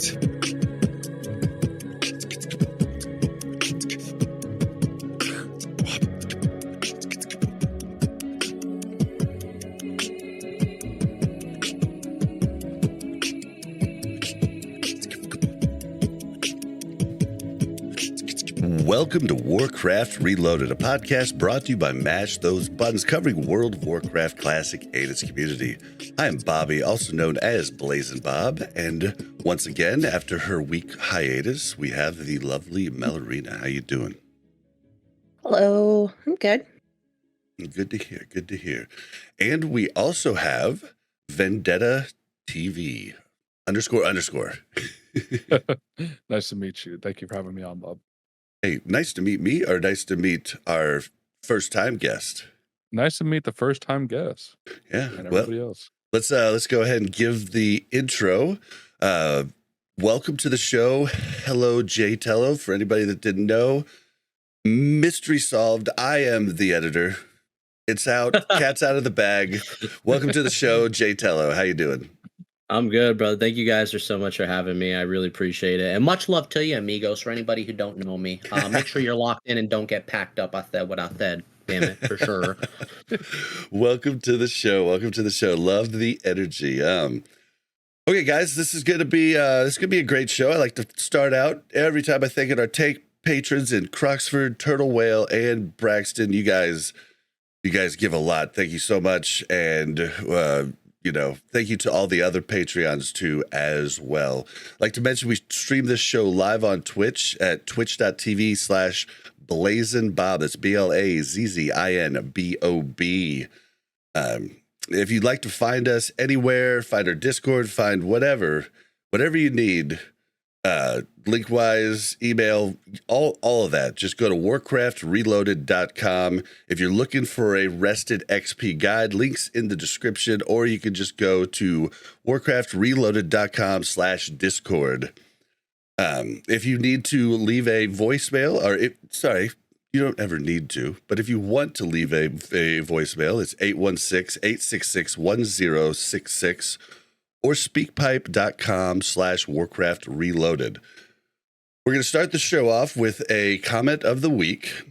Welcome to Warcraft Reloaded, a podcast brought to you by Mash Those Buttons, covering World of Warcraft Classic and its community. I am Bobby, also known as Blazin' Bob, and once again, after her week hiatus, we have the lovely Melorina. How you doing? Hello, I'm good. Good to hear, good to hear. And we also have Vendetta TV, __. Nice to meet you. Thank you for having me on, Bob. Hey, nice to meet me, or nice to meet our first-time guest? Nice to meet the first-time guest. Yeah, and everybody else. Let's go ahead and give the intro. Welcome to the show, HelloJTello. For anybody that didn't know, mystery solved. I am the editor. It's out. Cat's out of the bag. Welcome to the show, JTello. How you doing? I'm good, brother. Thank you guys so much for having me. I really appreciate it. And much love to you, amigos, for anybody who don't know me. Make sure you're locked in and don't get packed up. I said what I said. Damn it, for sure. Welcome to the show. Welcome to the show. Love the energy. Okay, guys, this is gonna be a great show. I like to start out every time I think of our patrons in Croxford, Turtle Whale, and Braxton. You guys give a lot. Thank you so much. And thank you to all the other Patreons too as well. I'd like to mention we stream this show live on Twitch at twitch.tv/BlazinBob. That's BLAZZINBOB. If you'd like to find us anywhere, find our Discord, find whatever you need, link-wise, email, all of that. Just go to warcraftreloaded.com. If you're looking for a rested XP guide, links in the description, or you can just go to warcraftreloaded.com/discord. If you need to leave a voicemail, you don't ever need to, but if you want to leave a voicemail, it's 816-866-1066 or speakpipe.com/warcraftreloaded. We're going to start the show off with a comment of the week.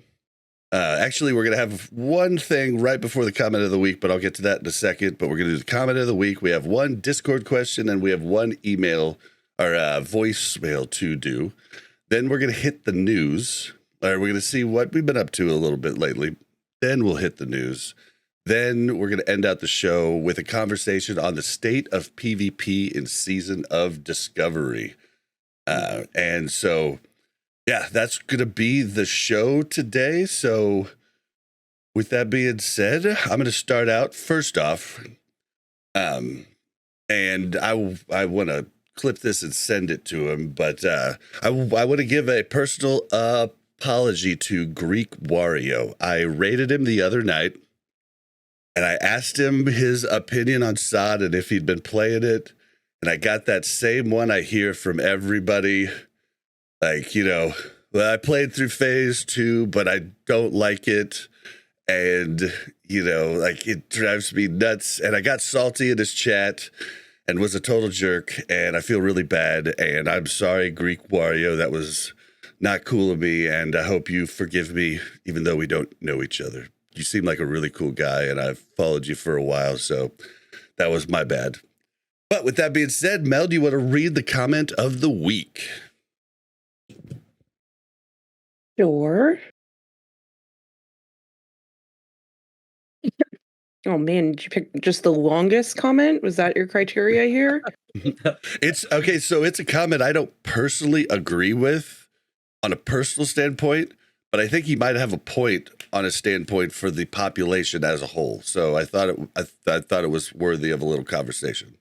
Actually, we're going to have one thing right before the comment of the week, but I'll get to that in a second. But we're going to do the comment of the week. We have one Discord question, and we have one email or voicemail to do. Then we're going to hit the news. Or we're going to see what we've been up to a little bit lately. Then we'll hit the news. Then we're going to end out the show with a conversation on the state of PvP in Season of Discovery. And so, yeah, that's going to be the show today. So with that being said, I'm going to start out first off. And I want to clip this and send it to him. But I want to give a personal apology to Greek Wario. I rated him the other night. And I asked him his opinion on SOD and if he'd been playing it. And I got that same one I hear from everybody. Like, well, I played through phase 2, but I don't like it. And, it drives me nuts. And I got salty in his chat and was a total jerk. And I feel really bad. And I'm sorry, Greek Wario. That was not cool of me. And I hope you forgive me, even though we don't know each other. You seem like a really cool guy, and I've followed you for a while, so that was my bad. But with that being said, Mel, do you want to read the comment of the week? Sure. Oh man, did you pick just the longest comment? Was that your criteria here? It's okay, so it's a comment I don't personally agree with on a personal standpoint, but I think he might have a point on a standpoint for the population as a whole. So I thought it was worthy of a little conversation.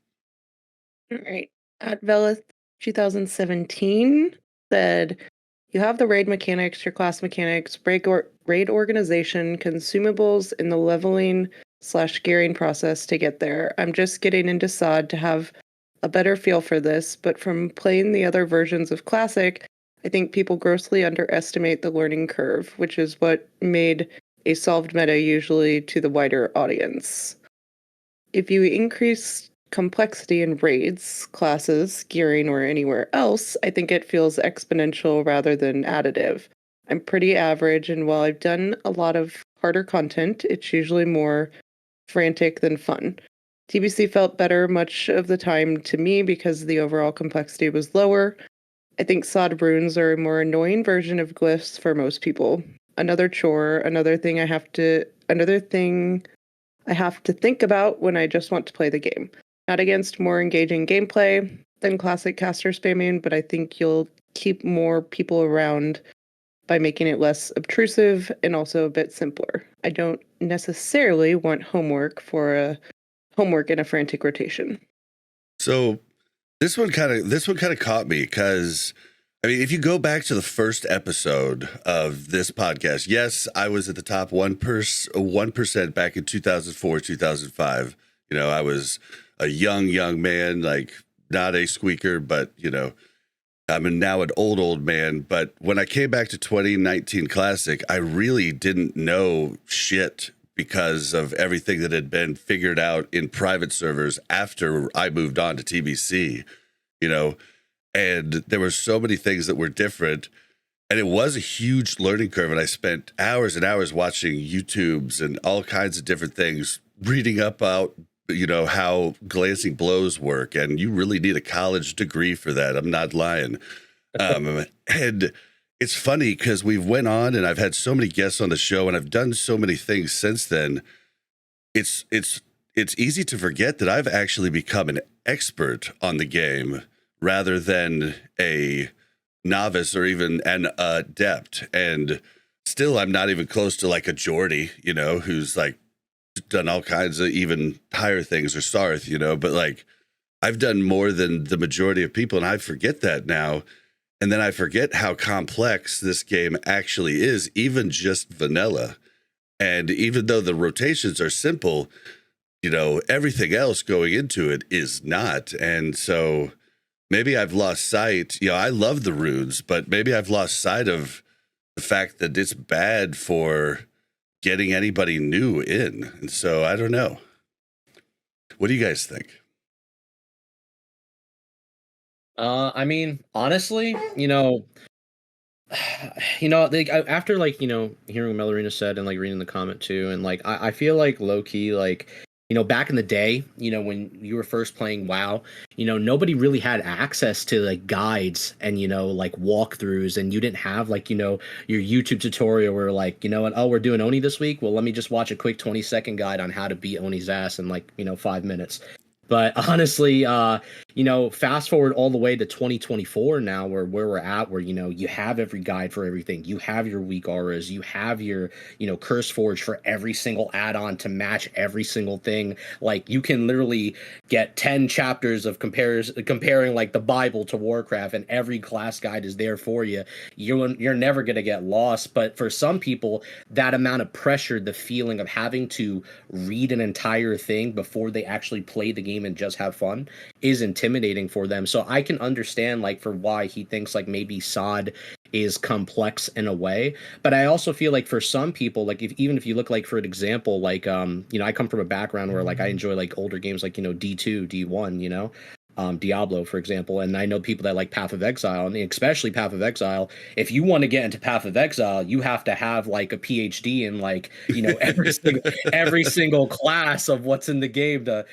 All right. At Velith 2017 said, you have the raid mechanics, your class mechanics, raid organization, consumables, and the leveling/gearing process to get there. I'm just getting into SOD to have a better feel for this, but from playing the other versions of Classic, I think people grossly underestimate the learning curve, which is what made a solved meta usually to the wider audience. If you increase complexity in raids, classes, gearing, or anywhere else, I think it feels exponential rather than additive. I'm pretty average, and while I've done a lot of harder content, it's usually more frantic than fun. TBC felt better much of the time to me because the overall complexity was lower. I think sod runes are a more annoying version of glyphs for most people. Another chore, another thing I have to think about when I just want to play the game. Not against more engaging gameplay than classic caster spamming, but I think you'll keep more people around by making it less obtrusive and also a bit simpler. I don't necessarily want homework in a frantic rotation. So this one kind of caught me because, I mean, if you go back to the first episode of this podcast, yes, I was at the top 1% back in 2004, 2005. You know, I was a young man, like not a squeaker, but you know, I'm now an old man. But when I came back to 2019 Classic, I really didn't know shit because of everything that had been figured out in private servers after I moved on to TBC, you know, and there were so many things that were different, and it was a huge learning curve. And I spent hours and hours watching YouTubes and all kinds of different things, reading up about, you know, how glancing blows work. And you really need a college degree for that. I'm not lying. And it's funny because we've went on and I've had so many guests on the show and I've done so many things since then. It's easy to forget that I've actually become an expert on the game rather than a novice or even an adept. And still, I'm not even close to like a Joardee, you know, who's like done all kinds of even higher things, or Sarth, you know, but like I've done more than the majority of people, and I forget that now. And then I forget how complex this game actually is, even just vanilla. And even though the rotations are simple, you know, everything else going into it is not. And so maybe I've lost sight. You know, I love the runes, but maybe I've lost sight of the fact that it's bad for getting anybody new in. And so I don't know. What do you guys think? I mean, honestly, after like, hearing what Melarina said and like reading the comment too, and like I feel like low key, like, back in the day, when you were first playing WoW, nobody really had access to like guides and, like walkthroughs, and you didn't have like, your YouTube tutorial where like, we're doing Oni this week. Well, let me just watch a quick 20-second guide on how to beat Oni's ass in like, 5 minutes. But honestly, fast forward all the way to 2024 now, where we're at, where, you have every guide for everything. You have your weak auras. You have your, Curse Forge for every single add-on to match every single thing. Like, you can literally get 10 chapters of comparing like the Bible to Warcraft, and every class guide is there for you. You're never going to get lost. But for some people, that amount of pressure, the feeling of having to read an entire thing before they actually play the game and just have fun, is intimidating for them. So I can understand like for why he thinks like maybe SOD is complex in a way. But I also feel like for some people, like even if you look like, for an example, like I come from a background where like I enjoy like older games like D2, D1, Diablo, for example, and I know people that like Path of Exile, and especially Path of Exile. If you want to get into Path of Exile, you have to have like a PhD in like every single class of what's in the game to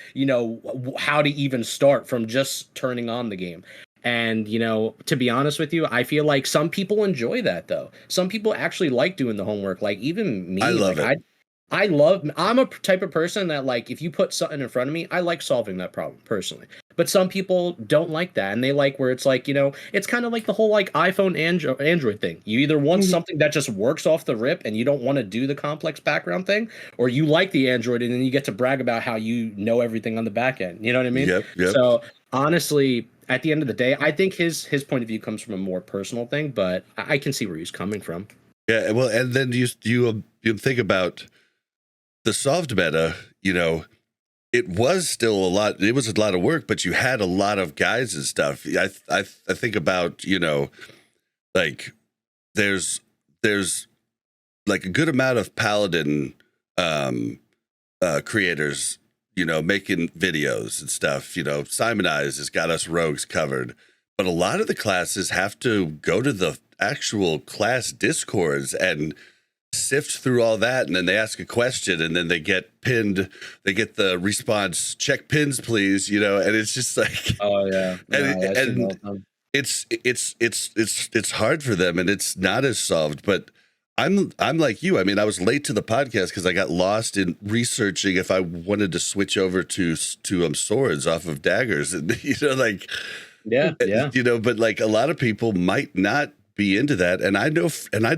how to even start from just turning on the game. And to be honest with you, I feel like some people enjoy that though. Some people actually like doing the homework. Like even me, I love it. I'm a type of person that like if you put something in front of me, I like solving that problem personally. But some people don't like that, and they like where it's like, it's kind of like the whole like iPhone Android thing. You either want something that just works off the rip and you don't want to do the complex background thing, or you like the Android and then you get to brag about how you know everything on the back end. You know what I mean? Yep. So honestly, at the end of the day, I think his point of view comes from a more personal thing, but I can see where he's coming from. Yeah. Well, and then you think about the solved meta, it was still a lot. It was a lot of work, but you had a lot of guides and stuff. I think about, like there's like a good amount of Paladin creators, making videos and stuff. Simonize has got us rogues covered, but a lot of the classes have to go to the actual class discords and sift through all that, and then they ask a question, and then they get pinned. They get the response, check pins, please. And it's just like, Oh yeah, and it's hard for them, and it's not as solved. But I'm like you. I mean, I was late to the podcast because I got lost in researching if I wanted to switch over to swords off of daggers, and yeah. But like a lot of people might not be into that, and I know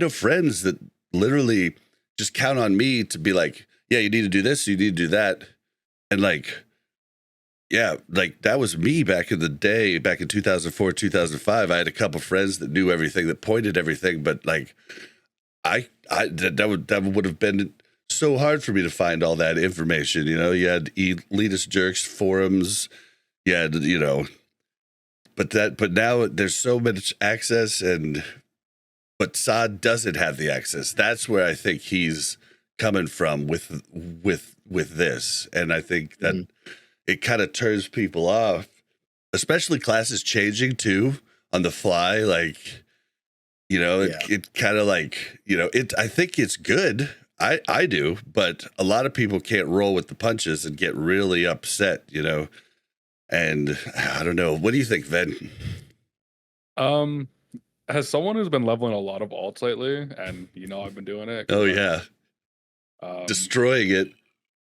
friends that literally just count on me to be like, yeah, you need to do this, you need to do that, and like. Yeah, like that was me back in the day, back in 2004, 2005. I had a couple friends that knew everything, that pointed everything, but like that would have been so hard for me to find all that information. You had elitist jerks forums, you had but now there's so much access, but Saad doesn't have the access. That's where I think he's coming from with this, and I think that. It kind of turns people off, especially classes changing too on the fly. Like, it kind of like, I think it's good. I do, but a lot of people can't roll with the punches and get really upset, and I don't know. What do you think, Ven? As someone who's been leveling a lot of alts lately, and I've been doing it. Oh yeah. Destroying it.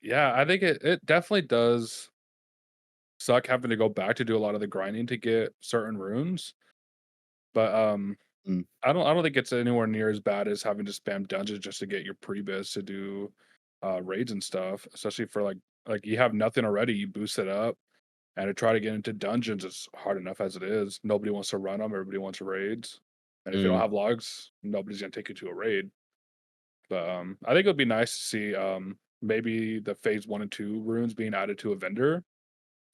Yeah, I think it definitely does suck having to go back to do a lot of the grinding to get certain runes. But I don't think it's anywhere near as bad as having to spam dungeons just to get your pre-biz to do raids and stuff, especially for like you have nothing already, you boost it up, and to try to get into dungeons is hard enough as it is. Nobody wants to run them, everybody wants raids. And if you don't have logs, nobody's gonna take you to a raid. But I think it would be nice to see maybe the phase 1 and 2 runes being added to a vendor.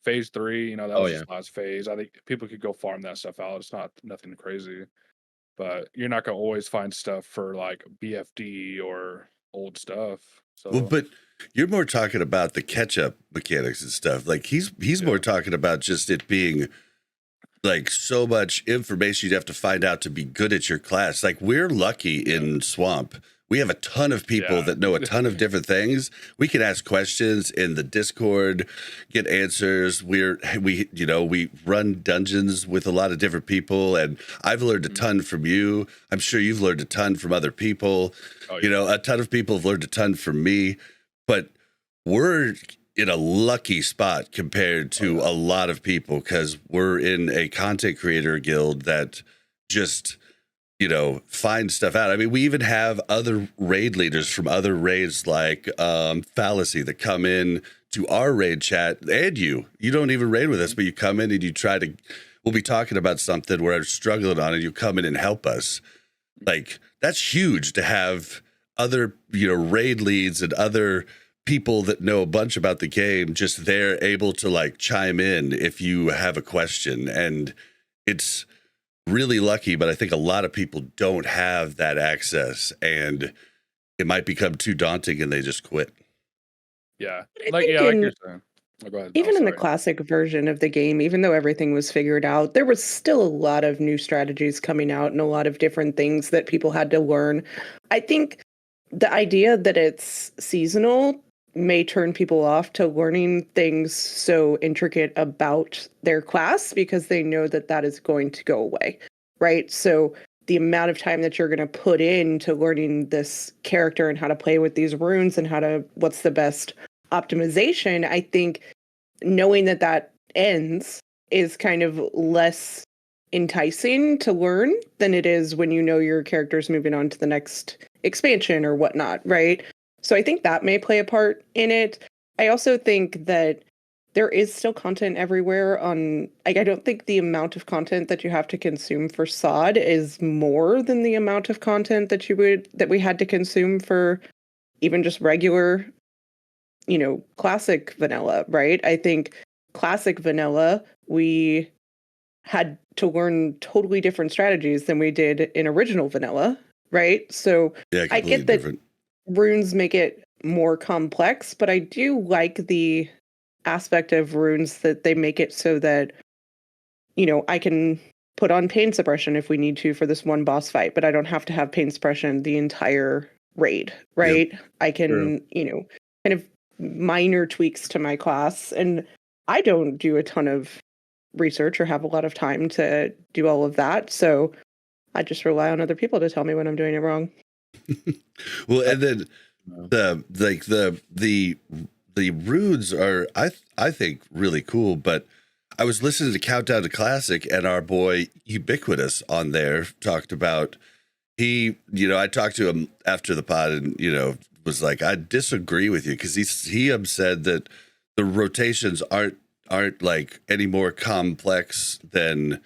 Phase 3, that was his last phase. I think people could go farm that stuff out. It's nothing crazy, but you're not gonna always find stuff for like BFD or old stuff. So, well, but you're more talking about the catch-up mechanics and stuff. Like he's more talking about just it being like so much information you'd have to find out to be good at your class. Like we're lucky in Swamp. We have a ton of people that know a ton of different things. We can ask questions in the Discord, get answers. We run dungeons with a lot of different people, and I've learned a ton from you. I'm sure you've learned a ton from other people. Oh, yeah. A ton of people have learned a ton from me, but we're in a lucky spot compared to a lot of people because we're in a content creator guild that just find stuff out. I mean, we even have other raid leaders from other raids like Fallacy that come in to our raid chat, and you don't even raid with us, but you come in and you we'll be talking about something we're struggling on, and you come in and help us. Like that's huge to have other raid leads and other people that know a bunch about the game just there able to like chime in if you have a question. And it's really lucky, but I think a lot of people don't have that access, and it might become too daunting and they just quit. Yeah. Like you're saying. Oh, go ahead. Even in the classic version of the game, even though everything was figured out, there was still a lot of new strategies coming out and a lot of different things that people had to learn. I think the idea that it's seasonal may turn people off to learning things so intricate about their class because they know that is going to go away, right? So the amount of time that you're going to put into learning this character and how to play with these runes and what's the best optimization, I think knowing that ends is kind of less enticing to learn than it is when your character's moving on to the next expansion or whatnot, right? So I think that may play a part in it. I also think that there is still content everywhere I don't think the amount of content that you have to consume for SOD is more than the amount of content that we had to consume for even just regular, classic vanilla, right? I think classic vanilla, we had to learn totally different strategies than we did in original vanilla, right? So I get that runes make it more complex, but I do like the aspect of runes that they make it so that, I can put on pain suppression if we need to for this one boss fight, but I don't have to have pain suppression the entire raid, right? I can, kind of minor tweaks to my class. And I don't do a ton of research or have a lot of time to do all of that. So I just rely on other people to tell me when I'm doing it wrong. Well, and then the runes are I think really cool, but I was listening to Countdown to Classic, and our boy Ubiquitous on there talked about I talked to him after the pod, and was like, I disagree with you, because he said that the rotations aren't like any more complex than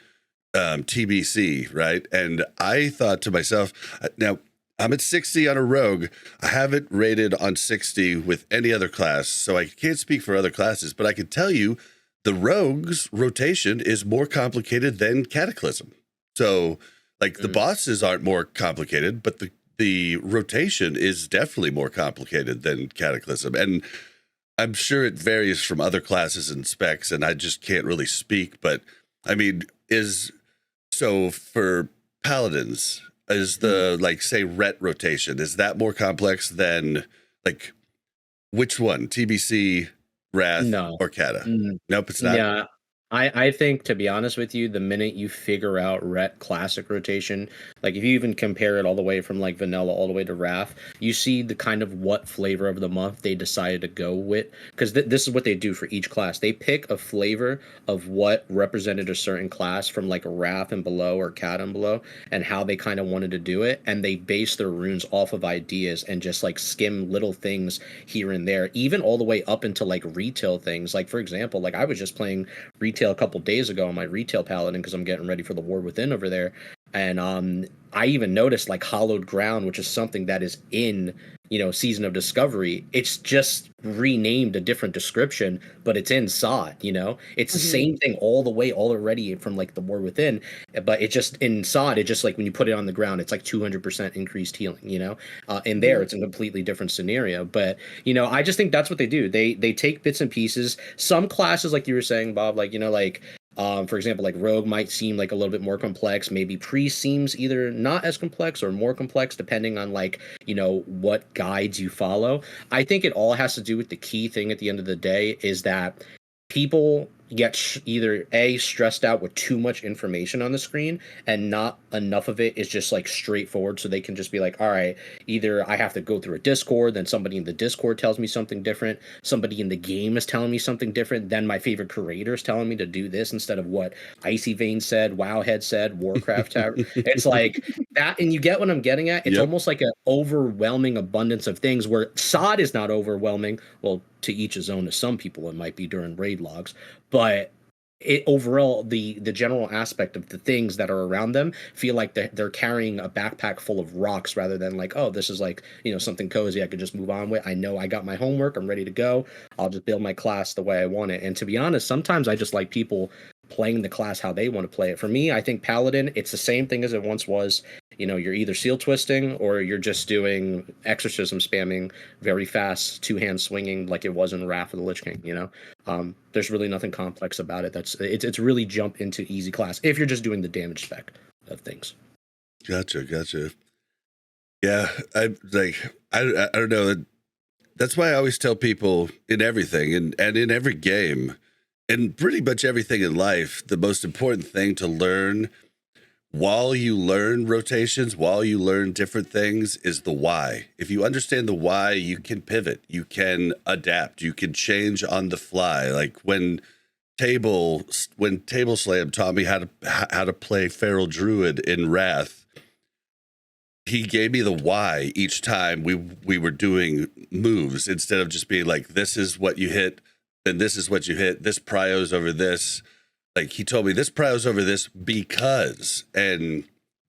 TBC, right? And I thought to myself, now I'm at 60 on a rogue. I haven't rated on 60 with any other class, so I can't speak for other classes, but I can tell you the rogue's rotation is more complicated than Cataclysm. So like the bosses aren't more complicated, but the rotation is definitely more complicated than Cataclysm. And I'm sure it varies from other classes and specs, and I just can't really speak. But I mean, so for Paladins, is the say ret rotation, is that more complex than like which one? TBC, Wrath, or Kata? Nope, it's not. Yeah. I think, to be honest with you, the minute you figure out Ret classic rotation, like if you even compare it all the way from like vanilla all the way to Wrath, you see the kind of what flavor of the month they decided to go with. Because this is what they do for each class. They pick a flavor of what represented a certain class from like Wrath and below or Cat and below, and how they kind of wanted to do it. And they base their runes off of ideas and just like skim little things here and there, even all the way up into like retail things. Like, for example, like I was just playing retail a couple days ago on my retail Paladin because I'm getting ready for the War Within over there, and I even noticed like Hallowed Ground, which is something that is in Season of Discovery. It's just renamed a different description, but it's in Sod. It's the same thing all the way already from like the War Within, but it just in Sod, it just like when you put it on the ground, it's like 200% increased healing. In there it's a completely different scenario. But I just think that's what they do. They take bits and pieces. Some classes, like you were saying, Bob, like for example, like Rogue might seem like a little bit more complex. Maybe Priest seems either not as complex or more complex, depending on like, what guides you follow. I think it all has to do with the key thing at the end of the day is that people get either stressed out with too much information on the screen, and not enough of it is just like straightforward, so they can just be like, all right, either I have to go through a Discord, then somebody in the Discord tells me something different, somebody in the game is telling me something different, then my favorite creator is telling me to do this instead of what Icy Vein said, Wowhead said, Warcraft it's like that. And you get what I'm getting at. It's almost like an overwhelming abundance of things, where Sod is not overwhelming. Well, to each his own. To some people it might be during raid logs, but overall the general aspect of the things that are around them feel like they're carrying a backpack full of rocks, rather than like, oh, this is like something cozy I could just move on with. I know I got my homework, I'm ready to go, I'll just build my class the way I want it. And to be honest, sometimes I just like people playing the class how they want to play it. For me, I think Paladin, it's the same thing as it once was. You're either seal twisting or you're just doing exorcism spamming very fast, two-hand swinging like it was in Wrath of the Lich King. There's really nothing complex about it. It's really jump into easy class if you're just doing the damage spec of things. Gotcha. Yeah, I don't know. That's why I always tell people in everything and in every game, and pretty much everything in life, the most important thing to learn while you learn rotations, while you learn different things, is the why. If you understand the why, you can pivot, you can adapt, you can change on the fly. Like when Table Slam taught me how to play Feral Druid in Wrath, he gave me the why each time we were doing moves, instead of just being like, this is what you hit, and this is what you hit, this pryos over this. Like, he told me this pryos over this because, and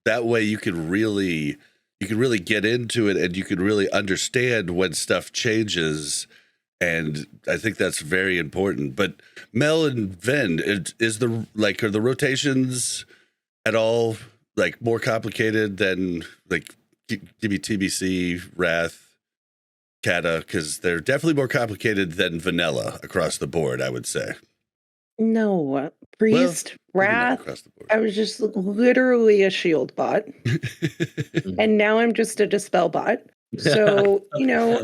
that way you can really get into it, and you can really understand when stuff changes. And I think that's very important. But Mel and Ven, are the rotations at all like more complicated than like give me TBC, Wrath? Kata, because they're definitely more complicated than vanilla across the board, I would say. No, priest, Maybe not wrath. across the board. I was just literally a shield bot, and now I'm just a dispel bot. So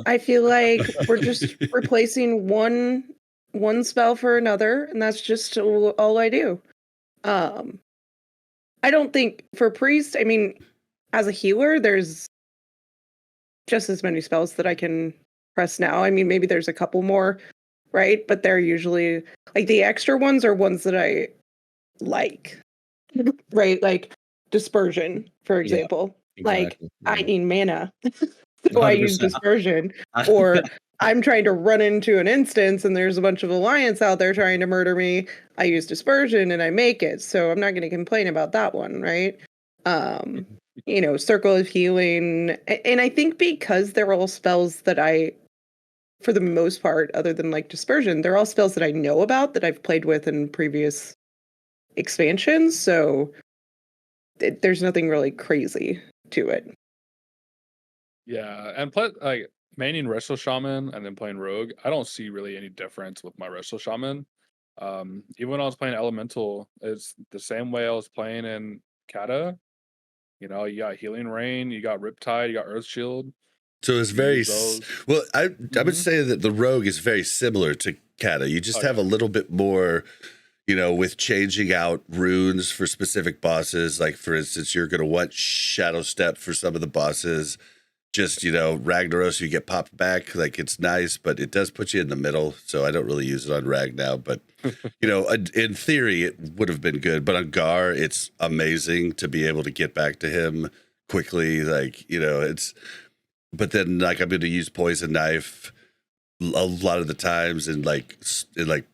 I feel like we're just replacing one spell for another, and that's just all I do. I don't think for priest, I mean, as a healer, there's just as many spells that I can press now. I mean, maybe there's a couple more, right? But they're usually like the extra ones are ones that I like, right? Like dispersion, for example. Like I need mana, so I use 100%. dispersion. Or I'm trying to run into an instance and there's a bunch of alliance out there trying to murder me. I use dispersion and I make it. So I'm not going to complain about that one, right? Circle of healing. And I think because they're all spells that I, for the most part, other than like dispersion, they're all spells that I know about that I've played with in previous expansions. So there's nothing really crazy to it. Yeah, and like maining Wrestle Shaman and then playing Rogue, I don't see really any difference with my Wrestle Shaman. Even when I was playing Elemental, it's the same way I was playing in Kata. You got Healing Rain, you got Riptide, you got Earth Shield. So it's very well. I would say that the Rogue is very similar to Kata. You just have a little bit more, with changing out runes for specific bosses. Like for instance, you're going to want Shadow Step for some of the bosses. Just Ragnaros, you get popped back. Like it's nice, but it does put you in the middle. So I don't really use it on Rag now. But in theory, it would have been good. But on Gar, it's amazing to be able to get back to him quickly. Like it's. But then, like, I'm going to use Poison Knife a lot of the times, and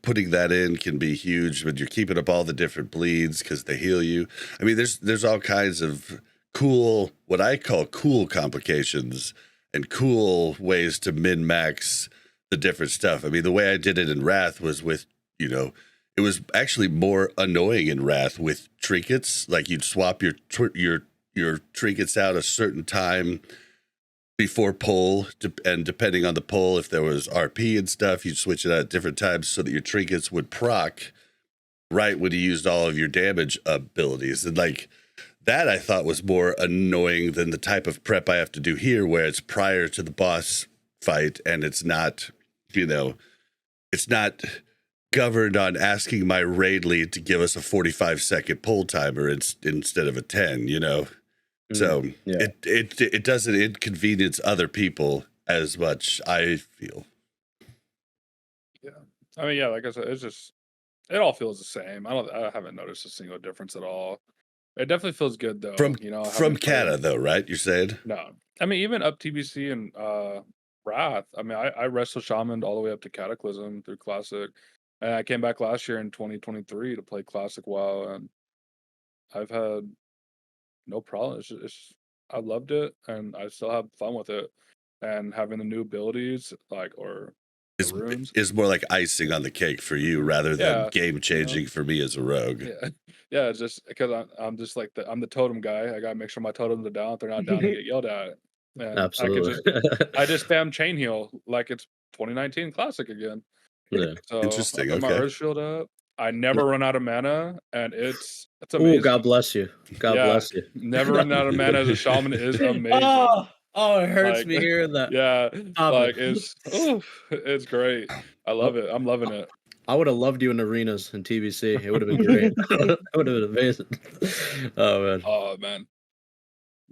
putting that in can be huge. But you're keeping up all the different bleeds because they heal you. I mean, there's all kinds of cool, what I call cool complications and cool ways to min max the different stuff. I mean, the way I did it in Wrath was with it was actually more annoying in Wrath with trinkets. Like you'd swap your trinkets out a certain time before pull, and depending on the pull, if there was RP and stuff, you'd switch it out at different times so that your trinkets would proc right when you used all of your damage abilities. And like that I thought was more annoying than the type of prep I have to do here, where it's prior to the boss fight and it's not, it's not governed on asking my raid lead to give us a 45-second pull timer instead of a 10, So it doesn't inconvenience other people as much, I feel. Yeah, I mean, like I said, it all feels the same. I haven't noticed a single difference at all. It definitely feels good though. From Kata though, right? You're saying? No, I mean even up TBC and Wrath. I mean, I wrestled Shaman all the way up to Cataclysm through Classic, and I came back last year in 2023 to play Classic WoW, and I've had no problem. I loved it, and I still have fun with it. And having the new abilities, runes, is more like icing on the cake for you rather than game changing for me as a rogue. Yeah, it's just because I'm just like I'm the totem guy. I gotta make sure my totems are down. If they're not down, they get yelled at. And Absolutely. I just spam chain heal like it's 2019 Classic again. Yeah. So interesting. I put my Earth Shield up. I never run out of mana, and it's amazing. Oh, God bless you. God bless you. Never run out of mana as a shaman is amazing. Oh, it hurts me hearing that. Yeah, it's great. I love it. I'm loving it. I would have loved you in arenas in TBC. It would have been great. It would have been amazing. Oh man.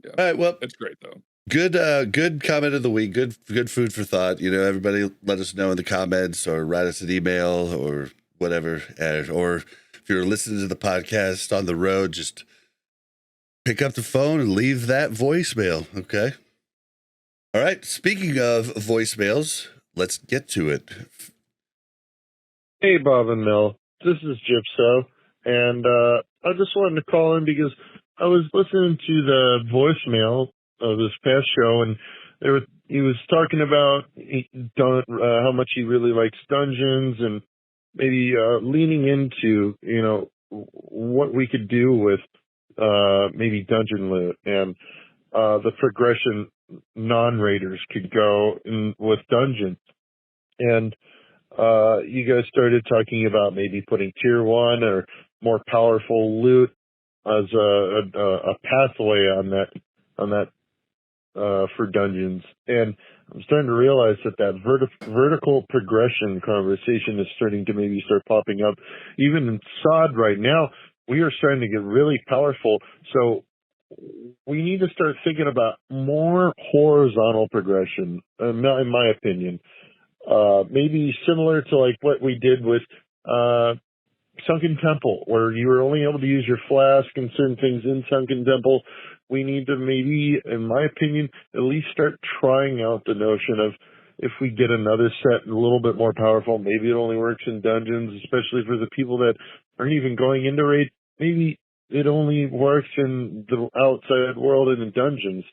Yeah. All right. Well, it's great though. Good comment of the week. Good food for thought. Everybody let us know in the comments or write us an email or whatever. Or if you're listening to the podcast on the road, just pick up the phone and leave that voicemail. Okay. All right. Speaking of voicemails, let's get to it. Hey, Bob and Mel. This is Gypso, and I just wanted to call in because I was listening to the voicemail of this past show, and he was talking about how much he really likes dungeons and maybe leaning into, what we could do with maybe dungeon loot. And the progression non-raiders could go in with dungeons. And you guys started talking about maybe putting tier 1 or more powerful loot as a pathway on that for dungeons. And I'm starting to realize that vertical progression conversation is starting to maybe start popping up. Even in SOD right now, we are starting to get really powerful. So we need to start thinking about more horizontal progression, in my opinion. Maybe similar to like what we did with Sunken Temple, where you were only able to use your flask and certain things in Sunken Temple. We need to maybe, in my opinion, at least start trying out the notion of if we get another set a little bit more powerful, maybe it only works in dungeons, especially for the people that aren't even going into raid. Maybe it only works in the outside world and in dungeons.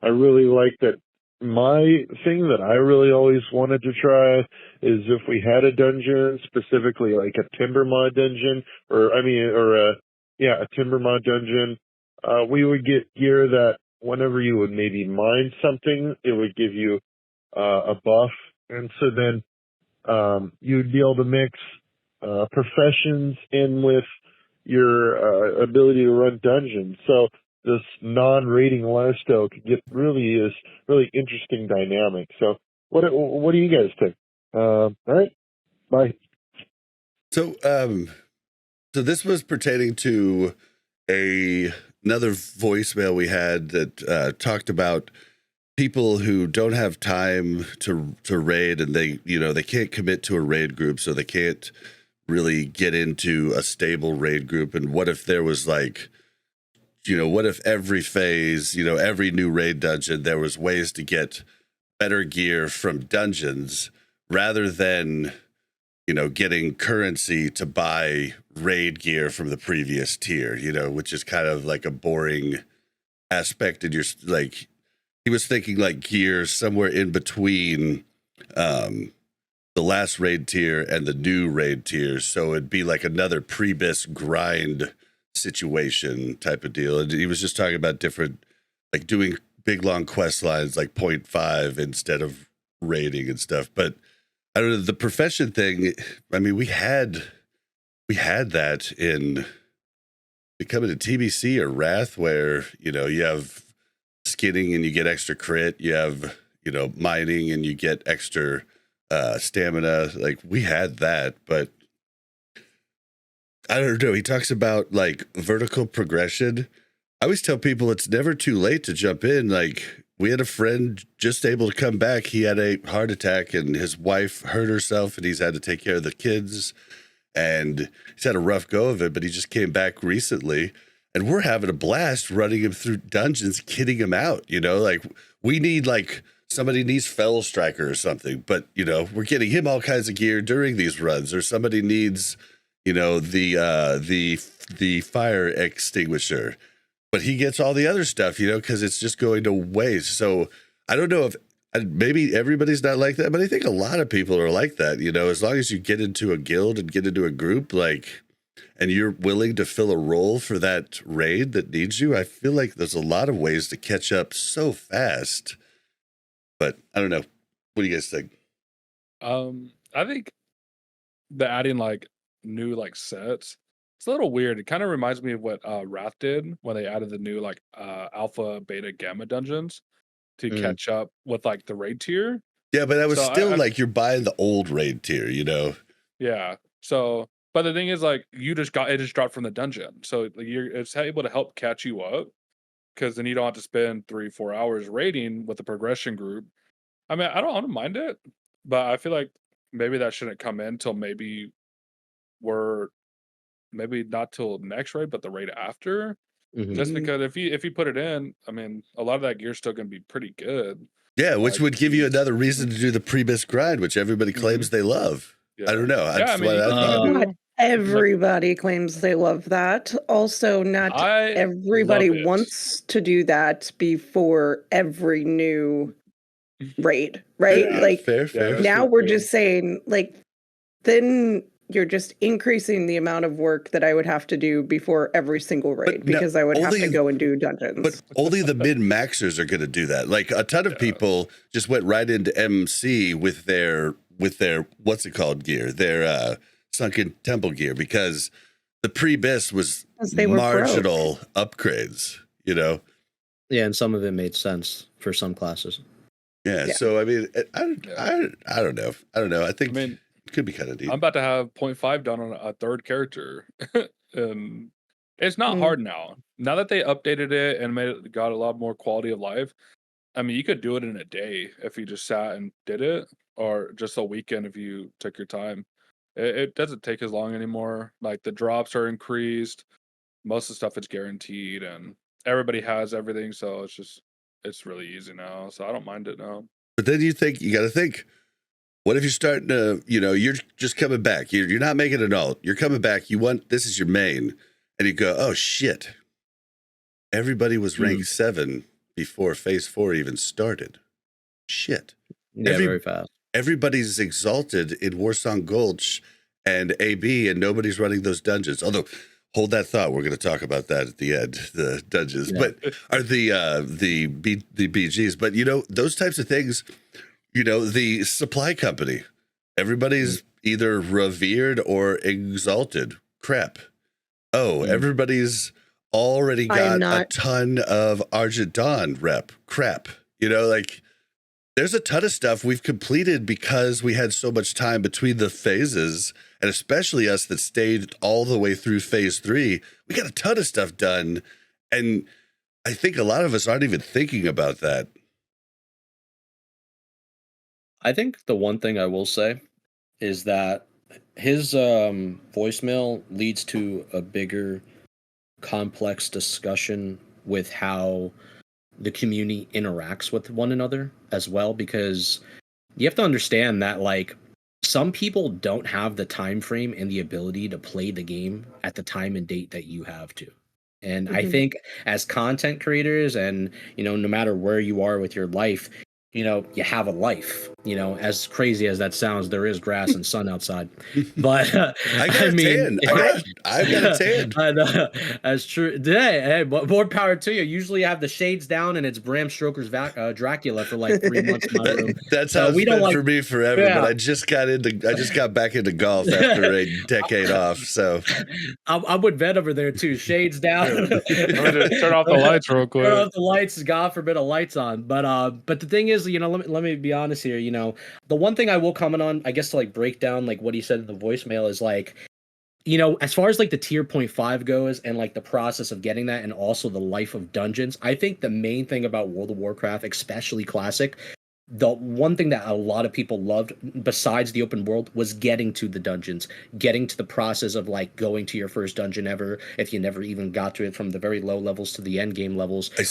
I really like that. My thing that I really always wanted to try is if we had a dungeon, specifically like a timber mod dungeon, a timber mod dungeon, we would get gear that whenever you would maybe mine something, it would give you a buff. And so then you'd be able to mix professions in with your ability to run dungeons. So this non-rating lifestyle could get really interesting dynamic. So what do you guys think? All right, bye. So this was pertaining to another voicemail we had that talked about people who don't have time to raid, and they can't commit to a raid group, so they can't really get into a stable raid group. And what if there was like, what if every phase, every new raid dungeon, there was ways to get better gear from dungeons rather than, getting currency to buy raid gear from the previous tier, which is kind of like a boring aspect. And he was thinking like gear somewhere in between the last raid tier and the new raid tier. So it'd be like another pre-bis grind situation type of deal. And he was just talking about different, like doing big long quest lines like 0.5 instead of raiding and stuff. But I don't know, the profession thing, I mean, we had that in becoming a TBC or Wrath, where you have skinning and you get extra crit, you have mining and you get extra stamina. Like we had that, but I don't know. He talks about like vertical progression. I always tell people it's never too late to jump in. Like we had a friend just able to come back. He had a heart attack and his wife hurt herself and he's had to take care of the kids and he's had a rough go of it, but he just came back recently and we're having a blast running him through dungeons, kidding him out. Like we need somebody needs Fell Striker or something, but we're getting him all kinds of gear during these runs, or somebody needs the fire extinguisher, but he gets all the other stuff, because it's just going to waste. So I don't know if maybe everybody's not like that, but I think a lot of people are like that, as long as you get into a guild and get into a group, and you're willing to fill a role for that raid that needs you. I feel like there's a lot of ways to catch up so fast, but I don't know. What do you guys think? I think the adding new sets, it's a little weird. It kind of reminds me of what Wrath did when they added the new alpha, beta, gamma dungeons to catch up with the raid tier. Yeah, but that was still you're buying the old raid tier, Yeah. So, but the thing is, it just dropped from the dungeon, so it's able to help catch you up, because then you don't have to spend 3-4 hours raiding with the progression group. I mean, I don't mind it, but I feel like maybe that shouldn't come in till maybe not till next raid, but the raid after. Just because if you put it in, I mean, a lot of that gear's still going to be pretty good. Yeah, which would give you another reason to do the pre-bis grind, which everybody claims they love. Yeah. I don't know. Not everybody claims they love that. Also, not everybody wants to do that before every new raid, right? Yeah, fair. Now we're just saying, then you're just increasing the amount of work that I would have to do before every single raid But because I would have to only- go and do dungeons. But only the min-maxers are going to do that. Like a ton of people just went right into MC with their what's it called gear, their sunken temple gear, because the pre-bis was they were marginal upgrades, you know? Yeah, and some of it made sense for some classes. Yeah. So, I mean, I don't know. I think it could be kind of neat. I'm about to have 0.5 done on a third character. And it's not hard now. Now that they updated it and got a lot more quality of life, I mean, you could do it in a day if you just sat and did it, or just a weekend if you took your time. It doesn't take as long anymore. Like the drops are increased. Most of the stuff is guaranteed, and everybody has everything. So it's really easy now. So I don't mind it now. But then you got to think, what if you're starting to, you're just coming back. You're not making an alt. You're coming back. This is your main. And you go, oh, shit. Everybody was ranked 7 before phase 4 even started. Shit. Yeah, very fast. Everybody's exalted in Warsong Gulch and AB, and nobody's running those dungeons. Although, hold that thought. We're going to talk about that at the end, the dungeons. Yeah. But are the BGs. But, those types of things, the supply company, everybody's either revered or exalted. Crap. Oh, everybody's already got a ton of Argent Dawn rep. Crap. There's a ton of stuff we've completed because we had so much time between the phases, and especially us that stayed all the way through phase 3. We got a ton of stuff done, and I think a lot of us aren't even thinking about that. I think the one thing I will say is that his voicemail leads to a bigger, complex discussion with how the community interacts with one another as well, because you have to understand that some people don't have the time frame and the ability to play the game at the time and date that you have to. And I think as content creators, and no matter where you are with your life, you have a life. As crazy as that sounds, there is grass and sun outside. But I got a tan. I've got a tan. That's true. Hey, more power to you. Usually I have the shades down and it's Bram Stoker's Dracula for 3 months in my room. That's how it's been for me forever. Yeah. But I just got back into golf after a decade off. So I'm with Vet over there too. Shades down. Turn off the lights real quick. Turn off the lights. God forbid a lights on. But the thing is, let me be honest here. The one thing I will comment on, I guess, to break down what he said in the voicemail is as far as the tier 0.5 goes and the process of getting that, and also the life of dungeons, I think the main thing about World of Warcraft, especially Classic, the one thing that a lot of people loved besides the open world was getting to the dungeons, getting to the process of going to your first dungeon ever, if you never even got to it, from the very low levels to the end game levels. I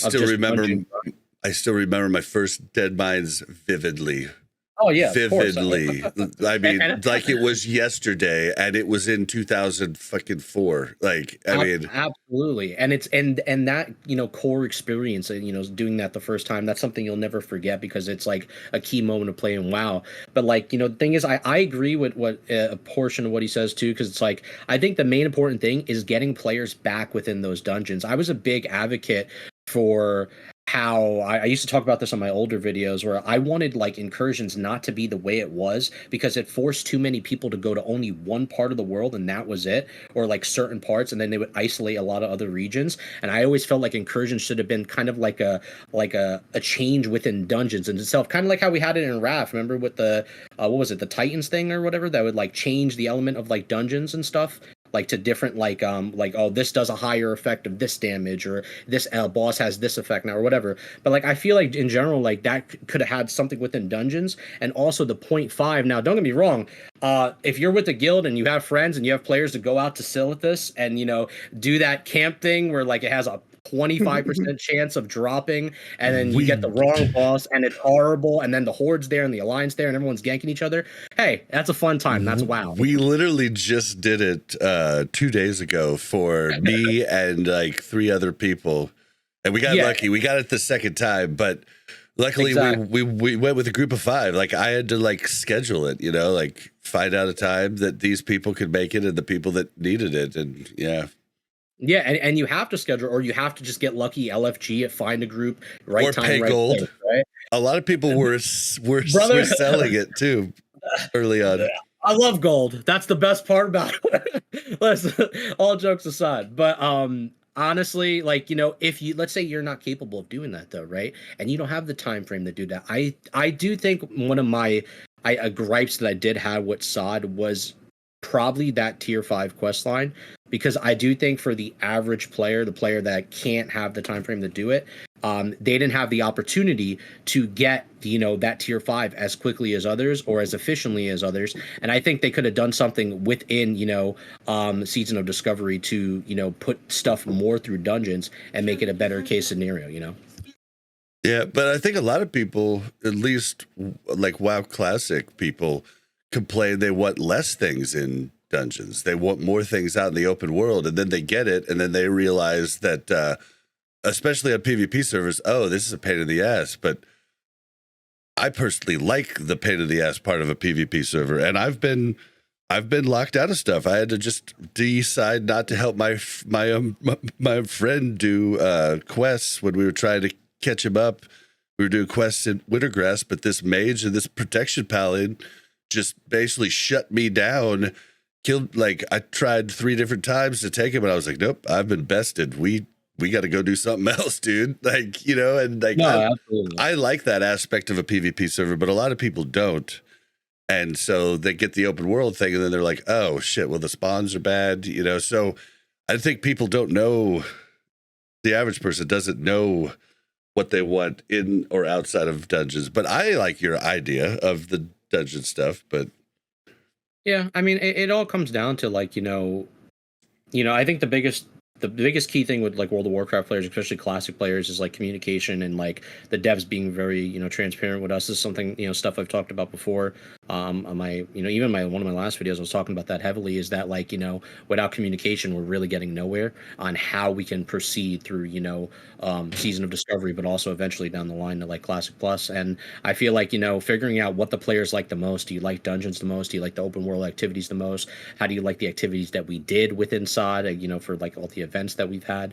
still remember my first Dead Mines vividly. Oh yeah, vividly. I mean, it was yesterday, and it was in 2004. Absolutely, and it's and that core experience, doing that the first time, that's something you'll never forget, because it's a key moment of playing WoW. But the thing is, I agree with what a portion of what he says too, because it's I think the main important thing is getting players back within those dungeons. I was a big advocate for how I used to talk about this on my older videos, where I wanted incursions not to be the way it was, because it forced too many people to go to only one part of the world and that was it, or certain parts, and then they would isolate a lot of other regions. And I always felt like incursions should have been kind of a change within dungeons in itself, kind of like how we had it in Raph. Remember with the what was it, the Titans thing or whatever, that would change the element of dungeons and stuff, to different oh, this does a higher effect of this damage, or this boss has this effect now, or whatever. But I feel in general that could have had something within dungeons. And also the 0.5. Now don't get me wrong, if you're with a guild and you have friends and you have players to go out to Silithus and do that camp thing where it has a 25% chance of dropping, and then you get the wrong boss and it's horrible, and then the Horde's there and the Alliance there and everyone's ganking each other. Hey, that's a fun time. That's WoW. We literally just did it 2 days ago for me and 3 other people, and we got lucky. We got it the second time, but Luckily, Exactly. we went with a group of 5. Like I had to like schedule it, like find out a time that these people could make it and the people that needed it, and yeah. Yeah, and you have to schedule, or you have to just get lucky LFG at find a group, right Or time, pay right gold. place, right? A lot of people were Brother- selling it too early on. I love gold. That's the best part about it. Listen, all jokes aside, but honestly, like, if you, let's say you're not capable of doing that though, right? And you don't have the time frame to do that. I do think one of my gripes that I did have with SOD was probably that tier 5 quest line, because I do think for the average player, the player that can't have the time frame to do it, they didn't have the opportunity to get that tier 5 as quickly as others or as efficiently as others. And I think they could have done something within Season of Discovery to put stuff more through dungeons and make it a better case scenario. Yeah, but I think a lot of people, at least like WoW Classic people, complain they want less things in dungeons. They want more things out in the open world, and then they get it, and then they realize that, especially on PvP servers, oh, this is a pain in the ass. But I personally like the pain in the ass part of a PvP server, and I've been locked out of stuff. I had to just decide not to help my friend do quests when we were trying to catch him up. We were doing quests in Wintergrass, but this mage and this protection paladin just basically shut me down. Killed, like, I tried 3 different times to take him, and I was like, nope, I've been bested. We got to go do something else, dude. Like, and like, No, I like that aspect of a PvP server, but a lot of people don't. And so they get the open world thing, and then they're like, oh shit, well, the spawns are bad, So I think people don't know, the average person doesn't know what they want in or outside of dungeons. But I like your idea of the dungeon stuff, but yeah, I mean, it all comes down to like, I think the biggest key thing with like World of Warcraft players, especially classic players, is like communication and like the devs being very, transparent with us. This is something, stuff I've talked about before. On my, even one of my last videos, I was talking about that heavily, is that like, without communication, we're really getting nowhere on how we can proceed through, Season of Discovery, but also eventually down the line to like Classic Plus. And I feel like, figuring out what the players like the most. Do you like dungeons the most? Do you like the open world activities the most? How do you like the activities that we did within SOD, for like all the events that we've had?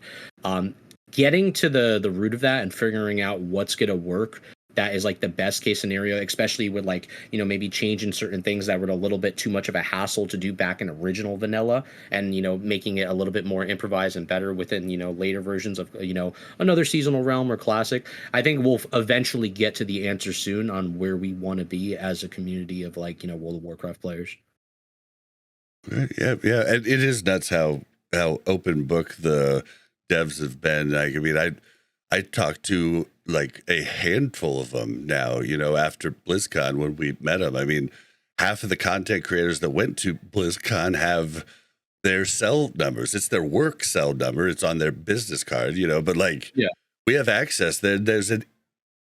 Getting to the root of that and figuring out what's going to work, that is like the best case scenario, especially with like, maybe changing certain things that were a little bit too much of a hassle to do back in original vanilla, and, making it a little bit more improvised and better within, later versions of, another seasonal realm or classic. I think we'll eventually get to the answer soon on where we want to be as a community of like, World of Warcraft players. Yeah. And it is nuts how open book the devs have been. Like, I mean, I talked to like a handful of them now, after BlizzCon when we met them. I mean, half of the content creators that went to BlizzCon have their cell numbers. It's their work cell number. It's on their business card, but like, yeah, we have access. There's an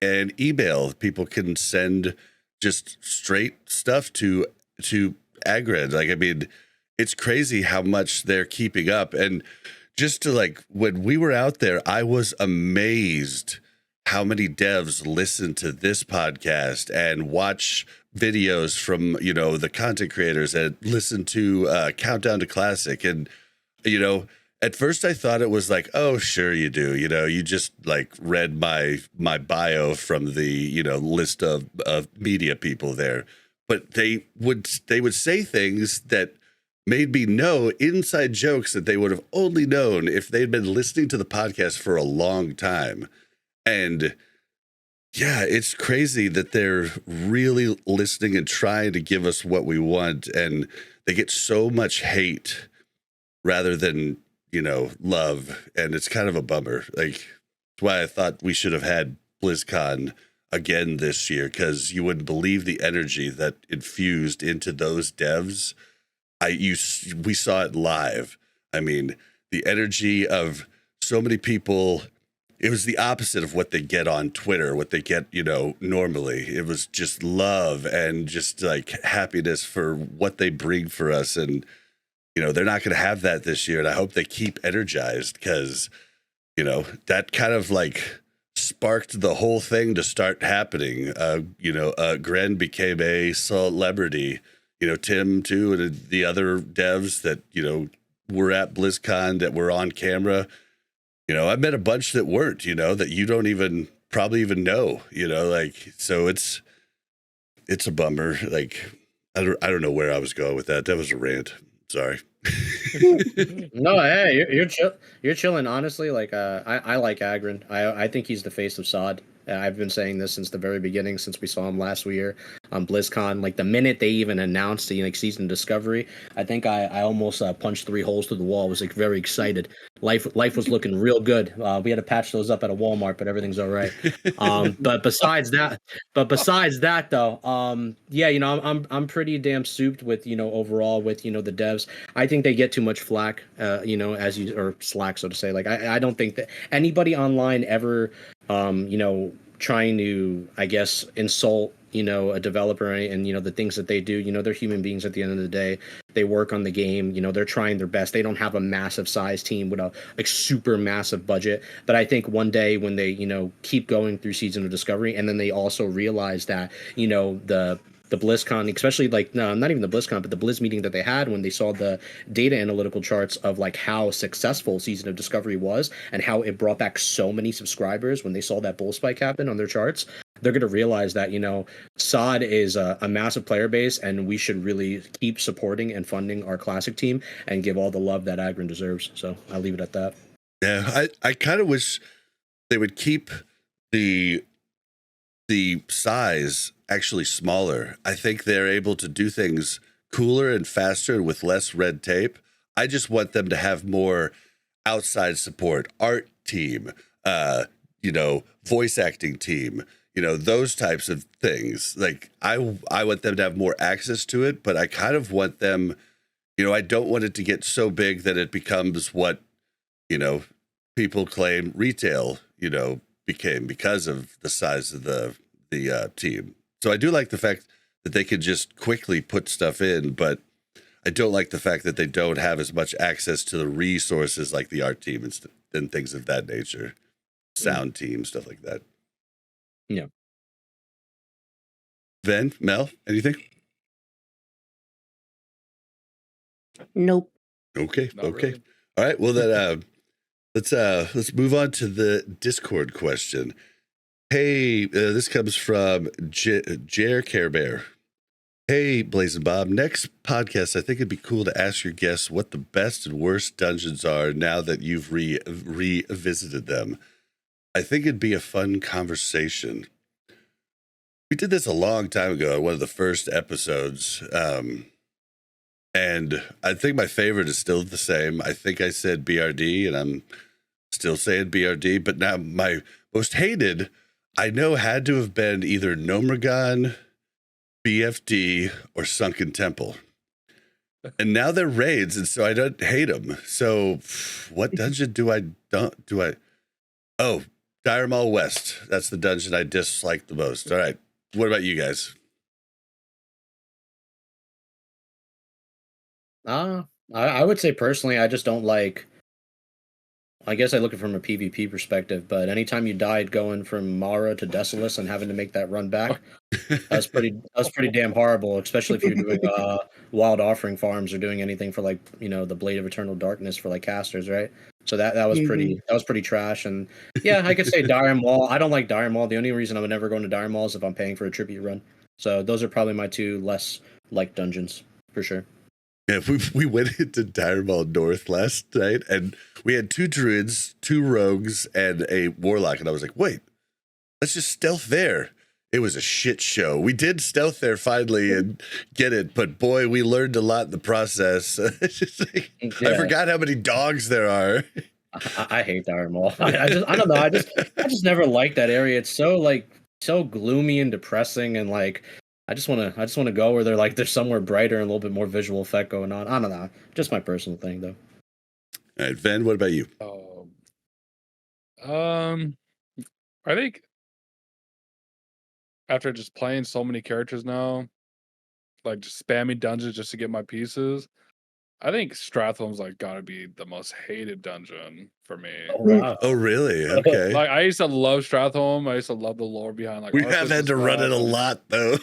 email people can send just straight stuff to Agrid. Like, I mean, it's crazy how much they're keeping up. And just to like, when we were out there, I was amazed how many devs listen to this podcast and watch videos from, the content creators, and listen to Countdown to Classic. And, at first I thought it was like, oh, sure you do. You just like read my bio from the, list of media people there. But they would say things that made me know inside jokes that they would have only known if they'd been listening to the podcast for a long time. And yeah, it's crazy that they're really listening and trying to give us what we want. And they get so much hate rather than, love. And it's kind of a bummer. Like, that's why I thought we should have had BlizzCon again this year, because you wouldn't believe the energy that infused into those devs. We saw it live. I mean, the energy of so many people, it was the opposite of what they get on Twitter, what they get, normally. It was just love and just like happiness for what they bring for us. And, they're not going to have that this year. And I hope they keep energized, because, that kind of like sparked the whole thing to start happening. Gren became a celebrity. Tim too, and the other devs that were at BlizzCon that were on camera. I met a bunch that weren't. That you don't even probably even know. So it's a bummer. Like I don't know where I was going with that. That was a rant. Sorry. No, hey, you're chilling. Honestly, like I like Agron. I think he's the face of SOD. I've been saying this since the very beginning, since we saw him last year on BlizzCon. Like the minute they even announced the season discovery, I think I almost punched 3 holes through the wall. I was like very excited. Life was looking real good. We had to patch those up at a Walmart, but everything's all right. But besides that though, I'm pretty damn souped with overall with the devs. I think they get too much flack, or slack, so to say. Like I don't think that anybody online ever trying to, I guess, insult, a developer and, the things that they do, they're human beings at the end of the day. They work on the game, they're trying their best. They don't have a massive size team with a super massive budget. But I think one day when they, keep going through Season of Discovery, and then they also realize that, the BlizzCon, especially not even the BlizzCon, but the Blizz meeting that they had when they saw the data analytical charts of how successful Season of Discovery was and how it brought back so many subscribers when they saw that bull spike happen on their charts, they're going to realize that, SOD is a massive player base, and we should really keep supporting and funding our classic team and give all the love that Agron deserves. So I'll leave it at that. Yeah, I kind of wish they would keep the size actually smaller. I think they're able to do things cooler and faster with less red tape. I just want them to have more outside support, art team, voice acting team, those types of things. Like I want them to have more access to it, but I kind of want them, I don't want it to get so big that it becomes what, people claim retail, became because of the size of the team. So I do like the fact that they could just quickly put stuff in, but I don't like the fact that they don't have as much access to the resources like the art team and things of that nature, sound team, stuff like that. Yeah. Ven, Mel, anything? Nope. Okay. Not Okay. really. All right. Well, then let's move on to the Discord question. Hey, this comes from Jer Care Bear. Hey, Blaze and Bob. Next podcast, I think it'd be cool to ask your guests what the best and worst dungeons are now that you've revisited them. I think it'd be a fun conversation. We did this a long time ago on one of the first episodes. And I think my favorite is still the same. I think I said BRD, and I'm still saying BRD. But now my most hated, I know, had to have been either Nomergon, BFD, or Sunken Temple. And now they're raids, and so I don't hate them. So what dungeon do I? Oh, Dire Maul West. That's the dungeon I dislike the most. All right. What about you guys? I would say personally, I just don't like. I guess I look at it from a PvP perspective, but anytime you died going from Mara to Desolus and having to make that run back, that's pretty damn horrible. Especially if you're doing wild offering farms or doing anything for the Blade of Eternal Darkness for casters, right? So that was pretty trash. And yeah, I could say Dire Maul. I don't like Dire Maul. The only reason I would never go into Dire Maul is if I'm paying for a tribute run. So those are probably my 2 less liked dungeons for sure. Yeah, we went into Dire Maul North last night, and we had 2 druids, 2 rogues, and a warlock. And I was like, wait, let's just stealth there. It was a shit show. We did stealth there finally and get it, but boy, we learned a lot in the process. It's just like, I forgot how many dogs there are. I hate Dire Maul. I don't know. I just never liked that area. It's so gloomy and depressing, and I just want to go where there's somewhere brighter and a little bit more visual effect going on. I don't know. Just my personal thing, though. All right, Ven, what about you? I think after just playing so many characters now, just spamming dungeons just to get my pieces, I think Stratholme's like gotta be the most hated dungeon for me. Oh, wow. Oh, really? Okay. Like I used to love Stratholme. I used to love the lore behind like We have had to run it a lot, though.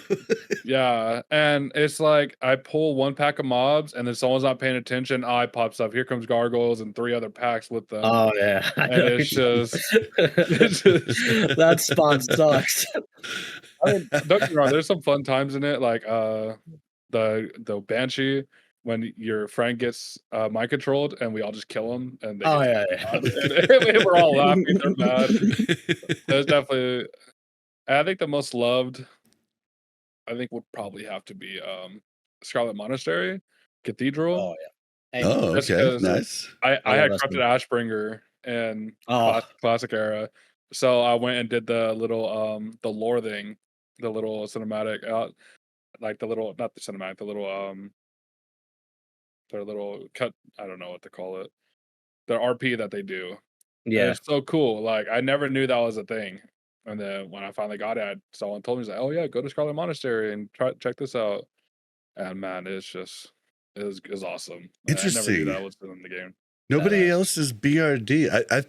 Yeah, and it's like I pull one pack of mobs, and then someone's not paying attention. Eye pops up. Here comes gargoyles and 3 other packs with them. Oh yeah, and it's just that spot sucks. I mean, don't get me wrong. There's some fun times in it, like the Banshee when your friend gets mind controlled, and we all just kill him, and they Oh get yeah, and we're all laughing. They're mad. There's definitely. I think the most loved, I think, would probably have to be Scarlet Monastery Cathedral. Oh yeah. Hey, Oh, Just okay. 'cause Nice. I I had love Corrupted Esper. Ashbringer in Oh. classic era, so I went and did the little the lore thing, the little cinematic like the little, not the cinematic, the little their little cut, I don't know what to call it, their RP that they do. And Yeah. it's so cool. Like I never knew that was a thing, and then when I finally got it, someone told me, he's like, "Oh yeah, go to Scarlet Monastery and check this out." And man, it's just it was awesome. I never knew Interesting. that was in the game. Nobody else is BRD. I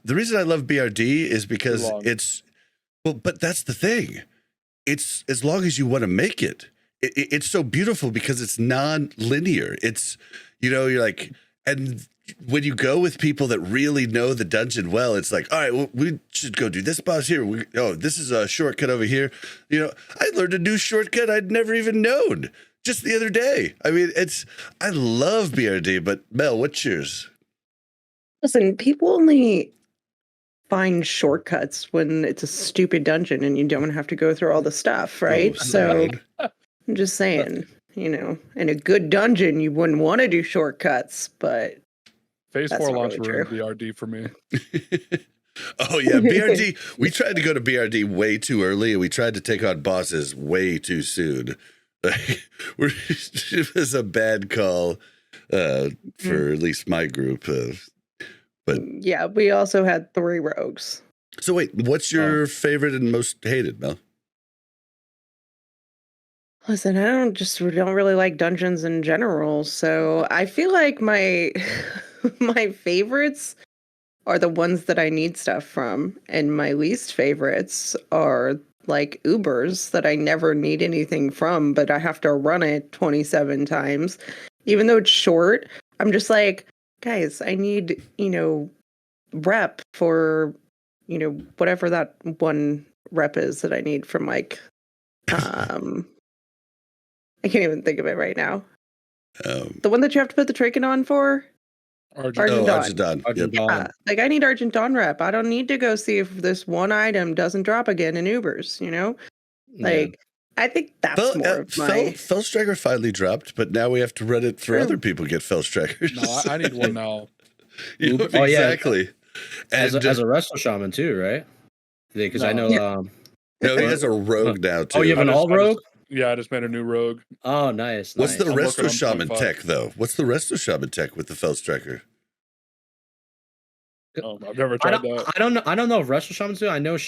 the reason I love BRD is because long. it's but that's the thing. It's as long as you want to make it. It's so beautiful because it's non-linear. It's, you're like, and when you go with people that really know the dungeon well, it's like, all right, well, we should go do this boss here. This is a shortcut over here. I learned a new shortcut I'd never even known just the other day. I mean, I love BRD, but Mel, what's yours? Listen, people only find shortcuts when it's a stupid dungeon and you don't have to go through all the stuff, right? Oh, So sad. I'm just saying, in a good dungeon, you wouldn't want to do shortcuts, but Phase That's 4 not launch really ruined true. BRD for me. Oh yeah, BRD. We tried to go to BRD way too early, and we tried to take on bosses way too soon. It was a bad call for at least my group. But yeah, we also had 3 rogues. so wait, what's your favorite and most hated, Mel? Listen, I don't really like dungeons in general, so I feel like my my favorites are the ones that I need stuff from, and my least favorites are like Ubers that I never need anything from, but I have to run it 27 times. Even though it's short, I'm just like, guys, I need, rep for, whatever that one rep is that I need from like I can't even think of it right now. The one that you have to put the trinket on for? Argent Dawn. Yep. Yeah, like I need Argent Dawn rep. I don't need to go see if this one item doesn't drop again in Ubers, Like, I think that's more of my... Fell Striker finally dropped, but now we have to run it for other people get Fell Strikers. No, I need one now. Exactly. As a wrestle shaman too, right? Because I know... no, he has a rogue now too. Oh, you have an all rogue? Yeah, I just made a new rogue. Oh, nice. What's the Resto working on Shaman 0.5. tech, though? What's the Resto Shaman tech with the Fell Striker? Oh, I've never tried that. I don't know if Wrestle Shamans do. I know.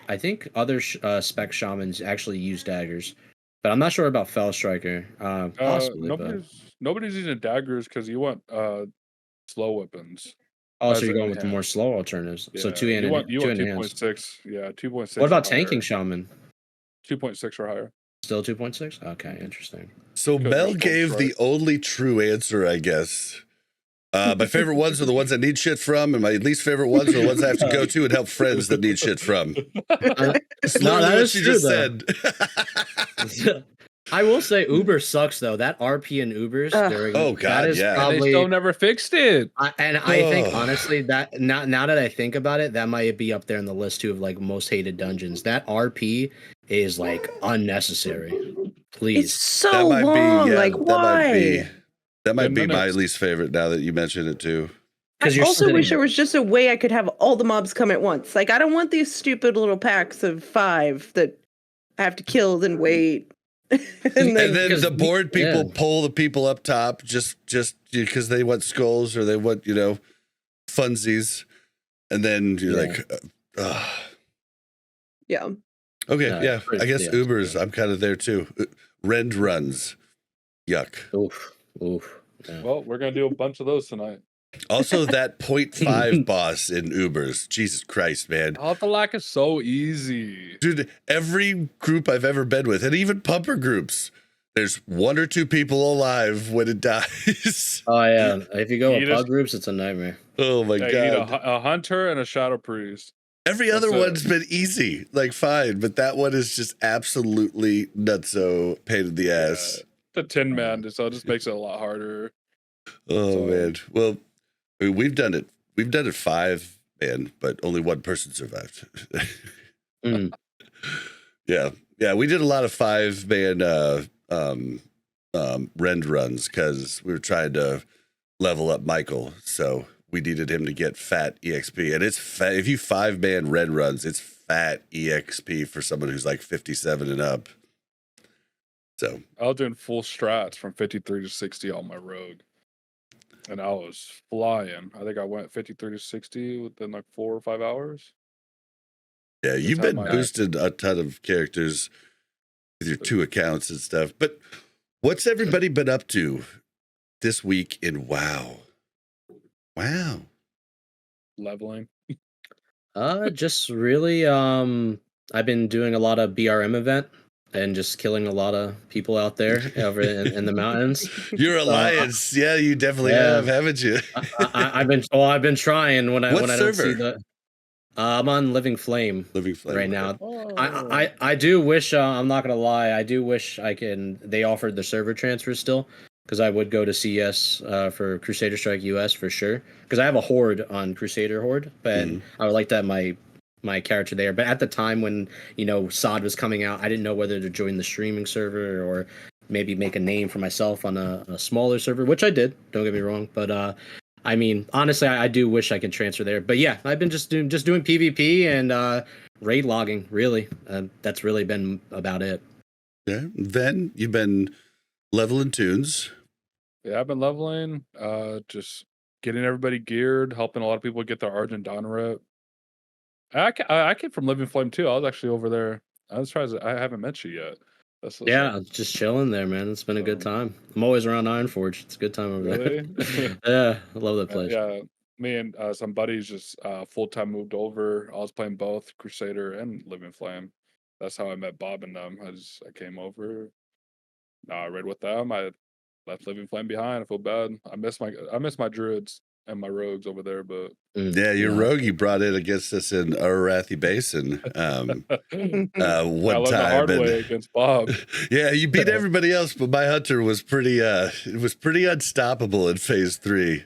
I think other spec shamans actually use daggers, but I'm not sure about Fell Striker. Possibly. Nobody's using daggers because you want slow weapons. Oh, so you're going with the more slow alternatives. Yeah. So two you want hands. 2.6. Yeah, 2.6. What about tanking shaman? 2.6 or higher. Still 2.6? Okay, interesting. So Mel gave the only true answer, I guess. My favorite ones are the ones I need shit from, and my least favorite ones are the ones I have to go to and help friends that need shit from. No, that is true, said. I will say Uber sucks though. That RP in Ubers during God, yeah. probably, they still never fixed it. I think honestly that now that I think about it, that might be up there in the list too of like most hated dungeons. That RP is like unnecessary. Please. It's so long. Like why? That might be my least favorite now that you mention it too. I also wish there was just a way I could have all the mobs come at once. Like I don't want these stupid little packs of 5 that I have to kill then wait. and then the board people pull the people up top just because they want skulls or they want funsies, and then you're like, yeah. Okay, I guess Ubers. I'm kind of there too. Rend runs, yuck. Oof. Oof. Yeah. Well, we're gonna do a bunch of those tonight. Also, that 0.5 boss in Ubers. Jesus Christ, man. Alterac is so easy. Dude, every group I've ever been with, and even pumper groups, there's 1 or 2 people alive when it dies. Oh yeah, if you go You with just- pug groups, it's a nightmare. Oh my Yeah, you need god. a hunter and a shadow priest. Every other That's it. one's been easy, like fine, but that one is just absolutely nutso pain in the ass. The 10 man, so it just makes it a lot harder. Oh So- man. Well, I mean, we've done it 5 man, but only one person survived. Mm. Yeah. We did a lot of 5-man rend runs because we were trying to level up Michael, so we needed him to get fat EXP, and it's fat. If you 5-man rend runs, it's fat EXP for someone who's like 57 and up. So I was doing full strats from 53 to 60 on my rogue. And I was flying. I think I went 53 to 60 within like 4 or 5 hours. yeah, you've how been my- boosted a ton of characters with your 2 accounts and stuff. But what's everybody been up to this week in WoW? Wow. Leveling. Just really, I've been doing a lot of BRM event and just killing a lot of people out there over in the mountains. Your alliance, yeah, you definitely yeah. have, haven't you? I've been trying when I What when I don't see server? the. I'm on Living Flame Living Flame right now. Oh. I do wish I'm not gonna lie. I do wish they offered the server transfer still, because I would go to CS for Crusader Strike US for sure. Because I have a horde on Crusader Horde, but I would like to have my character there. But at the time when SOD was coming out, I didn't know whether to join the streaming server or maybe make a name for myself on a smaller server, which I did. Don't get me wrong, but I mean, honestly, I do wish I could transfer there. But yeah, I've been just doing PvP and raid logging. Really, that's really been about it. Yeah. Then you've been leveling tunes. Yeah, I've been leveling, just getting everybody geared, helping a lot of people get their Argent Dawn rep. I came from Living Flame too. I was actually over there. I was trying to. I haven't met you yet. That's what's Yeah, up. just chilling there, man. It's been a good time. I'm always around Ironforge. It's a good time over Really? there. Yeah, I love that place. Yeah, me and some buddies just full time moved over. I was playing both Crusader and Living Flame. That's how I met Bob and them. I came over. I raid with them. I left Living Flame behind. I feel bad. I miss my druids and my rogues over there, but Yeah, your rogue you brought in against us in Arathi Basin I one learned the time. hard and- way against Bob. yeah, you beat everybody else, but my hunter was pretty unstoppable in phase 3.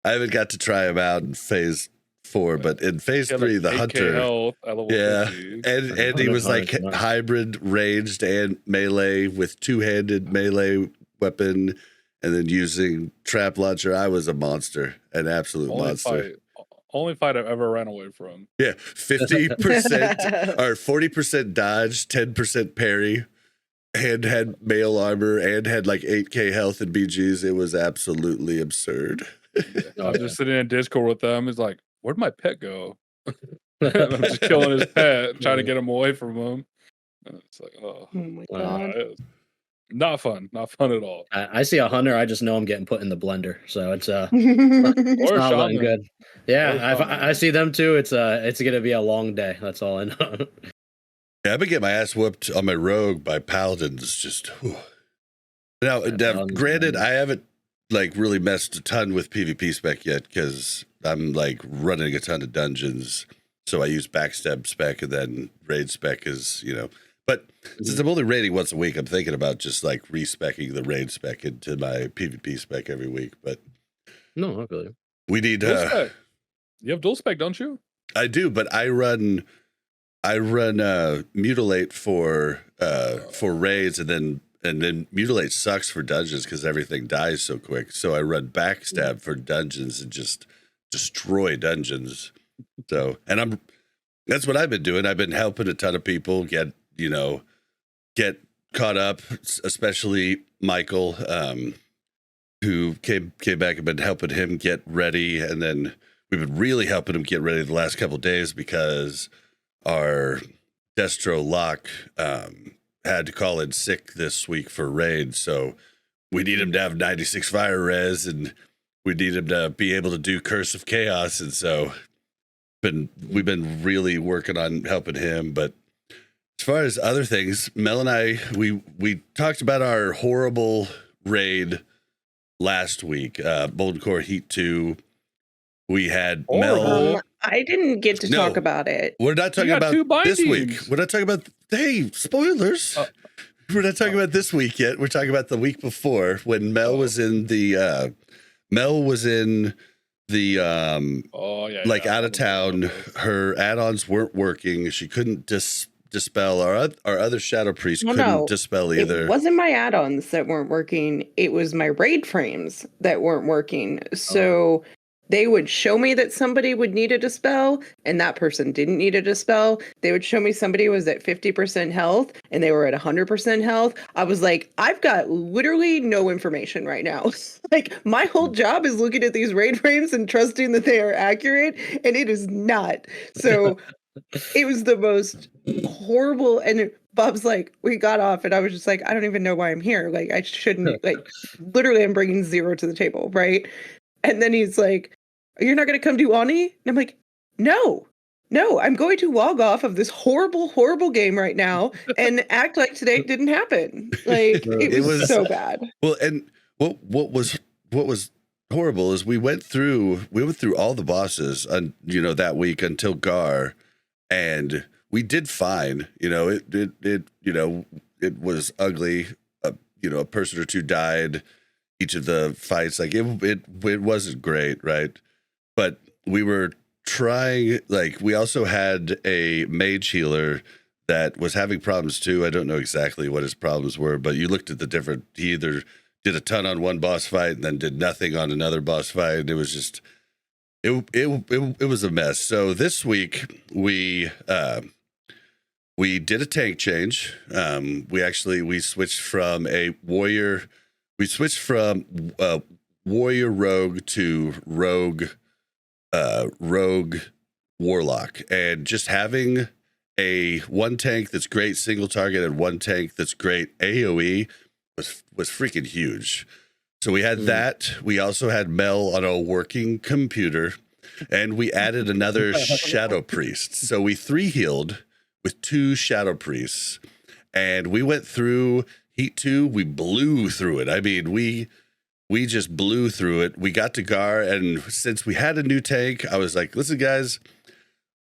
I haven't got to try him out in phase 4, but in phase He had, 3, like, the 8K hunter, health at level yeah, 50. and he was like Nice. hybrid ranged and melee with 2-handed melee weapon, and then using trap launcher. I was a monster, an absolute monster. Only fight I've ever ran away from. Yeah, 50% or 40% dodge, 10% parry, and had mail armor, and had like 8K health and BGs. It was absolutely absurd. I'm just sitting in Discord with them. It's like, where'd my pet go? I'm just killing his pet, trying to get him away from him. And it's like, oh, Oh my Wow. god. it's not fun at all. I see a hunter, I just know I'm getting put in the blender. So it's Or it's not looking shaman. good. Or Yeah, shaman. I see them too. It's gonna be a long day. That's all I know. Yeah, I've been getting my ass whooped on my rogue by paladins. Just whew. Now, Yeah, paladins, granted, man. I haven't like really messed a ton with PvP spec yet because I'm like running a ton of dungeons. So I use backstab spec, and then raid spec is But since I'm only raiding once a week, I'm thinking about just like respecking the raid spec into my PvP spec every week. But No, not really. we need. Dual spec. You have dual spec, don't you? I do, but I run mutilate for raids, and then mutilate sucks for dungeons because everything dies so quick. So I run backstab for dungeons and just destroy dungeons. So that's what I've been doing. I've been helping a ton of people get caught up, especially Michael, who came back and been helping him get ready, and then we've been really helping him get ready the last couple of days because our Destro Lock had to call in sick this week for raid, so we need him to have 96 fire res, and we need him to be able to do Curse of Chaos, and so we've been really working on helping him. But as far as other things, Mel and I, we talked about our horrible raid last week, Molten Core Heat 2. We had Mel. I didn't get to talk about it. We're not talking about this week. We're not talking about, hey, spoilers. We're not talking about this week yet. We're talking about the week before when Mel was in the out of town. Her add-ons weren't working. She couldn't dispel. Our other shadow priest couldn't dispel either. It wasn't my add-ons that weren't working. It was my raid frames that weren't working. So they would show me that somebody would need a dispel, and that person didn't need a dispel. They would show me somebody was at 50% health, and they were at 100% health. I was like, I've got literally no information right now. Like, my whole job is looking at these raid frames and trusting that they are accurate, and it is not. So it was the most horrible. And Bob's like, we got off, and I was just like, I don't even know why I'm here. Like, I shouldn't, like, literally, I'm bringing 0 to the table, right? And then he's like, you're not going to come do Ani? And I'm like, no, I'm going to log off of this horrible, horrible game right now and act like today didn't happen. Like, it was so bad. Well, and what was horrible is we went through all the bosses that week until Gar, and we did fine. It was ugly. A person or two died each of the fights. Like it wasn't great, right? But we were trying. Like, we also had a mage healer that was having problems too. I don't know exactly what his problems were, but you looked at the different. He either did a ton on one boss fight and then did nothing on another boss fight. It was just it was a mess. So this week we did a tank change. We switched from a warrior. We switched from warrior rogue to rogue warlock, and just having a one tank that's great single target and one tank that's great AoE was freaking huge. So we had that. We also had Mel on a working computer, and we added another shadow priest. So we 3-healed with 2 shadow priests, and we went through Heat 2. We blew through it. I mean, we just blew through it. We got to Gar, and since we had a new tank, I was like, listen, guys,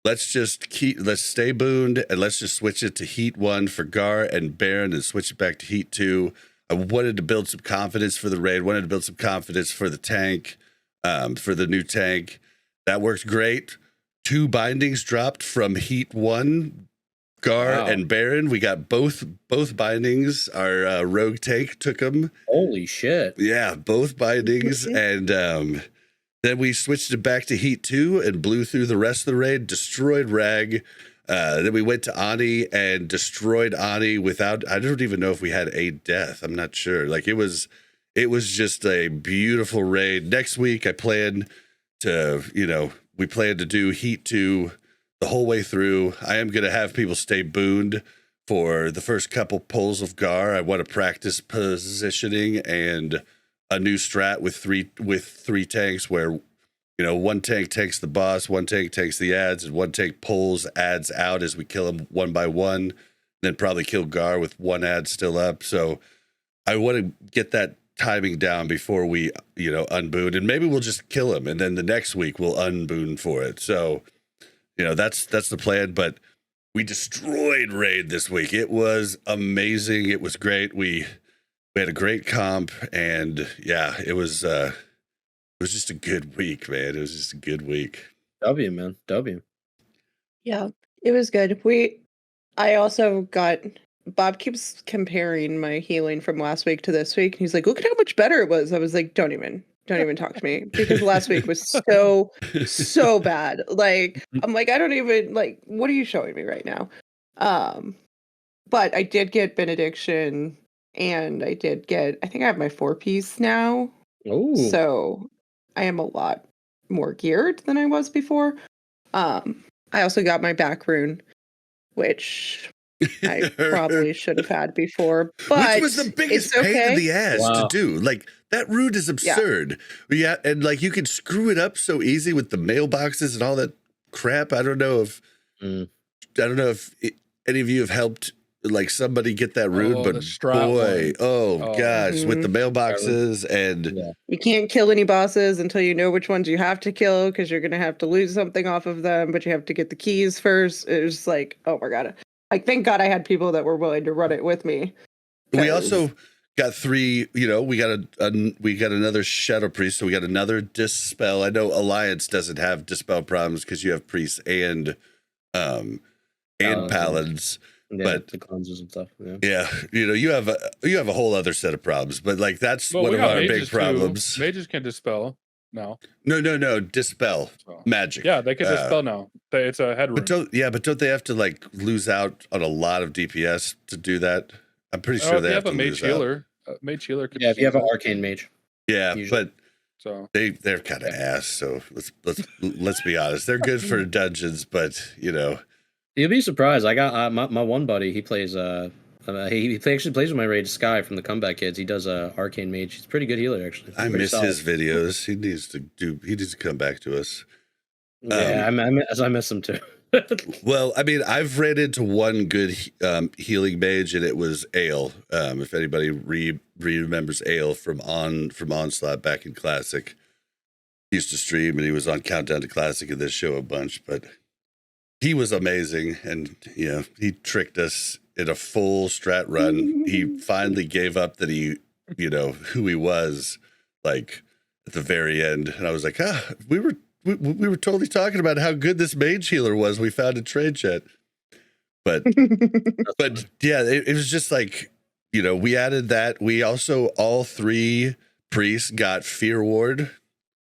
let's stay booned, and let's just switch it to Heat 1 for Gar and Baron, and switch it back to Heat 2. I wanted to build some confidence for the raid, wanted to build some confidence for the tank, for the new tank. That worked great. 2 bindings dropped from Heat 1, Gar and Baron. We got both bindings. Our rogue tank took them. Holy shit. Yeah, both bindings. And then we switched it back to Heat 2 and blew through the rest of the raid, destroyed Rag. Then we went to Ani and destroyed Ani without, I don't even know if we had a death. I'm not sure. Like, it was just a beautiful raid. Next week I plan to, we plan to do Heat 2 the whole way through. I am going to have people stay booned for the first couple pulls of Gar. I want to practice positioning and a new strat with three tanks where, one tank takes the boss, one tank takes the ads, and one tank pulls ads out as we kill them one by one, then probably kill Gar with one ad still up. So I want to get that timing down before we, unboon, and maybe we'll just kill him, and then the next week we'll unboon for it. So, that's the plan. But we destroyed raid this week. It was amazing. It was great. We had a great comp, and yeah, it was just a good week, man. It was just a good week. W, man. W. Yeah, it was good. I also got, Bob keeps comparing my healing from last week to this week. And he's like, look at how much better it was. I was like, don't even talk to me, because last week was so bad. Like, I'm like, I don't even, like, what are you showing me right now? But I did get Benediction, and I think I have my 4-piece now. Oh. So I am a lot more geared than I was before. I also got my back rune, which I probably should have had before, but which was the biggest it's pain okay. in the ass to Wow. do. Like that rune is absurd. Yeah, and like you could screw it up so easy with the mailboxes and all that crap. I don't know if any of you have helped like somebody get that rune, but the strat boy, one. gosh, with the mailboxes and Yeah. You can't kill any bosses until you know which ones you have to kill because you're gonna have to lose something off of them, but you have to get the keys first. It was like, oh my god. Like, thank God I had people that were willing to run it with me. we also got 3, we got we got another Shadow Priest, so we got another Dispel. I know Alliance doesn't have Dispel problems because you have priests and Paladins. Yeah, but the cleanses and stuff. Yeah. Yeah, you have a whole other set of problems, but like that's Well, one we of got our big mages, too. problems. Mages can dispel now. No, Dispel So. magic. Yeah, they can dispel now. It's a head rune. But don't they have to like lose out on a lot of DPS to do that? I'm pretty sure if they you have have to a lose mage out. healer. Mage healer could Yeah, if you have an dispel. arcane mage. Yeah, Usually. but So they're kind of ass. So let's be honest. They're good for dungeons, but You'll be surprised. I got my one buddy. He plays he actually plays with my raid Sky from the Comeback Kids. He does arcane mage. He's a pretty good healer actually. I Pretty miss solid. his videos. He needs to come back to us. Yeah, I miss him too. Well, I mean, I've ran into one good healing mage, and it was Ale. If anybody remembers Ale from Onslaught back in Classic, he used to stream, and he was on Countdown to Classic in this show a bunch. But he was amazing, and he tricked us in a full strat run. He finally gave up that he, who he was, like at the very end, and I was like, we were totally talking about how good this mage healer was. We found a trade chat, but yeah, it was just like, we added that. We also, all 3 priests got Fear Ward.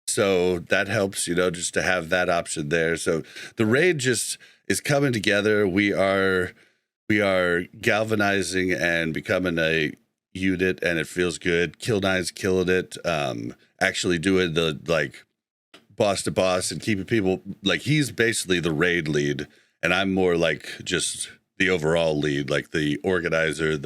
So that helps, just to have that option there. So the raid just is coming together. We are galvanizing and becoming a unit, and it feels good. Kill9's killing it. Actually doing the like boss to boss and keeping people like, he's basically the raid lead, and I'm more like just the overall lead, like the organizer,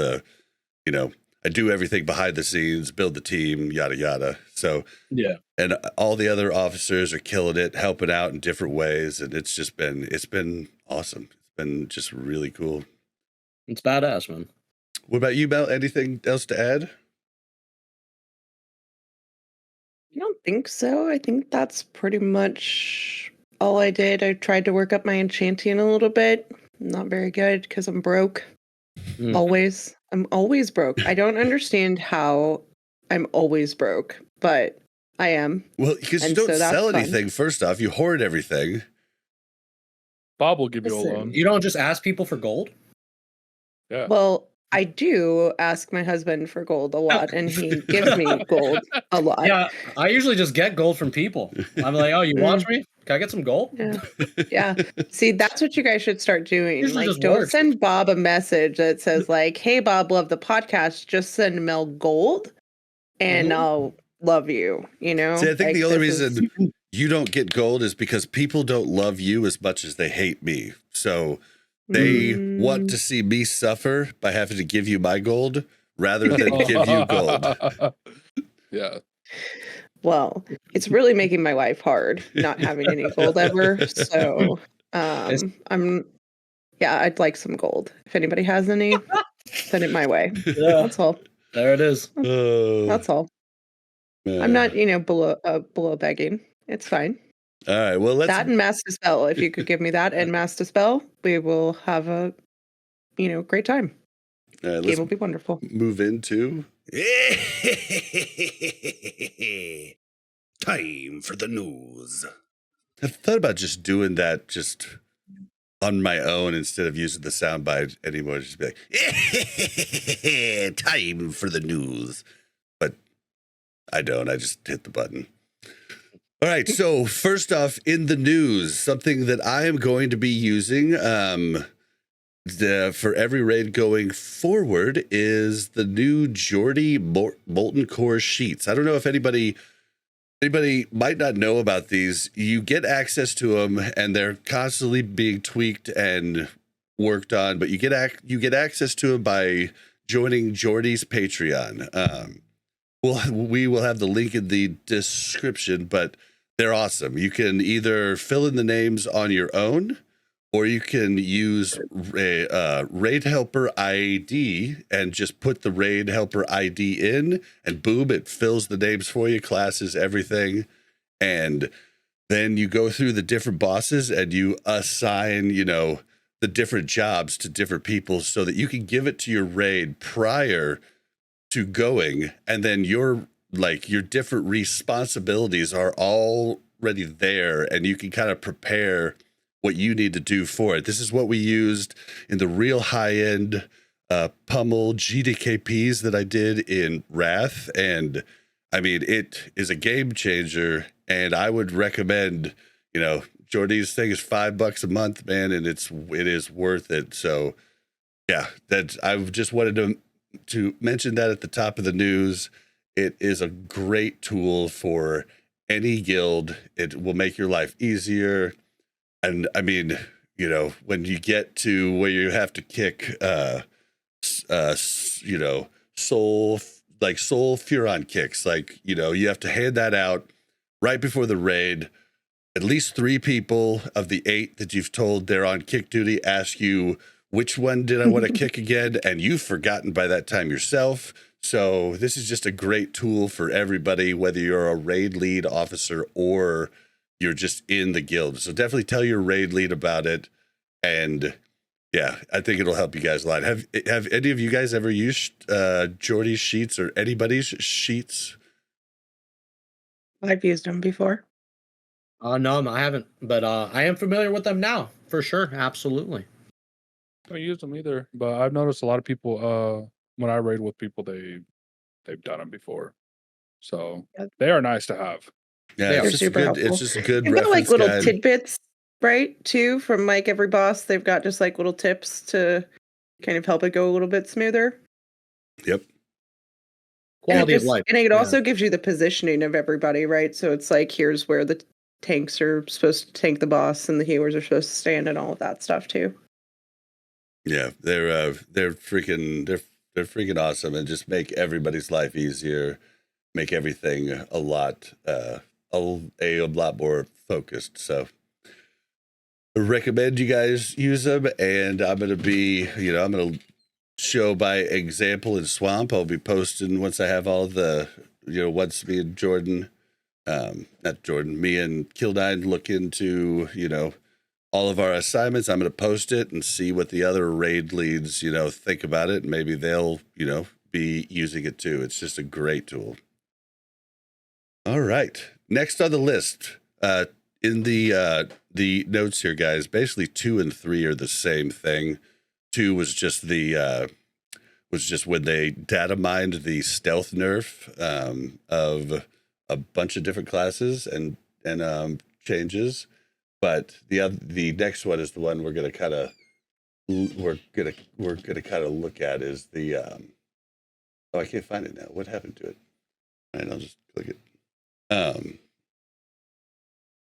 I do everything behind the scenes, build the team, yada yada. So Yeah. and all the other officers are killing it, helping out in different ways, and it's been awesome. It's been just really cool. It's badass, man. What about you, Mel? Anything else to add? I don't think so. I think that's pretty much all I did. I tried to work up my enchanting a little bit. Not very good because I'm broke. Mm. I'm always broke. I don't understand how I'm always broke, but I am. Well, because you And don't so that's sell fun. anything. First off, you hoard everything. Bob will give you a Listen. loan. You don't just ask people for gold? Yeah. Well, I do ask my husband for gold a lot, and he gives me gold a lot. Yeah, I usually just get gold from people. I'm like, oh, you watch me? Can I get some gold? Yeah. See, that's what you guys should start doing. Usually Like, just don't works. send Bob a message that says like, "Hey, Bob, love the podcast." Just send Mel gold, and I'll love you. See, I think Like, the only this is- reason you don't get gold is because people don't love you as much as they hate me. So they want to see me suffer by having to give you my gold rather than give you gold. Yeah. Well, it's really making my life hard not having any gold ever. So, I'd like some gold. If anybody has any, send it my way. Yeah, That's all. there it is. Oh, That's all. I'm not, below begging. It's fine. All right. Well, That and Mass Dispel. If you could give me that and Mass Dispel, we will have a, great time. Game will be wonderful. move into time for the news. I've thought about just doing that just on my own instead of using the soundbite anymore. Just be like, time for the news. But I don't. I just hit the button. All right. So first off, in the news, something that I am going to be using for every raid going forward is the new Joardee Molten Core sheets. I don't know if anybody might not know about these. You get access to them, and they're constantly being tweaked and worked on, but you get access to them by joining Joardee's Patreon. We will have the link in the description, but they're awesome. You can either fill in the names on your own, or you can use a raid helper ID and just put the raid helper ID in, and boom, it fills the names for you, classes, everything. And then you go through the different bosses and you assign, the different jobs to different people so that you can give it to your raid prior to going. And then your different responsibilities are already there, and you can kind of prepare what you need to do for it. This is what we used in the real high-end pummel GDKPs that I did in Wrath. And I mean, it is a game changer, and I would recommend, Joardee's thing is $5 a month, man, and it is worth it. So yeah, I've just wanted to mention that at the top of the news. It is a great tool for any guild. It will make your life easier. And I mean, when you get to where you have to kick, soul Furon kicks, you have to hand that out right before the raid. At least 3 people of the 8 that you've told they're on kick duty ask you, which one did I want to kick again? And you've forgotten by that time yourself. So this is just a great tool for everybody, whether you're a raid lead officer or you're just in the guild. So definitely tell your raid lead about it. And yeah, I think it'll help you guys a lot. Have any of you guys ever used Joardee's sheets or anybody's sheets? I've used them before. No, I haven't, but I am familiar with them now, for sure. Absolutely. I don't use them either, but I've noticed a lot of people, when I raid with people, they've done them before. So they are nice to have. Yeah, They're it's just super helpful. It's just a good They've got reference little guide. tidbits, right? Too, from every boss. They've got just little tips to kind of help it go a little bit smoother. Yep. Quality of life. And it also gives you the positioning of everybody, right? So it's here's where the tanks are supposed to tank the boss and the healers are supposed to stand and all of that stuff too. Yeah, they're freaking awesome, and just make everybody's life easier, make everything a lot more focused. So I recommend you guys use them, and I'm gonna show by example in Swamp. I'll be posting once I have all the once me and me and Kildine look into all of our assignments. I'm going to post it and see what the other raid leads, think about it. And maybe they'll, be using it too. It's just a great tool. All right. Next on the list, in the notes here, guys, basically 2 and 3 are the same thing. 2 was just when they data mined the stealth nerf of a bunch of different classes and changes. But the next one is the one we're gonna kind of look at is the I can't find it now. What happened to it? All right, I'll just click it.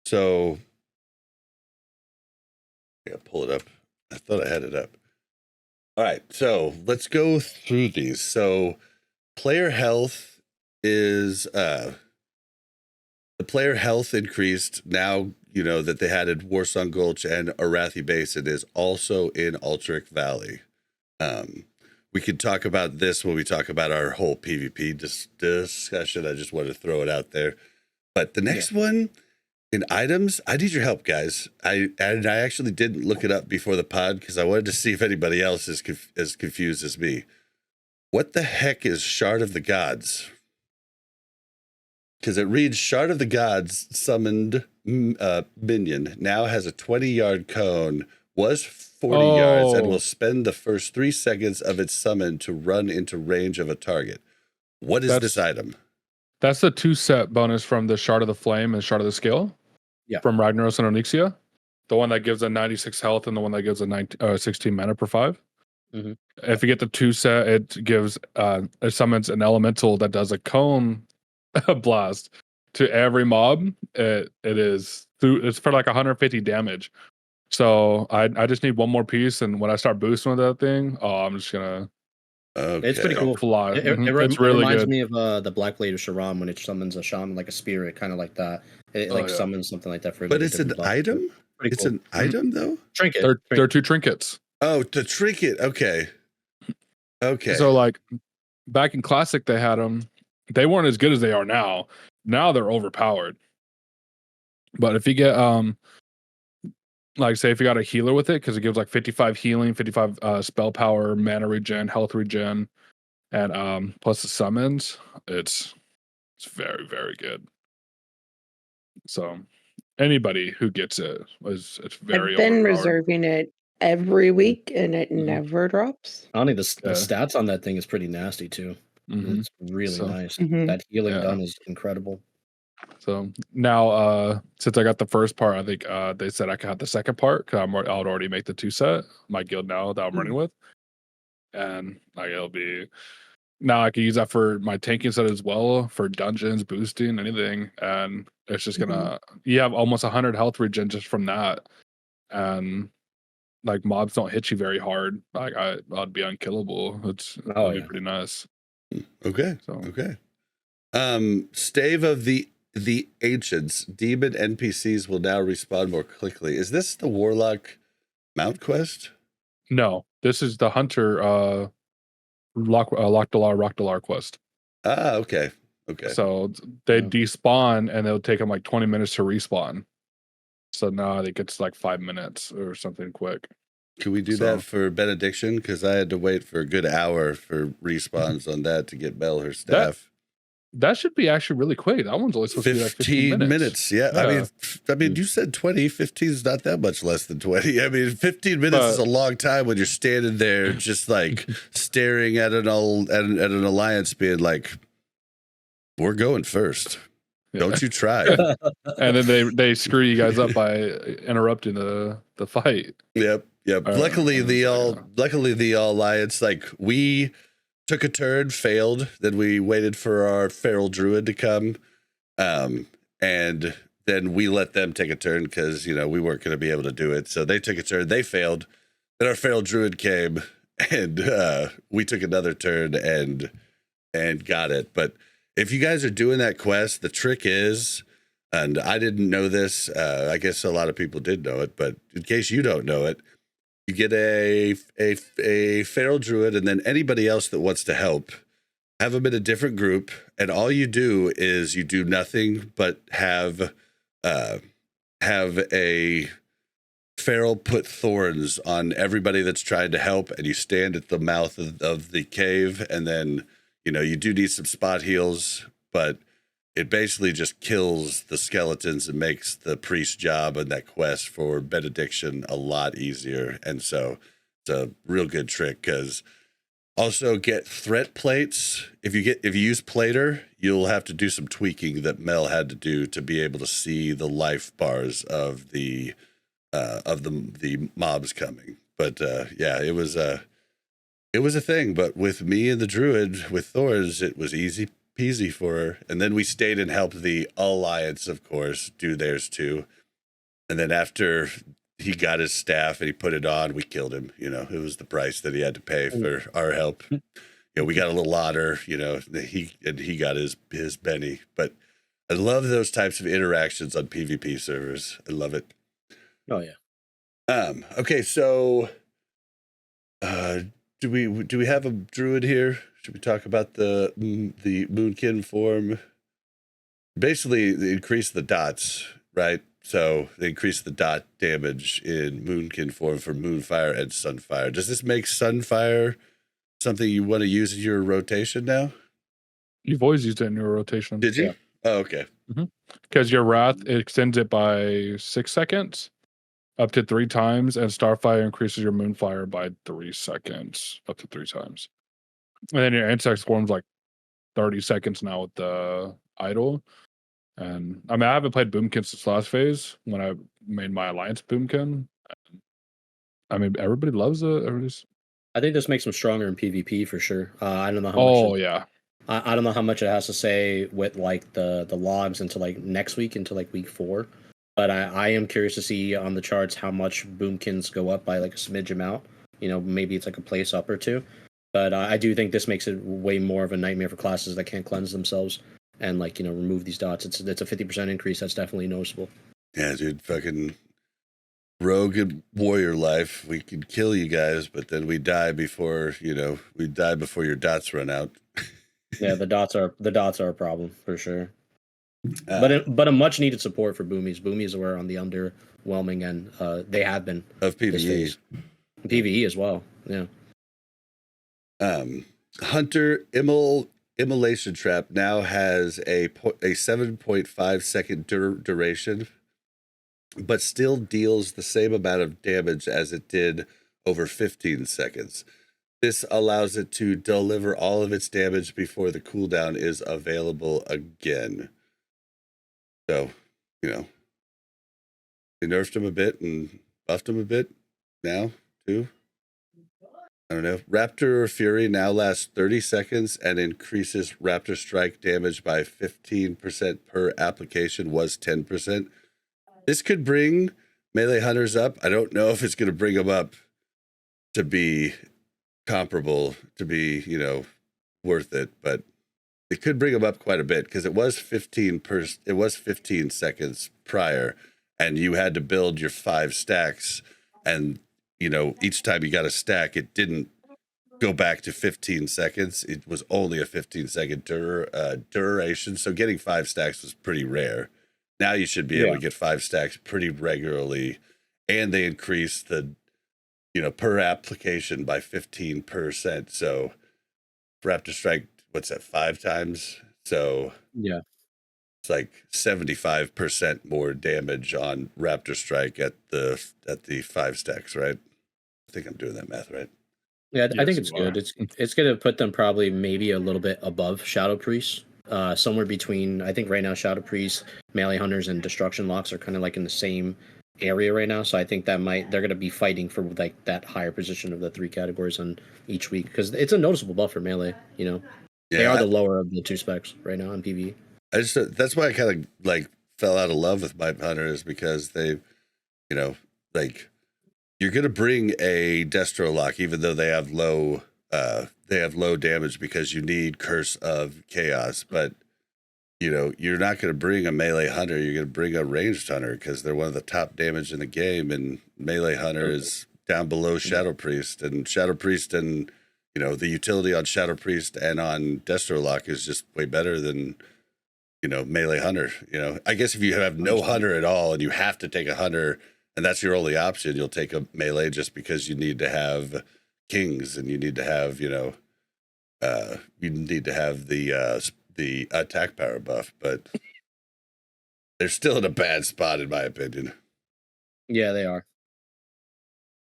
So I gotta pull it up. I thought I had it up. All right, so let's go through these. So player health is the player health increased now. That they had in Warsong Gulch and Arathi Basin is also in Alterac Valley. We can talk about this when we talk about our whole PvP discussion. I just wanted to throw it out there. But the next one in items, I need your help, guys. I actually didn't look it up before the pod because I wanted to see if anybody else is as confused as me. What the heck is Shard of the Gods? Because it reads Shard of the Gods summoned minion now has a 20-yard cone, was 40 yards, and will spend the first 3 seconds of its summon to run into range of a target. What is this item? That's the 2-set bonus from the Shard of the Flame and Shard of the Skill. Yeah. From Ragnaros and Onyxia. The one that gives a 96 health and the one that gives a 16 mana per 5. Mm-hmm. If you get the 2-set, it gives it summons an elemental that does a cone blast to every mob. It's for 150 damage. So I just need one more piece, and when I start boosting with that thing, I'm just gonna It's pretty cool. fly. It It's really reminds good. me of the Black Blade of Sharam when it summons a shaman like a spirit, kind of like that. It like summons something like that for. But it's an item. Pretty It's cool. an item though. Trinket. They're two trinkets. Oh, the trinket. Okay. Okay. So like back in Classic, they had them. They weren't as good as they are now. Now they're overpowered. But if you get like say if you got a healer with it, because it gives like 55 healing, 55 spell power, mana regen, health regen, and plus the summons, it's very, very good. So anybody who gets it it's very I've been overpowered. reserving it every week and it never drops. I don't think the stats on that thing is pretty nasty too. It's really nice. That healing done is incredible. So now, since I got the first part, I think they said I could have the second part because I would already make the 2 set, my guild now that I'm running with, and like it'll be now I can use that for my tanking set as well for dungeons, boosting, anything, and it's just gonna you have almost 100 health regen just from that, and like mobs don't hit you very hard. Like I'd be unkillable. It'd be pretty nice. Okay. So. Okay. Stave of the Ancients. Demon NPCs will now respawn more quickly. Is this the Warlock mount quest? No, this is the Hunter Rockdalar quest. Ah, okay. Okay. So they despawn and it'll take them like 20 minutes to respawn. So now I think it's like 5 minutes or something quick. Can we do that for Benediction? Because I had to wait for a good hour for respawns on that to get Belle her staff. That should be actually really quick. That one's only supposed to be like 15 minutes. Yeah. I mean, you said 20. 15 is not that much less than 20. I mean, 15 minutes is a long time when you're standing there just like staring at an alliance being like, we're going first. Don't you try. And then they screw you guys up by interrupting the fight. Yep. Luckily the all alliance, like we took a turn, failed, then we waited for our feral druid to come, and then we let them take a turn because we weren't going to be able to do it. So they took a turn, they failed, then our feral druid came, and we took another turn and got it. But if you guys are doing that quest, the trick is, and I didn't know this, I guess a lot of people did know it, but in case you don't know it, you get a feral druid, and then anybody else that wants to help, have them in a different group, and all you do is you do nothing but have a feral put thorns on everybody that's trying to help, and you stand at the mouth of the cave, and then you do need some spot heals, but it basically just kills the skeletons and makes the priest's job and that quest for Benediction a lot easier. And so it's a real good trick, because also get threat plates. If you use Plater, you'll have to do some tweaking that Mel had to do to be able to see the life bars of the mobs coming. But it was a thing. But with me and the druid with Thor's, it was easy peasy for her. And then we stayed and helped the Alliance, of course, do theirs too. And then after he got his staff and he put it on, we killed him. It was the price that he had to pay for our help. We got a little otter, he got his Benny. But I love those types of interactions on PvP servers. I love it. Oh yeah. Okay, so do we have a druid here? Should we talk about the Moonkin form? Basically, they increase the dots, right? So they increase the dot damage in Moonkin form for Moonfire and Sunfire. Does this make Sunfire something you want to use in your rotation now? You've always used it in your rotation. Did you? Yeah. Oh, okay. Because your Wrath, it extends it by 6 seconds, up to 3 times, and Starfire increases your Moonfire by 3 seconds, up to 3 times. And then your Insect Swarm's like 30 seconds now with the Idol. And I haven't played Boomkin since last phase when I made my Alliance Boomkin. Everybody loves it. I think this makes them stronger in PvP for sure. I don't know how much. Yeah. I don't know how much it has to say with like the logs into like next week into like week 4. but I am curious to see on the charts how much boomkins go up by like a smidge amount. Maybe it's like a place up or two. But I do think this makes it way more of a nightmare for classes that can't cleanse themselves and remove these dots. It's a 50% increase. That's definitely noticeable. Yeah, dude, fucking rogue and warrior life. We could kill you guys, but then we die before your dots run out. Yeah, the dots are a problem for sure. But a much needed support for boomies. Boomies were on the underwhelming end. They have been of PvE. PvE as well. Yeah. Hunter Immolation Trap now has a 7.5 second duration, but still deals the same amount of damage as it did over 15 seconds. This allows it to deliver all of its damage before the cooldown is available again. So, they nerfed him a bit and buffed him a bit now, too. I don't know. Raptor Fury now lasts 30 seconds and increases Raptor Strike damage by 15% per application, was 10%. This could bring melee hunters up. I don't know if it's going to bring them up to be comparable, to be, worth it, but it could bring them up quite a bit because it was 15 seconds prior, and you had to build your 5 stacks, and each time you got a stack, it didn't go back to 15 seconds. It was only a 15-second duration. So getting 5 stacks was pretty rare. Now you should be able to get 5 stacks pretty regularly. And they increased the, per application by 15%. So Raptor Strike, what's that, 5 times? So yeah, it's like 75% more damage on Raptor Strike at the 5 stacks, right? I think I'm doing that math right. Yeah, Yes, I think it's you are. good. It's going to put them probably maybe a little bit above Shadow Priest, somewhere between. I think right now Shadow Priest, Melee Hunters, and Destruction Locks are kind of like in the same area right now. So I think they're going to be fighting for like that higher position of the 3 categories on each week because it's a noticeable buff for Melee. They are the lower of the 2 specs right now in PvE. That's why I kind of fell out of love with my hunters, because they, you're going to bring a Destro Lock, even though they have low damage, because you need Curse of Chaos. But, you're not going to bring a melee hunter. You're going to bring a ranged hunter because they're one of the top damage in the game. And melee hunter is down below Shadow Priest. And Shadow Priest and, the utility on Shadow Priest and on Destro Lock is just way better than, melee hunter. I guess if you have no hunter at all and you have to take a hunter, and that's your only option, you'll take a melee just because you need to have kings and you need to have, the attack power buff, but they're still in a bad spot in my opinion. Yeah, they are.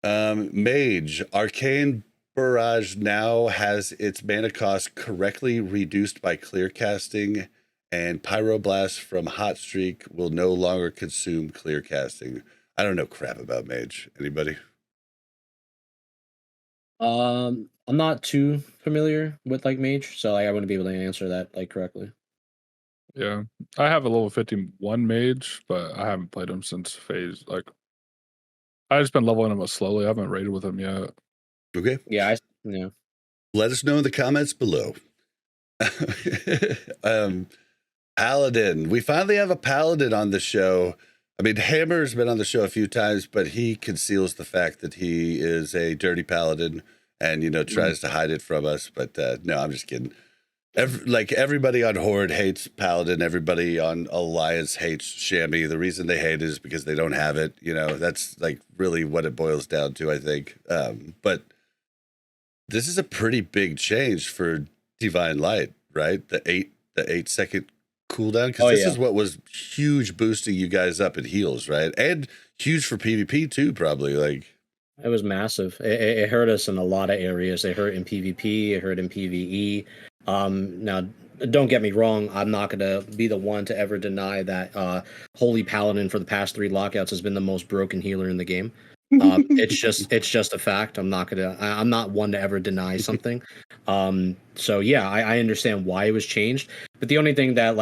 Mage, Arcane Barrage now has its mana cost correctly reduced by clear casting, and Pyroblast from Hot Streak will no longer consume clear casting. I don't know crap about Mage. Anybody? I'm not too familiar with Mage, so I wouldn't be able to answer that correctly. Yeah, I have a level 51 mage, but I haven't played him since phase. I just been leveling him up slowly. I haven't raided with him yet. Okay. Yeah, Let us know in the comments below. Paladin. We finally have a Paladin on the show. I mean, Hammer's been on the show a few times, but he conceals the fact that he is a dirty Paladin and, tries to hide it from us. But no, I'm just kidding. Everybody on Horde hates Paladin. Everybody on Alliance hates Shammy. The reason they hate it is because they don't have it. That's really what it boils down to, I think. But this is a pretty big change for Divine Light, right? The 8 second cooldown, because this is what was huge boosting you guys up in heals, right? And huge for PvP too, probably. It was massive. It hurt us in a lot of areas. It hurt in PvP. It hurt in PvE. Now, don't get me wrong. I'm not gonna be the one to ever deny that Holy Paladin for the past 3 lockouts has been the most broken healer in the game. It's just a fact. I'm not one to ever deny something. So yeah, I understand why it was changed. But the only thing that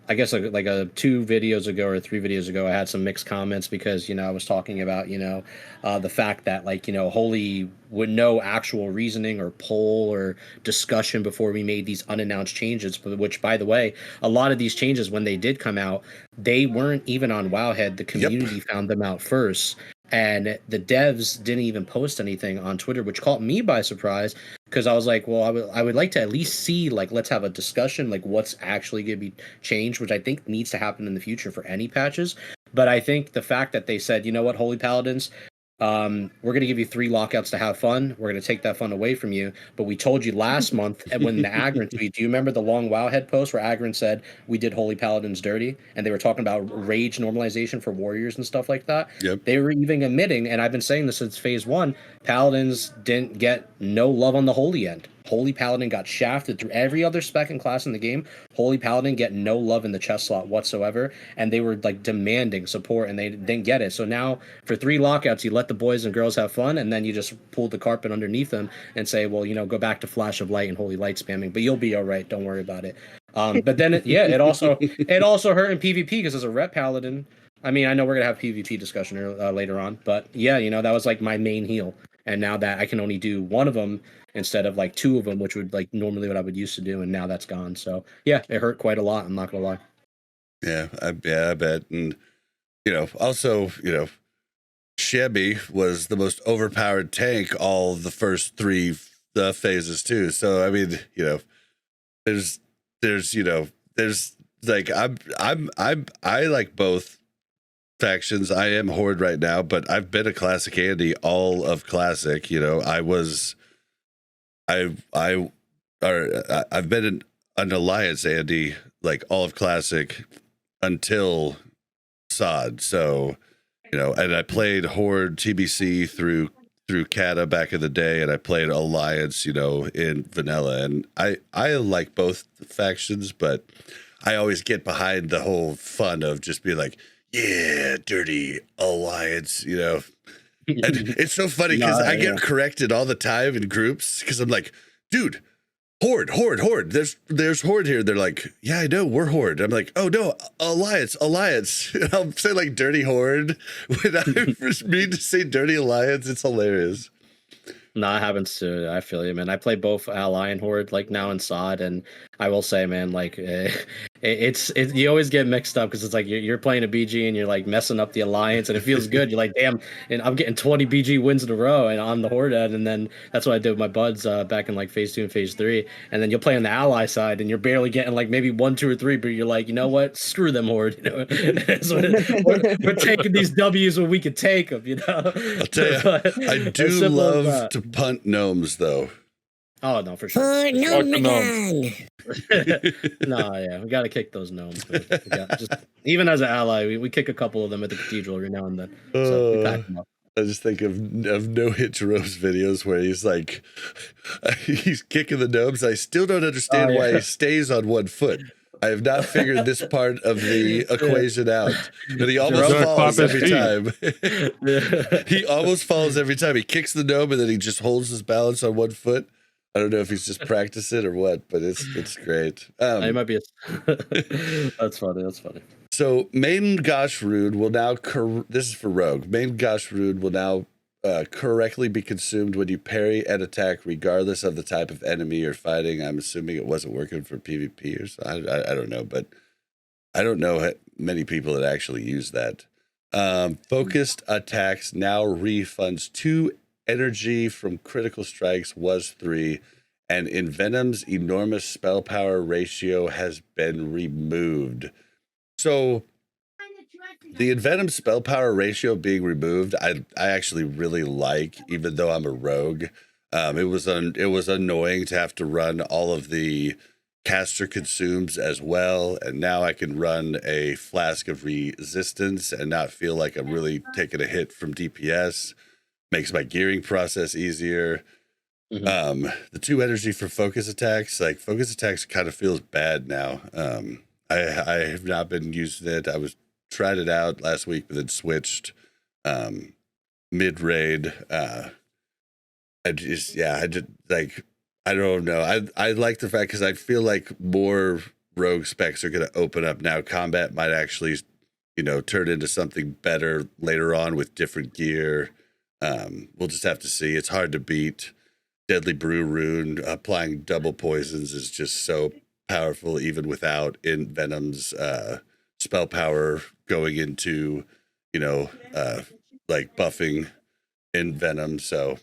I guess like 2 videos ago or 3 videos ago, I had some mixed comments because, I was talking about, the fact that like, Holy with no actual reasoning or poll or discussion before we made these unannounced changes, which by the way, a lot of these changes, when they did come out, they weren't even on Wowhead. The community found them out first. And the devs didn't even post anything on Twitter, which caught me by surprise because I was like, well, I would like to at least see, like, let's have a discussion, like what's actually going to be changed, which I think needs to happen in the future for any patches. But I think the fact that they said, you know what, Holy Paladins, we're going to give you 3 lockouts to have fun. We're going to take that fun away from you. But we told you last month when the Agron tweet, do you remember the long Wowhead post where Agron said we did Holy Paladins dirty? And they were talking about rage normalization for warriors and stuff like that. Yep. They were even admitting, and I've been saying this since phase 1, Paladins didn't get no love on the Holy end. Holy Paladin got shafted through every other spec and class in the game. Holy Paladin get no love in the chess slot whatsoever, and they were like demanding support, and they didn't get it. So now for 3 lockouts, you let the boys and girls have fun, and then you just pull the carpet underneath them and say, well, go back to Flash of Light and Holy Light spamming, but you'll be all right. Don't worry about it. But then it also hurt in PvP because as a rep Paladin, I mean, I know we're gonna have PvP discussion later on, but yeah, that was like my main heal, and now that I can only do one of them instead of like 2 of them, which would like normally what I would used to do, and now that's gone. So yeah, it hurt quite a lot. I'm not gonna lie. Yeah, I bet, and also Chevy was the most overpowered tank all the first 3 phases too. So I mean, there's like I like both factions. I am Horde right now, but I've been a Classic Andy all of Classic. I've been an Alliance Andy like all of Classic until SOD. So, and I played Horde TBC through Kata back in the day, and I played Alliance, in vanilla. And I like both factions, but I always get behind the whole fun of just being like, yeah, dirty Alliance, And it's so funny because I get corrected all the time in groups because I'm like, dude, Horde. There's Horde here. They're like, yeah, I know, we're Horde. I'm like, oh no, Alliance. And I'll say like dirty Horde when I mean to say dirty Alliance. It's hilarious. No, it happens too. I feel you, man. I play both Ally and Horde like now in SOD, and I will say, man, like it's you always get mixed up because it's like you're playing a BG and you're like messing up the Alliance, and it feels good. You're like, damn, and I'm getting 20 BG wins in a row, and I'm the Horde end, and then that's what I did with my buds back in like phase 2 and phase 3, and then you'll play on the Ally side, and you're barely getting like maybe 1, 2, or 3, but you're like, you know what? Screw them, Horde. So we're taking these W's when we can take them. I'll tell you, I do love to punt gnomes though. Oh no, for sure. For gnomes. No, yeah, we gotta kick those gnomes. Even as an ally, we kick a couple of them at the cathedral every now and then. So we pack them up. I just think of No Hit Jerome's videos where he's like, he's kicking the gnomes. I still don't understand why he stays on 1 foot. I have not figured this part of the equation out. But he almost falls every time. He almost falls every time. He kicks the gnome and then he just holds his balance on 1 foot. I don't know if he's just practicing or what, but it's great. It might be. That's funny. So main Gosh Rune will now, this is for Rogue, main Gosh Rune will now correctly be consumed when you parry an attack regardless of the type of enemy you're fighting. I'm assuming it wasn't working for PvP or so. I don't know, but I don't know many people that actually use that. Focused attacks now refunds 2 energy from critical strikes, was 3, and Envenom's enormous spell power ratio has been removed. So the Envenom spell power ratio being removed, I actually really like, even though I'm a rogue. It was annoying to have to run all of the caster consumes as well, and now I can run a flask of resistance and not feel like I'm really taking a hit from DPS. Makes my gearing process easier. Mm-hmm. The 2 energy for focus attacks, like focus attacks kind of feels bad now. I have not been using it. I tried it out last week, but then switched mid raid. I don't know. I like the fact because I feel like more rogue specs are going to open up now. Combat might actually, turn into something better later on with different gear. We'll just have to see. It's hard to beat. Deadly Brew Rune, applying double poisons is just so powerful, even without Venom's spell power going into, like buffing in Venom. So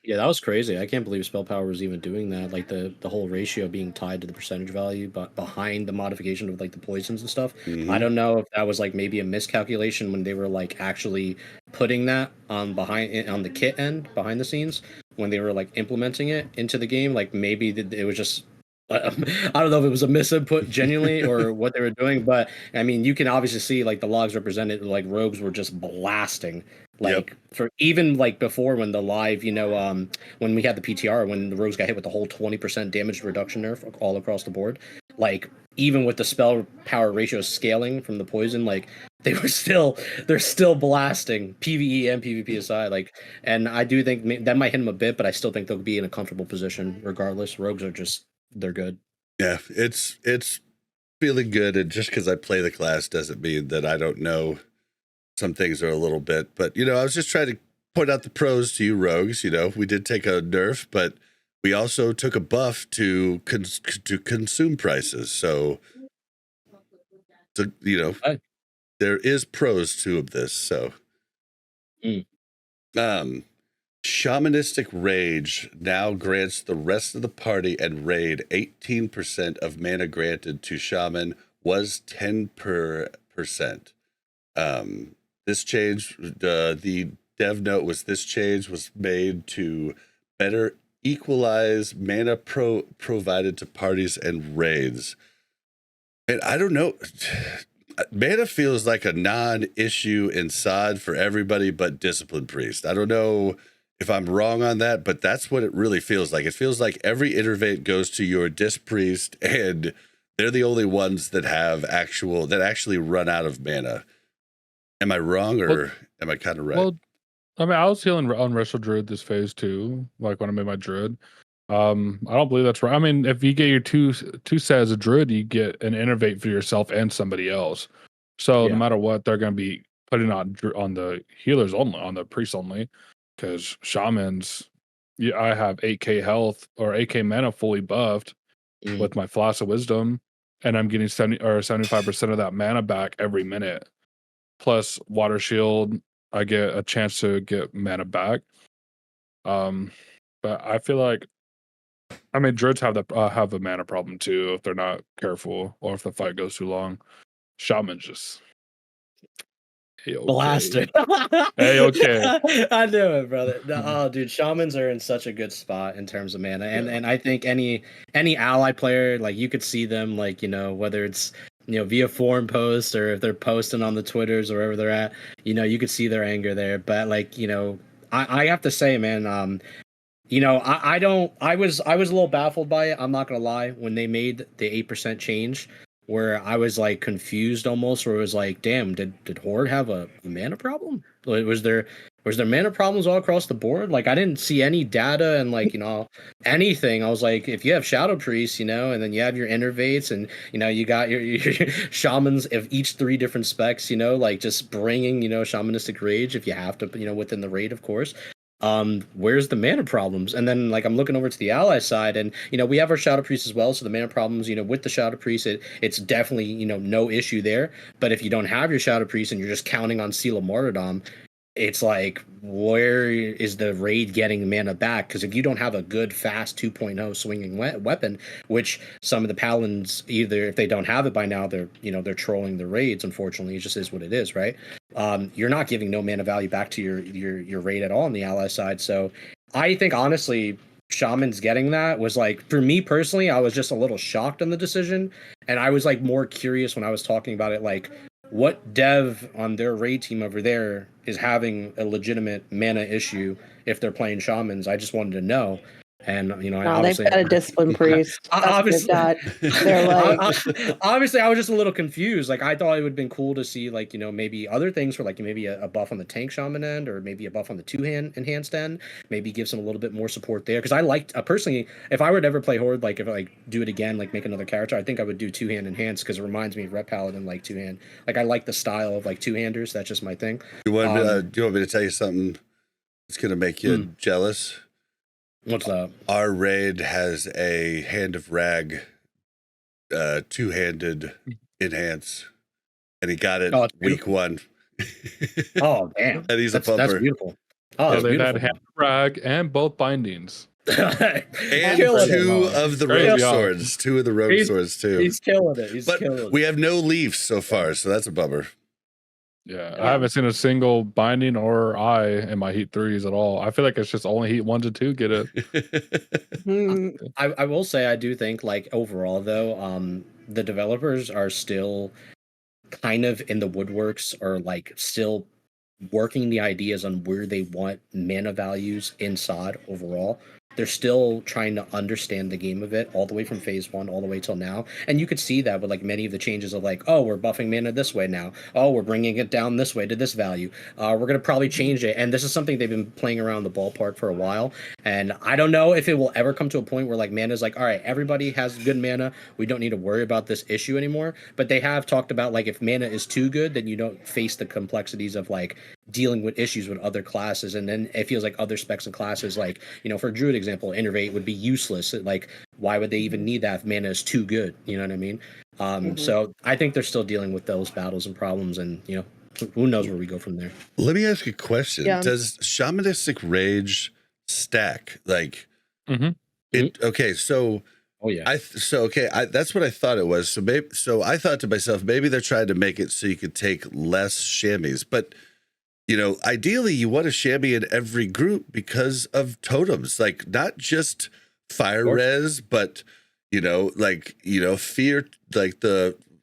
yeah, that was crazy. I can't believe spell power was even doing that. Like the whole ratio being tied to the percentage value, but behind the modification of like the poisons and stuff. I don't know if that was like maybe a miscalculation when they were like actually putting that on the kit end behind the scenes when they were like implementing it into the game. Like maybe it was just I don't know if it was a misinput genuinely or what they were doing, but I mean, you can obviously see like the logs represented, like rogues were just blasting. Like for even like before when the live, when we had the PTR, when the rogues got hit with the whole 20% damage reduction nerf all across the board, like even with the spell power ratio scaling from the poison, like they're still blasting PvE and PvP aside. Like, and I do think that might hit them a bit, but I still think they'll be in a comfortable position regardless. Rogues are just they're good. Yeah, it's feeling good, and just because I play the class doesn't mean that I don't know some things are a little bit. But I was just trying to point out the pros to you rogues. We did take a nerf, but we also took a buff to consume prices. So there is pros to this. So Shamanistic Rage now grants the rest of the party and raid 18% of mana granted to Shaman was 10%. This change, the dev note was this change was made to better equalize mana provided to parties and raids. And I don't know, mana feels like a non-issue in SOD for everybody but Discipline Priest. I don't know if I'm wrong on that, but that's what it really feels like. It feels like every innervate goes to your Disc Priest, and they're the only ones that actually run out of mana. Am I wrong, or am I kind of right? Well, I mean, I was healing on Wrestle Druid this phase too, like when I made my Druid. I don't believe that's right. I mean, if you get your two set as a Druid, you get an innervate for yourself and somebody else. So no matter what, they're going to be putting on the healers only, on the priests only, because shamans, I have 8k health or 8k mana fully buffed with my Flask of Wisdom, and I'm getting 75% of that mana back every minute. Plus Water Shield, I get a chance to get mana back. But I feel like, I mean, druids have a mana problem too if they're not careful or if the fight goes too long. Shamans just blasted. Okay. I knew it, brother. Oh, dude, shamans are in such a good spot in terms of mana, and I think any ally player, like you could see them, like whether it's via forum post or if they're posting on the Twitters or wherever they're at, you could see their anger there. But like I have to say, man, I was a little baffled by it. I'm not gonna lie. When they made the 8% change, where I was like confused almost, where it was like, damn, did Horde have a mana problem? Was there mana problems all across the board? Like I didn't see any data and like anything. I was like, if you have Shadow Priests, and then you have your Innervates, and you got your shamans of each 3 different specs, like just bringing shamanistic rage if you have to, within the raid, of course. Where's the mana problems? And then like I'm looking over to the ally side, and we have our Shadow Priest as well, so the mana problems, with the Shadow Priest, it's definitely no issue there. But if you don't have your Shadow Priest and you're just counting on Seal of Martyrdom, it's like, where is the raid getting mana back? Because if you don't have a good fast 2.0 swinging weapon, which some of the Paladins, either if they don't have it by now, they're they're trolling the raids. Unfortunately, it just is what it is, right? You're not giving no mana value back to your raid at all on the ally side. So I think honestly, Shaman's getting that was like, for me personally, I was just a little shocked on the decision, and I was like more curious when I was talking about it, like what dev on their raid team over there is having a legitimate mana issue if they're playing shamans. I just wanted to know. And I No, they've obviously got a discipline priest. That's what they've got. They're like, obviously, I was just a little confused. Like, I thought it would have been cool to see, like, maybe other things for, like, maybe a buff on the tank shaman end, or maybe a buff on the two-hand enhanced end. Maybe give some a little bit more support there. Because I liked, personally, if I were to ever play Horde, like, if I like do it again, like make another character, I think I would do two-hand enhanced, because it reminds me of Rep Paladin, like two-hand. Like, I like the style of like two-handers. That's just my thing. Do you want me to tell you something that's gonna make you jealous? What's that? Our raid has a Hand of Rag, two-handed enhance, and he got it week 1. Oh, damn! And he's a bumper. That's beautiful. Oh, So that's they've beautiful. had hand rag and both bindings. And Killing two it. of the Crazy rogue job. swords. 2 of the rogue swords too. He's killing it. He's But killing we it. have no leaves so far, so that's a bummer. Yeah, I haven't seen a single binding or eye in my Heat 3s at all. I feel like it's just only Heat 1s and 2 get it. I will say I do think, like, overall though, the developers are still kind of in the woodworks, or like still working the ideas on where they want mana values in SOD overall. They're still trying to understand the game of it, all the way from phase 1 all the way till now. And you could see that with like many of the changes of like, oh, we're buffing mana this way now. Oh, we're bringing it down this way to this value. We're going to probably change it. And this is something they've been playing around the ballpark for a while. And I don't know if it will ever come to a point where like mana is like, all right, everybody has good mana. We don't need to worry about this issue anymore. But they have talked about like, if mana is too good, then you don't face the complexities of like dealing with issues with other classes. And then it feels like other specs and classes, like, for Druid example, Innervate would be useless. Like, why would they even need that if mana is too good? You know what I mean? So I think they're still dealing with those battles and problems, and who knows where we go from there. Let me ask you a question. Yeah. Does shamanistic rage stack? Like okay, so Oh yeah. that's what I thought it was. So I thought to myself, maybe they're trying to make it so you could take less chamois, but ideally you want a chamois in every group because of totems, like not just fire res, but fear, like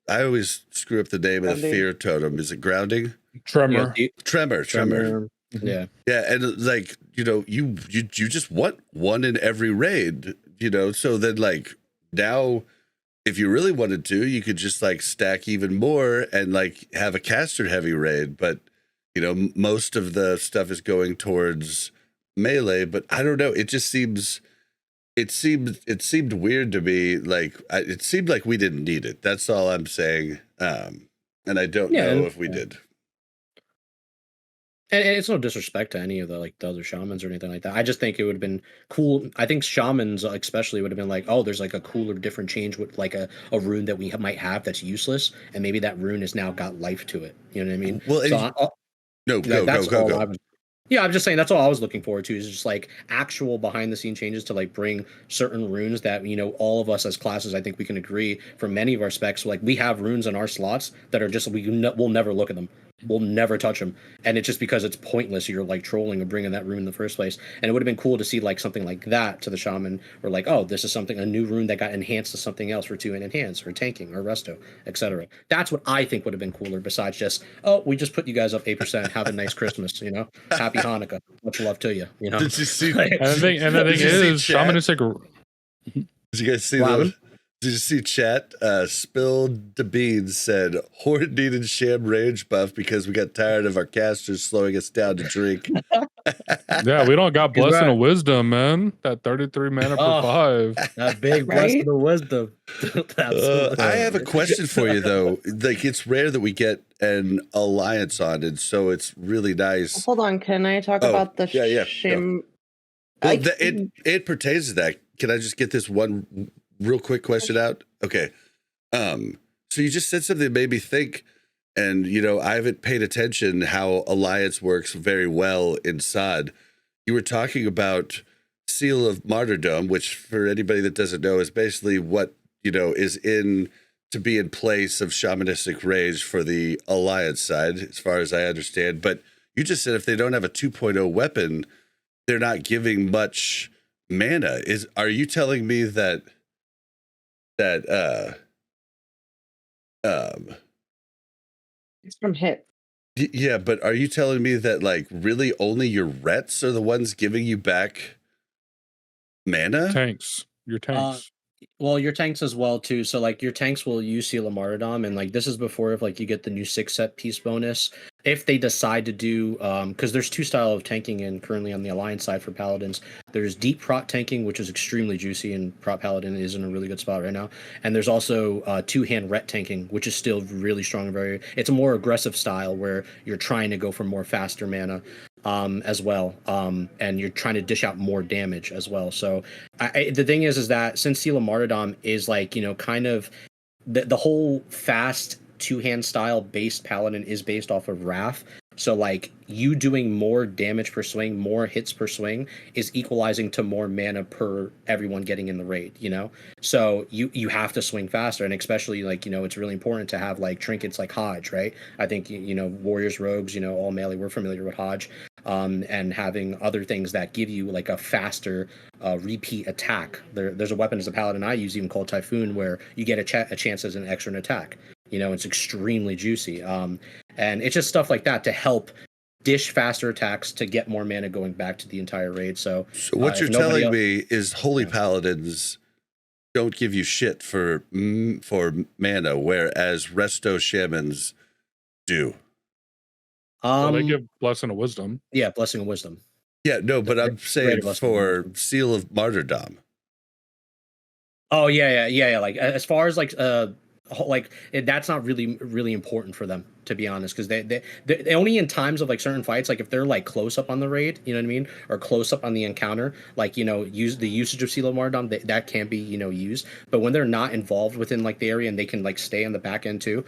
I always screw up the name of the fear totem. Is it grounding? Tremor. Tremor. Yeah. Yeah, and like you just want one in every raid, so then like now if you really wanted to, you could just like stack even more and like have a caster heavy raid, but most of the stuff is going towards melee. But I don't know, it seemed weird to me. Like it seemed like we didn't need it. That's all I'm saying. And I don't know if we did. And it's no disrespect to any of the other shamans or anything like that. I just think it would have been cool. I think shamans especially would have been like, oh, there's like a cooler, different change with like a rune that we might have that's useless, and maybe that rune has now got life to it. You know what I mean? Well, go. Yeah, I'm just saying that's all I was looking forward to, is just like actual behind the scene changes to like bring certain runes that all of us as classes, I think we can agree for many of our specs, like we have runes in our slots that are just we'll never look at them. We'll never touch them, and it's just because it's pointless. You're like trolling or bringing that rune in the first place. And it would have been cool to see like something like that to the shaman, or like, oh, this is a new rune that got enhanced to something else for 2 and enhance or tanking or resto, etc. That's what I think would have been cooler. Besides just, oh, we just put you guys up 8%. Have a nice Christmas. Happy Hanukkah. Much love to you. Did you see? And the thing is, shamanistic. Did you guys see Did you see chat? Spilled the Beans said, Horde needed sham rage buff because we got tired of our casters slowing us down to drink. Yeah, we don't got blessing of wisdom, man. That 33 mana per 5. That big blessing of wisdom. I have a question for you, though. Like, it's rare that we get an alliance on, and so it's really nice. Hold on, can I talk about the shim? Well, it pertains to that. Can I just get this one real quick question out? Okay. So you just said something that made me think, and I haven't paid attention how Alliance works very well in SOD. You were talking about Seal of Martyrdom, which for anybody that doesn't know is basically what is to be in place of shamanistic rage for the Alliance side, as far as I understand. But you just said if they don't have a 2.0 weapon, they're not giving much mana. Are you telling me that it's from hit? Yeah, but are you telling me that like really only your rets are the ones giving you back mana? Tanks. Your tanks. Well, your tanks as well too. So like your tanks will use Seal of Martyrdom, and like this is before if like you get the new 6 set piece bonus. If they decide to do because there's 2 style of tanking in currently on the Alliance side for Paladins. There's deep prot tanking, which is extremely juicy, and prot Paladin is in a really good spot right now. And there's also 2-hand ret tanking, which is still really strong and very. It's a more aggressive style where you're trying to go for more faster mana. As well, and you're trying to dish out more damage as well. So the thing is that since Seal of Martyrdom is like, you know, kind of the whole fast 2-hand style based Paladin is based off of Wrath. So like you doing more damage per swing, more hits per swing is equalizing to more mana per everyone getting in the raid, you know? So you have to swing faster, and especially like, you know, it's really important to have like trinkets like Hodge, right? I think, you know, warriors, rogues, you know, all melee, we're familiar with Hodge. And having other things that give you like a faster repeat attack. There's a weapon as a Paladin I use even called Typhoon where you get a chance as an extra attack. You know, it's extremely juicy. And it's just stuff like that to help dish faster attacks to get more mana going back to the entire raid. So what you're telling me is Holy Paladins don't give you shit for mana, whereas Resto Shamans do. Well, they give Blessing of Wisdom. Yeah, Blessing of Wisdom. Yeah, no, but I'm saying for Seal of Martyrdom. Oh yeah. Like as far as like that's not really important for them, to be honest, because they only in times of like certain fights, like if they're like close up on the raid, you know what I mean, or close up on the encounter, like, you know, use the usage of Seal of Martyrdom, that can be, you know, used. But when they're not involved within like the area and they can like stay on the back end too,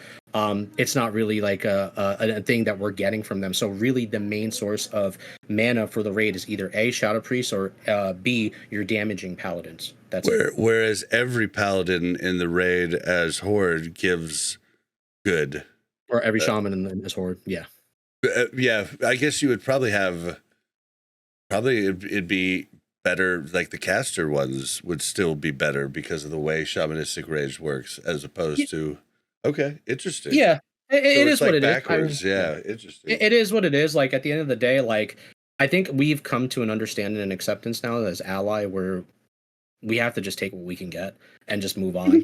it's not really like a thing that we're getting from them. So really the main source of mana for the raid is either A, Shadow Priest, or B, you're damaging Paladins. That's whereas every Paladin in the raid as Horde gives good. Or every shaman in this horde, yeah. Yeah, I guess you would probably have. It'd be better. Like the caster ones would still be better because of the way shamanistic rage works, as opposed to. Okay, interesting. Yeah, it is what it is. Backwards, yeah, interesting. It is what it is. Like at the end of the day, like I think we've come to an understanding and acceptance now as ally where we have to just take what we can get and just move on.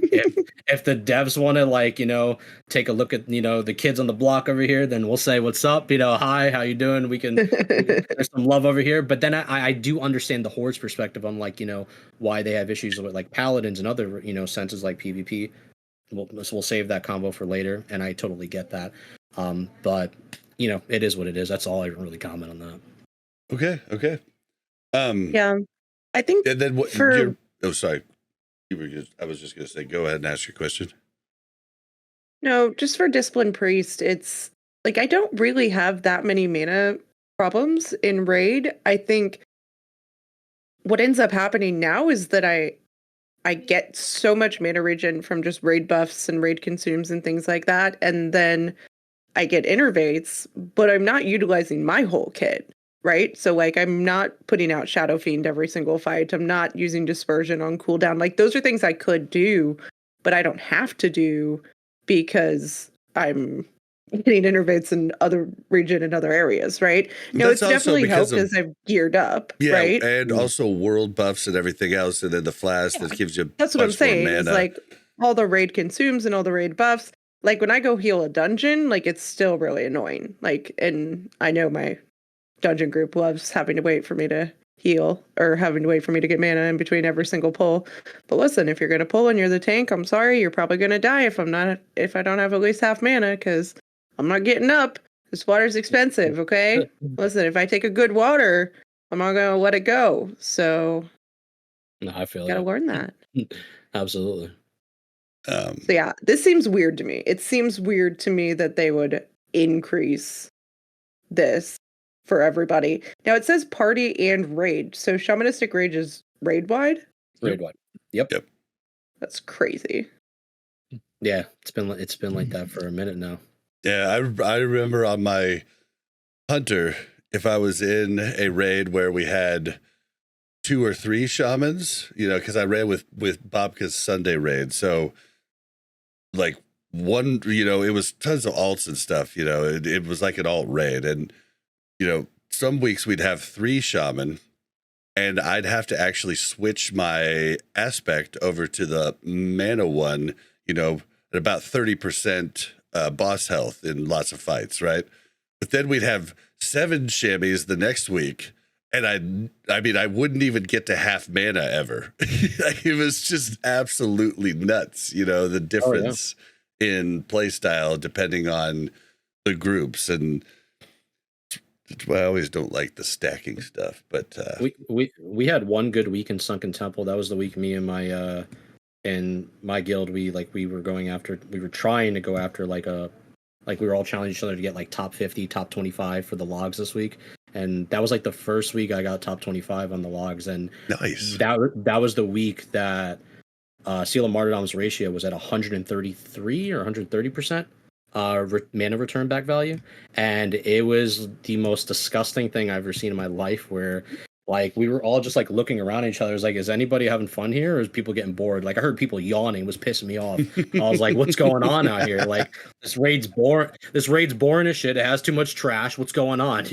if the devs want to, like, you know, take a look at, you know, the kids on the block over here, then we'll say what's up, you know, hi, how you doing? We can there's some love over here. But then I do understand the Horde's perspective on, like, you know, why they have issues with like Paladins and other, you know, senses like PvP. We'll save that combo for later, and I totally get that. But you know, it is what it is. That's all I can really comment on that. Okay. Yeah, I think. And then what? Oh, sorry. I was just going to say, go ahead and ask your question. No, just for Discipline Priest, it's like I don't really have that many mana problems in raid. I think what ends up happening now is that I get so much mana regen from just raid buffs and raid consumes and things like that, and then I get innervates, but I'm not utilizing my whole kit. Right? So like I'm not putting out Shadow Fiend every single fight. I'm not using Dispersion on cooldown. Like those are things I could do, but I don't have to do because I'm getting innervates in other region and other areas, right? You know, it's definitely helped as I've geared up, right? And also world buffs and everything else, and then the flash that gives you that's what I'm saying. Is like all the raid consumes and all the raid buffs. Like when I go heal a dungeon, like it's still really annoying. Like, and I know my dungeon group loves having to wait for me to heal or having to wait for me to get mana in between every single pull. But listen, if you're going to pull and you're the tank, I'm sorry, you're probably going to die if I don't have at least half mana, because I'm not getting up. This water's expensive, okay? Listen, if I take a good water, I'm not going to let it go. So no, I feel gotta learn that. Absolutely. So yeah, this seems weird to me. It seems weird to me that they would increase this for everybody. Now it says party and raid. So shamanistic rage is raid wide? Raid wide. Yep. That's crazy. Yeah, it's been like that for a minute now. Yeah, I remember on my hunter, if I was in a raid where we had 2 or 3 shamans, you know, because I ran with Bobka's Sunday raid. So like one, you know, it was tons of alts and stuff, you know, it was like an alt raid. And, you know, some weeks we'd have 3 shaman and I'd have to actually switch my aspect over to the mana one, at about 30% boss health in lots of fights, right? But then we'd have 7 chamois the next week, and I wouldn't even get to half mana ever. It was just absolutely nuts, the difference in playstyle depending on the groups. And I always don't like the stacking stuff, but we had one good week in Sunken Temple. That was the week me and my guild, we were trying to go after we were all challenging each other to get like top 50, top 25 for the logs this week. And that was like the first week I got top 25 on the logs. And nice. That was the week that Seal of Martyrdom's ratio was at 133 or 130% mana return back value. And it was the most disgusting thing I've ever seen in my life, where we were all just looking around at each other. It was like, is anybody having fun here, or is people getting bored? I heard people yawning. It was pissing me off. I was like, what's going on out here? This raid's boring. This raid's boring as shit. It has too much trash. What's going on?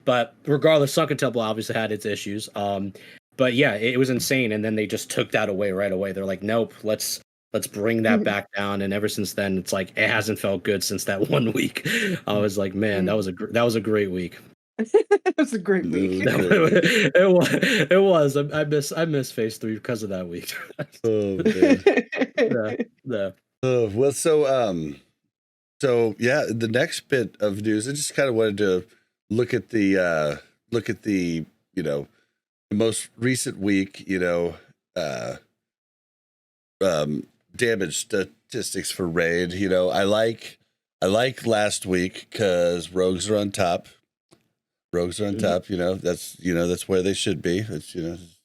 But regardless, Sunken Temple obviously had its issues. But yeah, it was insane. And then they just took that away right away. They're like, nope, let's bring that back down. And ever since then, it's it hasn't felt good since that 1 week. I was like, man, that was a great week. It was a great week. It was. I miss phase 3 because of that week. Oh man. Yeah. Well, so yeah, the next bit of news, I just kind of wanted to look at the the most recent week, damage statistics for raid. I like last week because rogues are on top. Rogues are on top, that's where they should be. It's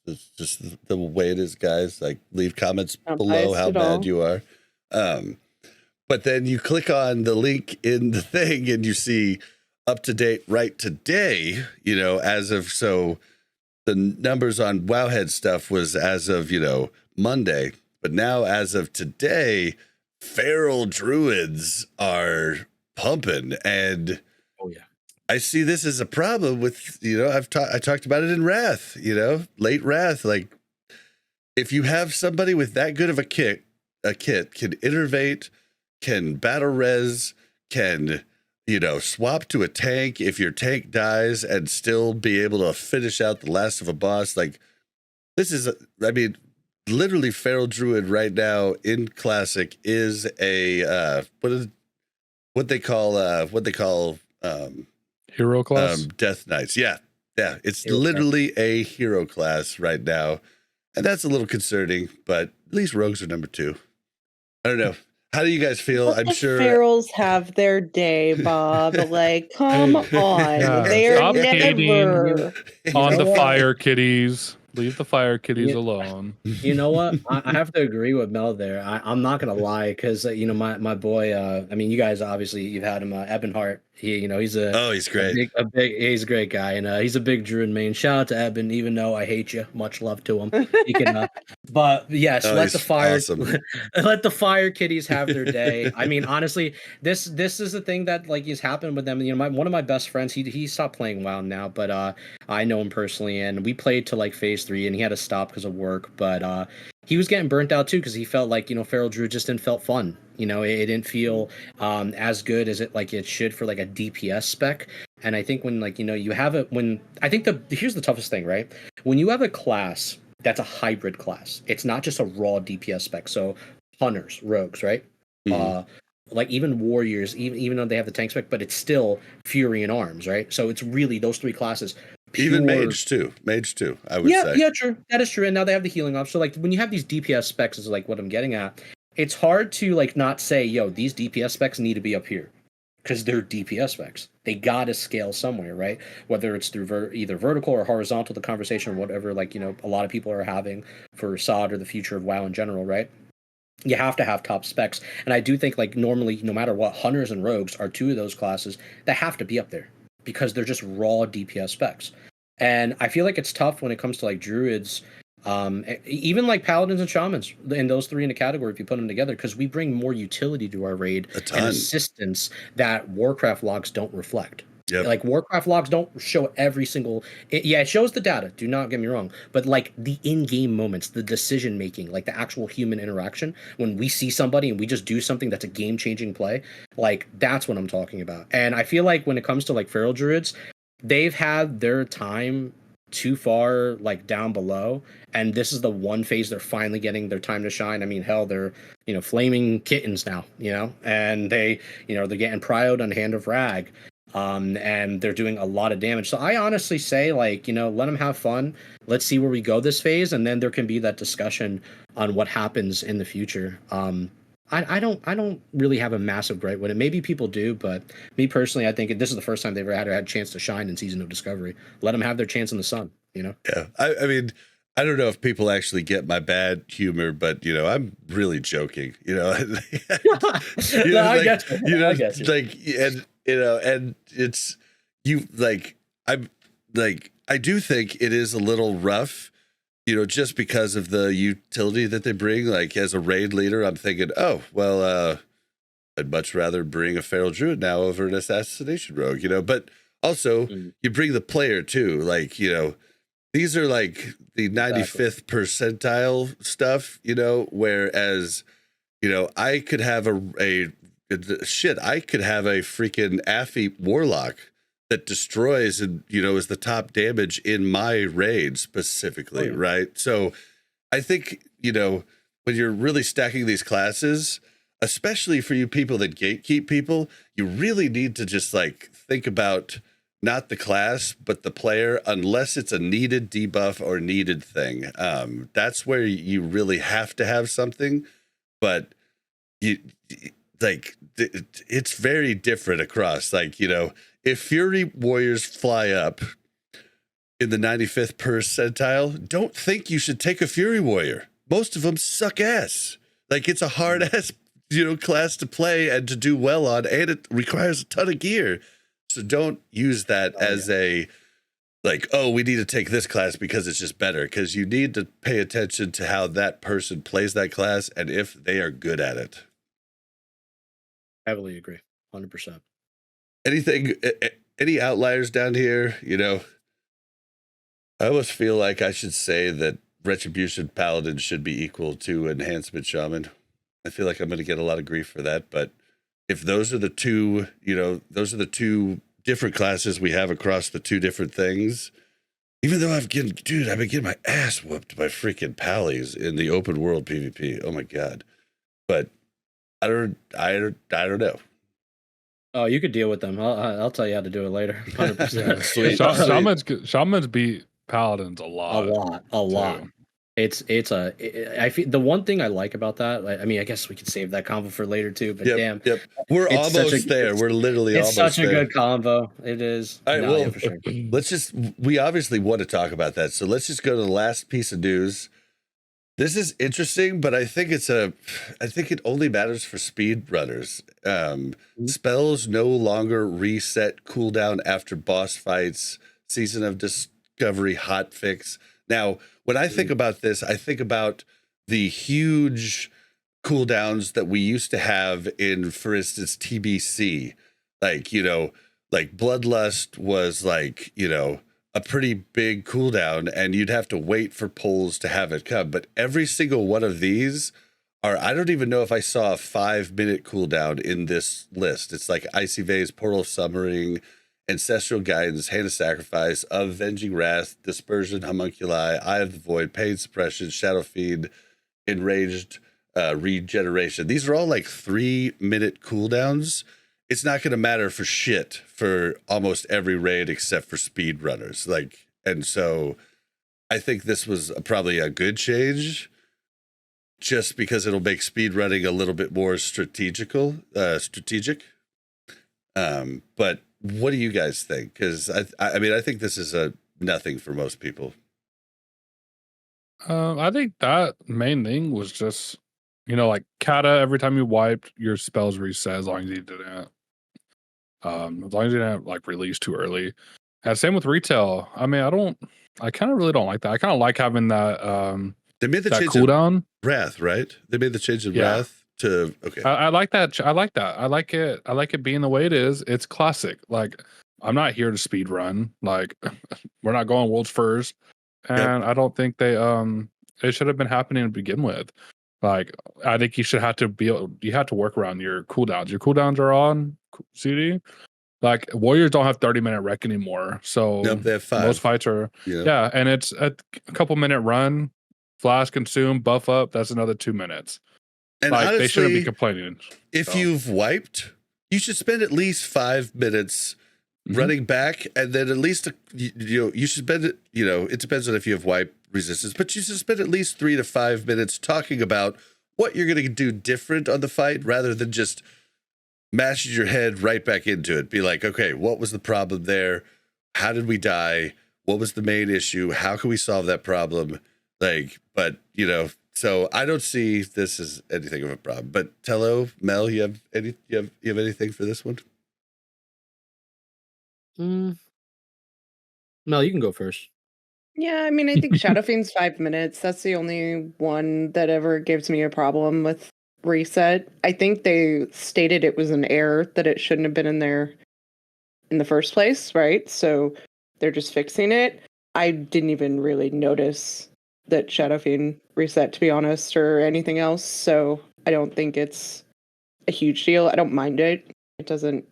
it's just the way it is, guys. Leave comments below how bad you are. But then you click on the link in the thing and you see up to date right today, as of, so the numbers on Wowhead stuff was as of, Monday, but now as of today, feral druids are pumping. And oh yeah, I see this as a problem with, I talked about it in Wrath, late Wrath. If you have somebody with that good of a kit can innervate, can battle res, can, swap to a tank if your tank dies and still be able to finish out the last of a boss. This is, literally feral druid right now in Classic is a, what they call, hero class, Death Knights. Yeah. It's literally a hero class right now, and that's a little concerning. But at least rogues are number 2. I don't know. How do you guys feel? Let I'm the sure ferals have their day, Bob. Come on, Yeah, they're stop never on the what? fire kitties. Leave the fire kitties alone. You know what? I have to agree with Mel there. I'm not gonna lie, because my boy. You guys obviously you've had him, Ebonheart. He's he's great. He's a great guy, and he's a big druid main. Shout out to Eben, even though I hate you. Much love to him. He can, but yes, let the fire let the fire kitties have their day. Honestly, this is the thing that is happened with them. One of my best friends, he stopped playing WoW now, but I know him personally, and we played to phase 3, and he had to stop because of work. But he was getting burnt out too, because he felt feral druid just didn't felt fun. It didn't feel as good as it should for a DPS spec. And I think when you have it, here's the toughest thing, right? When you have a class that's a hybrid class, it's not just a raw DPS spec. So hunters, rogues, right? Mm-hmm. Even warriors, even though they have the tank spec, but it's still fury and arms, right? So it's really those 3 classes. Even mage too, I would say. Yeah, true. That is true. And now they have the healing off. So when you have these DPS specs, is what I'm getting at. It's hard to not say, yo, these DPS specs need to be up here, because they're DPS specs. They gotta scale somewhere, right? Whether it's through either vertical or horizontal, the conversation or whatever, a lot of people are having for SOD or the future of WoW in general, right? You have to have top specs. And I do think normally, no matter what, hunters and rogues are 2 of those classes that have to be up there, because they're just raw DPS specs. And I feel it's tough when it comes to druids, even paladins and shamans, and those 3 in a category if you put them together, because we bring more utility to our raid and assistance that Warcraft logs don't reflect. Yep. Like Warcraft logs don't show every single. It shows the data. Do not get me wrong, but like the in-game moments, the decision making, like the actual human interaction, when we see somebody and we just do something that's a game-changing play, like that's what I'm talking about. And I feel like when it comes to like feral druids, they've had their time too far like down below, and this is the one phase they're finally getting their time to shine. I mean, hell, they're flaming kittens now, and they're getting prioed on Hand of Rag, and they're doing a lot of damage. So I honestly say, like, let them have fun. Let's see where we go this phase, and then there can be that discussion on what happens in the future. I don't really have a massive gripe with it. Maybe people do, but me personally, I think this is the first time they've ever had a chance to shine in Season of Discovery. Let them have their chance in the sun, Yeah, I mean, I don't know if people actually get my bad humor, but I'm really joking. I get you. I get you. Like, and it's I do think it is a little rough. Just because of the utility that they bring. Like, as a raid leader, I'm thinking, oh, well, I'd much rather bring a feral druid now over an assassination rogue, but also you bring the player too. Like, these are like the 95th percentile stuff, whereas, I could have I could have a freaking Affy warlock that destroys and is the top damage in my raid specifically, right? So I think when you're really stacking these classes, especially for you people that gatekeep people, you really need to just like think about not the class but the player, unless it's a needed debuff or needed thing. That's where you really have to have something, but it's very different across, like, if Fury Warriors fly up in the 95th percentile, don't think you should take a Fury Warrior. Most of them suck ass. Like, it's a hard ass, class to play and to do well on, and it requires a ton of gear. So don't use that as a, like, oh, we need to take this class because it's just better. Because you need to pay attention to how that person plays that class and if they are good at it. Heavily agree. 100%. Any outliers down here? I almost feel like I should say that Retribution Paladin should be equal to Enhancement Shaman. I feel like I'm going to get a lot of grief for that, but if those are the two, those are the two different classes we have across the two different things, even though I've been getting my ass whooped by freaking pallies in the open world PvP. Oh my God. But I don't know. Oh, you could deal with them. I'll tell you how to do it later. 100%. Sweet. Shamans beat Paladins a lot. A lot. I feel the one thing I like about that. I mean, I guess we could save that combo for later too. But we're almost there. We're literally almost there. It's such a good combo. It is. All right, for sure. We obviously want to talk about that. So let's just go to the last piece of news. This is interesting, but I think it only matters for speed runners. Spells no longer reset cooldown after boss fights. Season of Discovery hotfix. Now, when I think about this, I think about the huge cooldowns that we used to have in, for instance, TBC. Like, like Bloodlust was like, a pretty big cooldown, and you'd have to wait for polls to have it come. But every single one of these I don't even know if I saw a 5-minute cooldown in this list. It's like Icy Vase, Portal of Summering, Ancestral Guidance, Hand of Sacrifice, Avenging Wrath, Dispersion, Homunculi, Eye of the Void, Pain Suppression, Shadow Feed, Enraged, Regeneration. These are all like 3-minute cooldowns. It's not going to matter for shit for almost every raid except for speedrunners. Like, and so I think this was probably a good change, just because it'll make speedrunning a little bit more strategic. But what do you guys think? Because I mean, I think this is a nothing for most people. I think that main thing was just, like Kata, every time you wiped, your spells reset as long as you didn't. As long as you didn't like release too early. And same with retail. I mean, I kind of really don't like that. I kind of like having that. They made the that change cooldown. Wrath, right? They made the change of Wrath to okay. I like that. I like that. I like it. I like it being the way it is. It's classic. Like I'm not here to speed run. Like, we're not going worlds first, and I don't think they it should have been happening to begin with. Like, I think you have to work around your cooldowns. Your cooldowns are on CD. Like, warriors don't have 30-minute rec anymore, so Nope, they have 5. most fights are and it's a couple minute run, flash, consume, buff up. That's another 2 minutes. And like, honestly, they shouldn't be complaining. If you've wiped, you should spend at least 5 minutes running back, and then at least you should spend it. It depends on if you have wipe resistance, but you should spend at least 3 to 5 minutes talking about what you're going to do different on the fight, rather than just mashing your head right back into it. Be like, okay, what was the problem there? How did we die? What was the main issue? How can we solve that problem? So I don't see this as anything of a problem. But Tello, Mel, you have anything for this one? Mel, you can go first. Yeah, I mean, I think Shadowfiend's 5 minutes. That's the only one that ever gives me a problem with reset. I think they stated it was an error, that it shouldn't have been in there in the first place, right? So they're just fixing it. I didn't even really notice that Shadowfiend reset, to be honest, or anything else. So I don't think it's a huge deal. I don't mind it.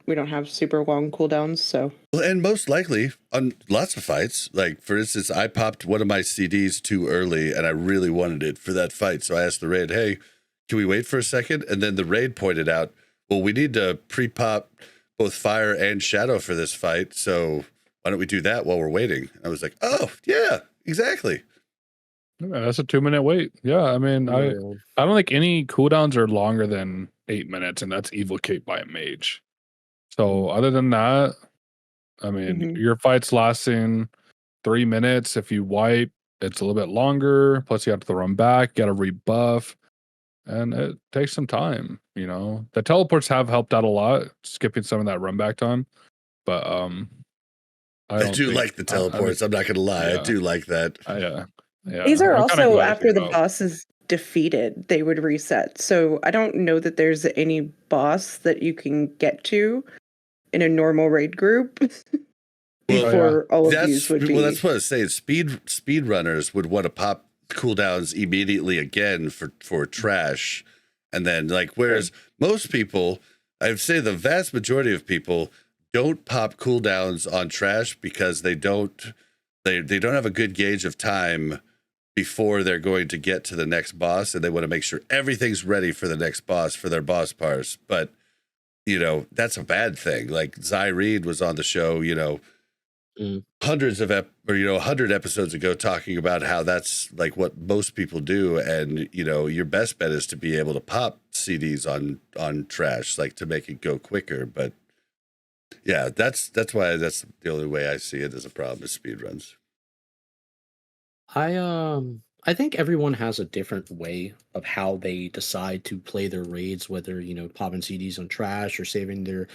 We don't have super long cooldowns, so. Well, and most likely on lots of fights, like for instance, I popped one of my CDs too early and I really wanted it for that fight. So I asked the raid, hey, can we wait for a second? And then the raid pointed out, well, we need to pre-pop both fire and shadow for this fight. So why don't we do that while we're waiting? And I was like, oh, yeah, exactly. Yeah, that's a 2-minute wait. Yeah, I mean, I don't think any cooldowns are longer than 8 minutes, and that's Evil Cape by a mage. So other than that, I mean, your fight's lasting 3 minutes. If you wipe, it's a little bit longer. Plus, you have to run back, got to rebuff, and it takes some time. The teleports have helped out a lot, skipping some of that run back time. But I do like the teleports. I'm not gonna lie, I do like that. Yeah. These are also after the boss is defeated, they would reset. So I don't know that there's any boss that you can get to in a normal raid group before all of these would be. Well, that's what I was saying. Speed runners would want to pop cooldowns immediately again for trash, and then whereas most people, I'd say the vast majority of people don't pop cooldowns on trash because they don't have a good gauge of time before they're going to get to the next boss, and they want to make sure everything's ready for the next boss for their boss parse. But that's a bad thing. Like Zyrene was on the show, hundreds of 100 episodes ago, talking about how that's like what most people do, and your best bet is to be able to pop CDs on trash, like to make it go quicker. But yeah, that's why that's the only way I see it as a problem is speedruns. I think everyone has a different way of how they decide to play their raids, whether, popping CDs on trash or saving their,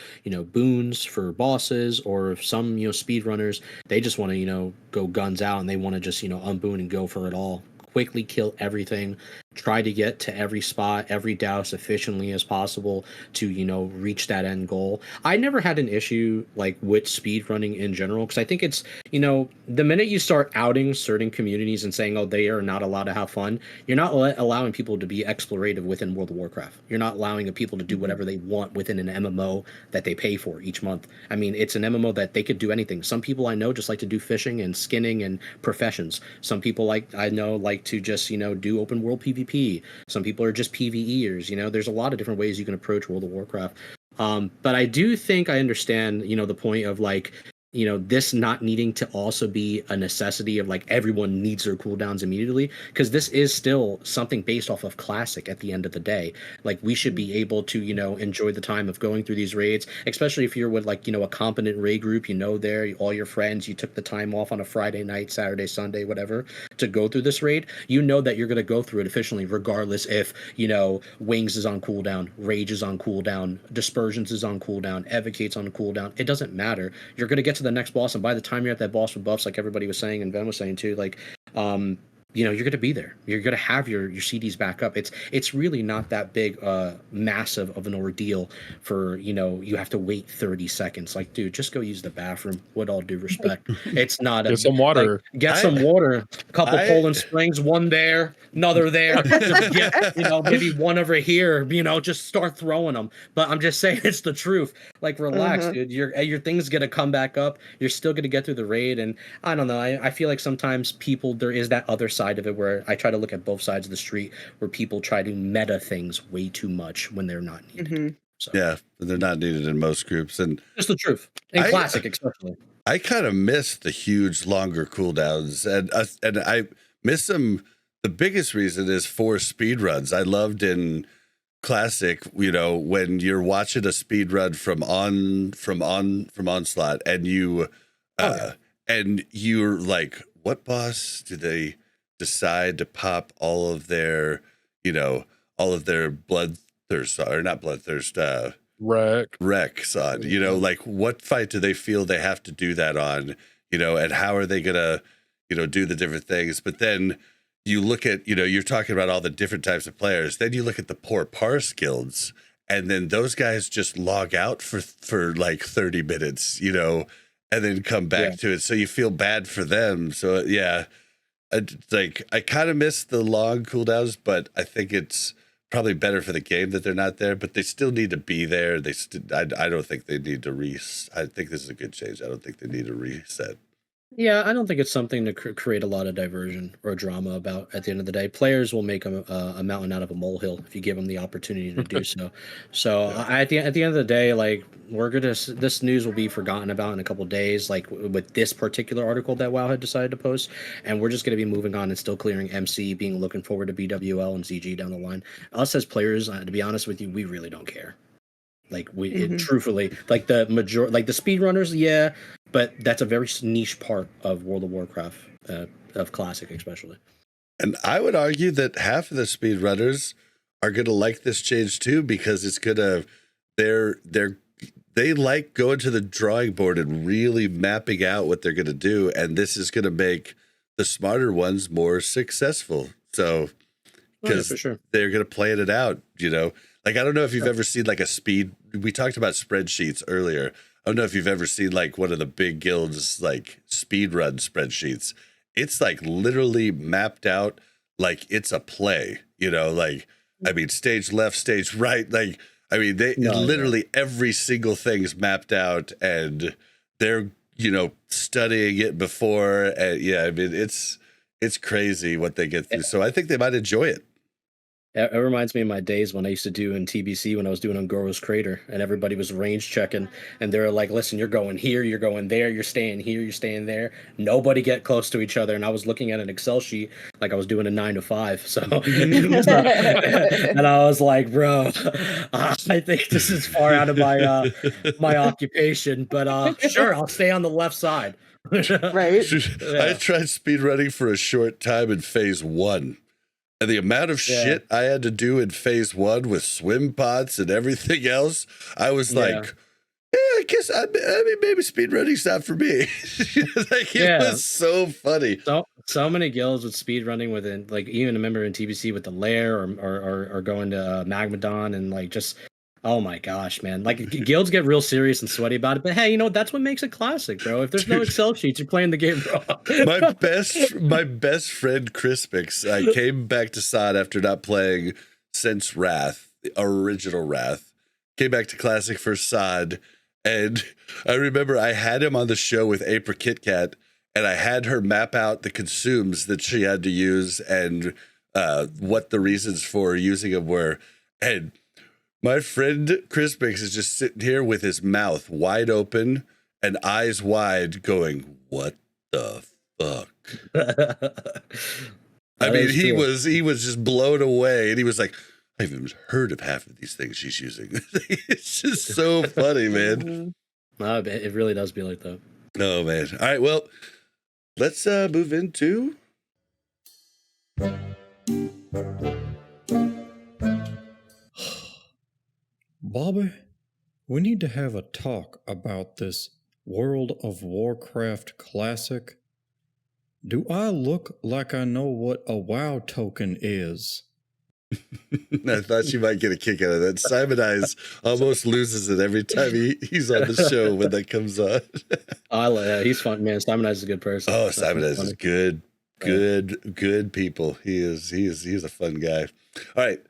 boons for bosses, or if some, speedrunners, they just want to, go guns out and they want to just, unboon and go for it all. Quickly kill everything, try to get to every spot, every douse efficiently as possible to, reach that end goal. I never had an issue with speed running in general, because I think it's, the minute you start outing certain communities and saying, oh, they are not allowed to have fun, you're not allowing people to be explorative within World of Warcraft. You're not allowing people to do whatever they want within an MMO that they pay for each month. I mean, it's an MMO that they could do anything. Some people I know just like to do fishing and skinning and professions. Some people I know like to just, do open world PvP. Some people are just PvEers. There's a lot of different ways you can approach World of Warcraft. But I do think I understand, the point of this not needing to also be a necessity of everyone needs their cooldowns immediately, because this is still something based off of classic at the end of the day. We should be able to, enjoy the time of going through these raids, especially if you're with a competent raid group, all your friends, you took the time off on a Friday night, Saturday, Sunday, whatever, to go through this raid. That you're going to go through it efficiently, regardless if, Wings is on cooldown, Rage is on cooldown, Dispersions is on cooldown, Evocate's on cooldown. It doesn't matter. You're going to get to the next boss, and by the time you're at that boss with buffs, like everybody was saying and Ben was saying too, you're going to be there. You're going to have your CDs back up. It's really not that big, massive of an ordeal for, you have to wait 30 seconds. Like, dude, just go use the bathroom. With all due respect, it's not Get some water. Get some water. A couple Poland Springs, one there, another there. Just get, maybe one over here. Just start throwing them. But I'm just saying, it's the truth. Like, relax, dude. Your thing's gonna come back up. You're still gonna get through the raid, and I don't know. I feel like sometimes there is that other side of it where I try to look at both sides of the street where people try to meta things way too much when they're not needed. So. Yeah, they're not needed in most groups, and just the truth. In Classic, especially. I kind of miss the huge, longer cooldowns, and I miss them. The biggest reason is for speed runs. I loved in Classic, when you're watching a speed run from Onslaught, and and you're like, what boss do they decide to pop all of their bloodthirst, or not bloodthirst, wrecks on, like what fight do they feel they have to do that on, and how are they gonna, do the different things? But then you look at, you're talking about all the different types of players. Then you look at the poor parse guilds, and then those guys just log out for like 30 minutes, and then come back to it. So you feel bad for them. So yeah, I kind of miss the long cooldowns, but I think it's probably better for the game that they're not there, but they still need to be there. I don't think they need to I think this is a good change. I don't think they need to reset. Yeah, I don't think it's something to create a lot of diversion or drama about. At the end of the day, players will make a mountain out of a molehill if you give them the opportunity to do so. So at the end of the day, like this news will be forgotten about in a couple of days, like with this particular article that WoW had decided to post, and we're just going to be moving on and still clearing MC, looking forward to BWL and ZG down the line. Us as players, to be honest with you, we really don't care. Like truthfully, like the speedrunners, but that's a very niche part of World of Warcraft, of Classic especially. And I would argue that half of the speedrunners are going to like this change too, because it's gonna they like going to the drawing board and really mapping out what they're going to do, and this is going to make the smarter ones more successful. So because they're going to plan it out, Like, I don't know if you've ever seen like we talked about spreadsheets earlier. I don't know if you've ever seen like one of the big guilds, like speed run spreadsheets. It's like literally mapped out like it's a play, like, I mean, stage left, stage right. Like, I mean, literally every single thing's mapped out, and they're, studying it before. And I mean, it's crazy what they get through. So I think they might enjoy it. It reminds me of my days when I used to do in TBC when I was doing Ungoro's Crater, and everybody was range checking, and they're like, listen, you're going here, you're going there, you're staying here, you're staying there. Nobody get close to each other. And I was looking at an Excel sheet like I was doing a 9 to 5. So, and I was like, bro, I think this is far out of my my occupation, but sure, I'll stay on the left side. Right. I tried speedrunning for a short time in phase 1. And the amount of shit I had to do in phase 1 with swim pots and everything else, I was like, I guess I mean, maybe speedrunning's not for me. Like, it was so funny. So many guilds with speedrunning within, like, even a member in TBC with the Lair or going to Magmadon, and like just, oh my gosh, man. Like, guilds get real serious and sweaty about it. But hey, that's what makes it Classic, bro. If there's no Excel sheets, you're playing the game wrong. my best friend Crispix, came back to SOD after not playing since Wrath, the original Wrath. Came back to Classic for SOD, and I remember I had him on the show with April KitKat, and I had her map out the consumes that she had to use and what the reasons for using them were. And my friend Crispix is just sitting here with his mouth wide open and eyes wide going, what the fuck? I mean, he was just blown away, and he was like, I haven't even heard of half of these things she's using. It's just so funny, man. No, it really does be like that. Oh, man. All right, well, let's move into... Bobby, we need to have a talk about this World of Warcraft Classic. Do I look like I know what a WoW token is? I thought you might get a kick out of that. Simon Eyes almost loses it every time he's on the show when that comes on. He's fun, man. Simon Eyes is a good person. Oh, That's Simon Eyes is funny. good people. He's a fun guy. All right.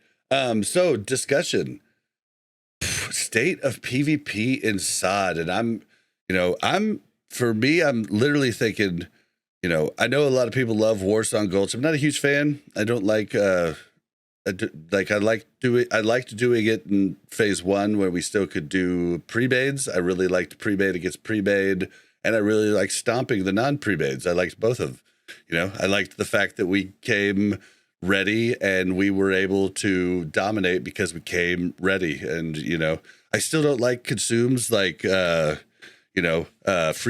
So discussion. State of PvP in SOD. And I'm literally thinking, I know a lot of people love Warsong Gulch. I'm not a huge fan. I don't like I liked doing it in phase 1 where we still could do pre-mades. I really liked pre-made against pre-made, and I really liked stomping the non-pre-mades. I liked both of, I liked the fact that we came ready and we were able to dominate because we came ready. And, I still don't like consumes like, free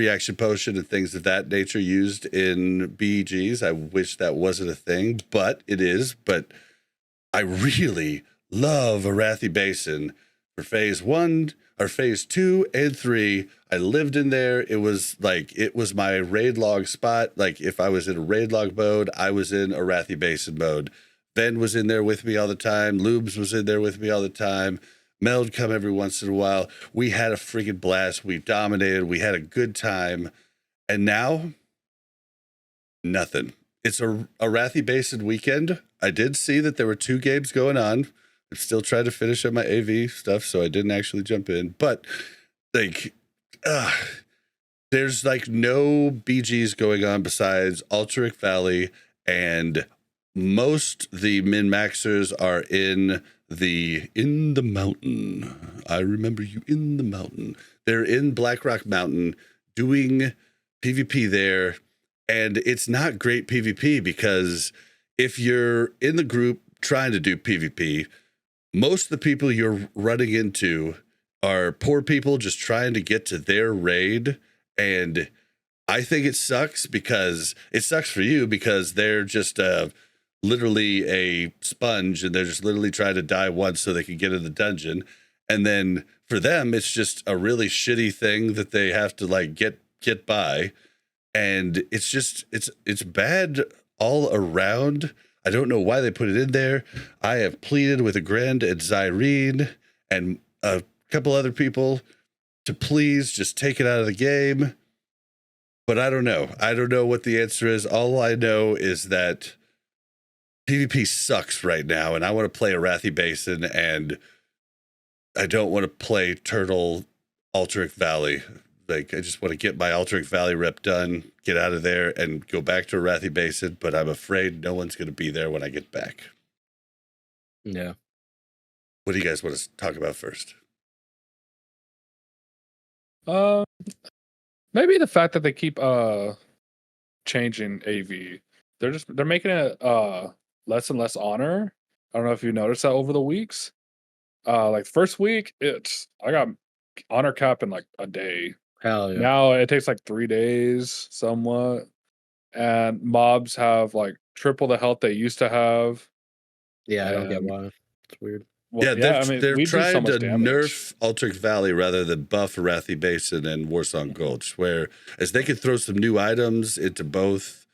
action potion and things of that nature used in BEGs. I wish that wasn't a thing, but it is. But I really love Arathi Basin for phase 1 or phase 2 and 3. I lived in there. It was my raid log spot. Like if I was in a raid log mode, I was in Arathi Basin mode. Ben was in there with me all the time. Lubes was in there with me all the time. Mel'd come every once in a while. We had a freaking blast. We dominated. We had a good time. And now, nothing. It's a Arathi Basin weekend. I did see that there were 2 games going on. I'm still trying to finish up my AV stuff, so I didn't actually jump in. But there's no BGs going on besides Alterac Valley, and most the min-maxers are in the mountain. I remember you in the mountain. They're in Blackrock Mountain doing PvP there. And it's not great PvP because if you're in the group trying to do PvP, most of the people you're running into are poor people just trying to get to their raid. And I think it sucks for you because they're just literally a sponge and they're just literally trying to die once so they can get in the dungeon. And then for them, it's just a really shitty thing that they have to like get by. And it's bad all around. I don't know why they put it in there. I have pleaded with Agrend and Zyrene and a couple other people to please just take it out of the game. But I don't know. I don't know what the answer is. All I know is that PvP sucks right now, and I want to play Arathi Basin, and I don't want to play Turtle Alterac Valley. Like, I just want to get my Alterac Valley rep done, get out of there, and go back to Arathi Basin, but I'm afraid no one's going to be there when I get back. Yeah. What do you guys want to talk about first? Maybe the fact that they keep changing AV. They're making it less and less honor. I don't know if you noticed that over the weeks. Like first week, I got honor cap in like a day. Hell yeah. Now it takes like 3 days, somewhat, and mobs have like triple the health they used to have. Yeah, I don't get why. It's weird. Well, they're trying to nerf Alterac Valley rather than buff Arathi Basin and Warsong Gulch, where as they could throw some new items into both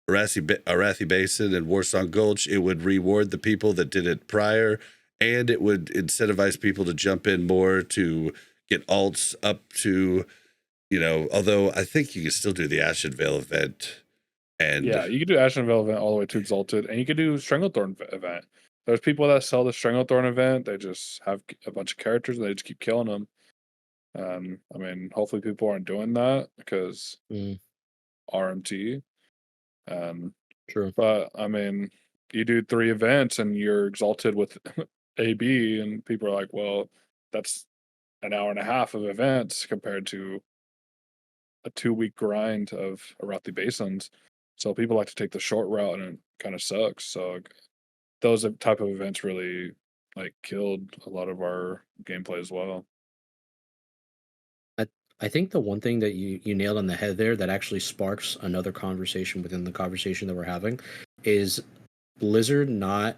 Arathi Basin and Warsong Gulch, it would reward the people that did it prior, and it would incentivize people to jump in more to get alts up to, although I think you can still do the Ashen Veil event. And yeah, you could do Ashen Veil event all the way to Exalted, and you could do Stranglethorn event. There's people that sell the Stranglethorn event. They just have a bunch of characters and they just keep killing them. I mean, hopefully people aren't doing that because RMT. True. But I mean, you do 3 events and you're Exalted with AB, and people are like, well, that's an hour and a half of events compared to a 2-week grind of Arathi Basins. So people like to take the short route, and it kind of sucks. So those type of events really like killed a lot of our gameplay as well. I think the one thing that you nailed on the head there that actually sparks another conversation within the conversation that we're having is Blizzard not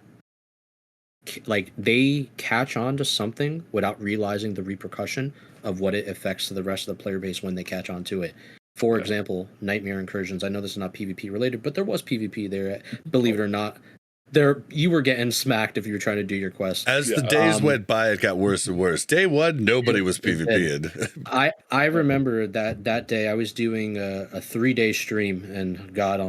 like they catch on to something without realizing the repercussion of what it affects to the rest of the player base when they catch on to it. For Yeah. example, Nightmare Incursions. I know this is not PvP related, but there was PvP there. Believe it or not, there you were getting smacked if you were trying to do your quest. As the Yeah. days went by, it got worse and worse. Day one, nobody was It did. PvPing. I remember that day I was doing a 3-day stream, and God,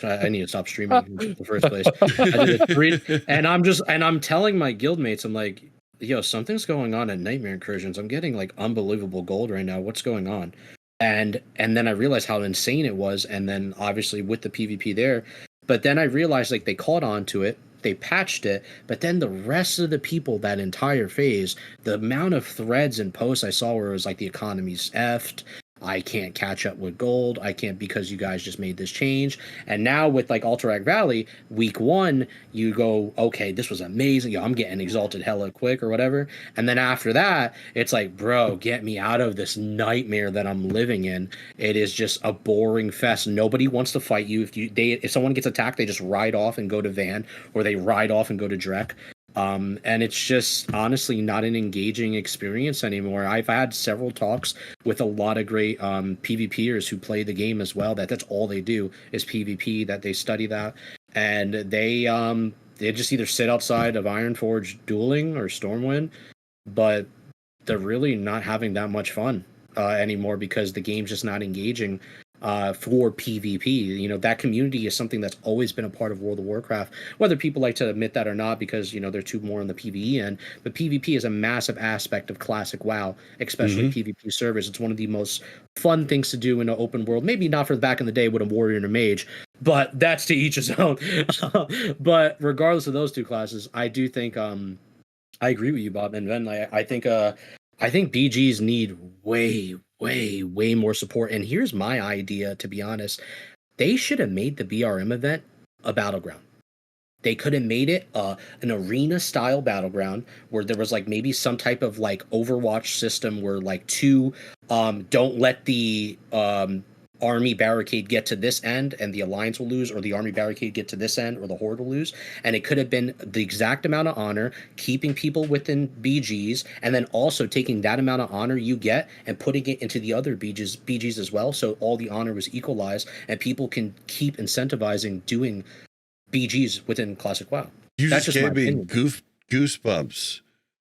I need to stop streaming in the first place. I did a 3, and I'm telling my guildmates, I'm like, yo, something's going on at Nightmare Incursions. I'm getting like unbelievable gold right now. What's going on? And then I realized how insane it was, and then obviously with the PvP there, but then I realized like they caught on to it. They patched it, but then the rest of the people that entire phase, the amount of threads and posts I saw where it was like the economy's effed, I can't catch up with gold, I can't because you guys just made this change. And now with like Alterac Valley, week 1, you go, okay, this was amazing. Yo, I'm getting exalted hella quick or whatever. And then after that, it's like, bro, get me out of this nightmare that I'm living in. It is just a boring fest. Nobody wants to fight you. If someone gets attacked, they just ride off and go to Van, or they ride off and go to Drek. And it's just honestly not an engaging experience anymore. I've had several talks with a lot of great PvPers who play the game as well. That's all they do is PvP. That they study that, and they just either sit outside of Ironforge dueling or Stormwind, but they're really not having that much fun anymore because the game's just not engaging. For PvP, you know, that community is something that's always been a part of World of Warcraft, whether people like to admit that or not, because, you know, they're too more on the PvE end. But PvP is a massive aspect of classic WoW, especially PvP servers. It's one of the most fun things to do in an open world. Maybe not for back in the day with a warrior and a mage, but that's to each his own. But regardless of those two classes, I do think I agree with you, Bob and Ben. I think BGs need way more support. And here's my idea, to be honest. They should have made the BRM event a battleground. They could have made it an arena style battleground where there was like maybe some type of like Overwatch system where like don't let the army barricade get to this end and the alliance will lose, or the army barricade get to this end or the horde will lose. And it could have been the exact amount of honor, keeping people within BGs, and then also taking that amount of honor you get and putting it into the other BGs as well, so all the honor was equalized and people can keep incentivizing doing BGs within Classic WoW. You That's just just my gave me opinion. goosebumps.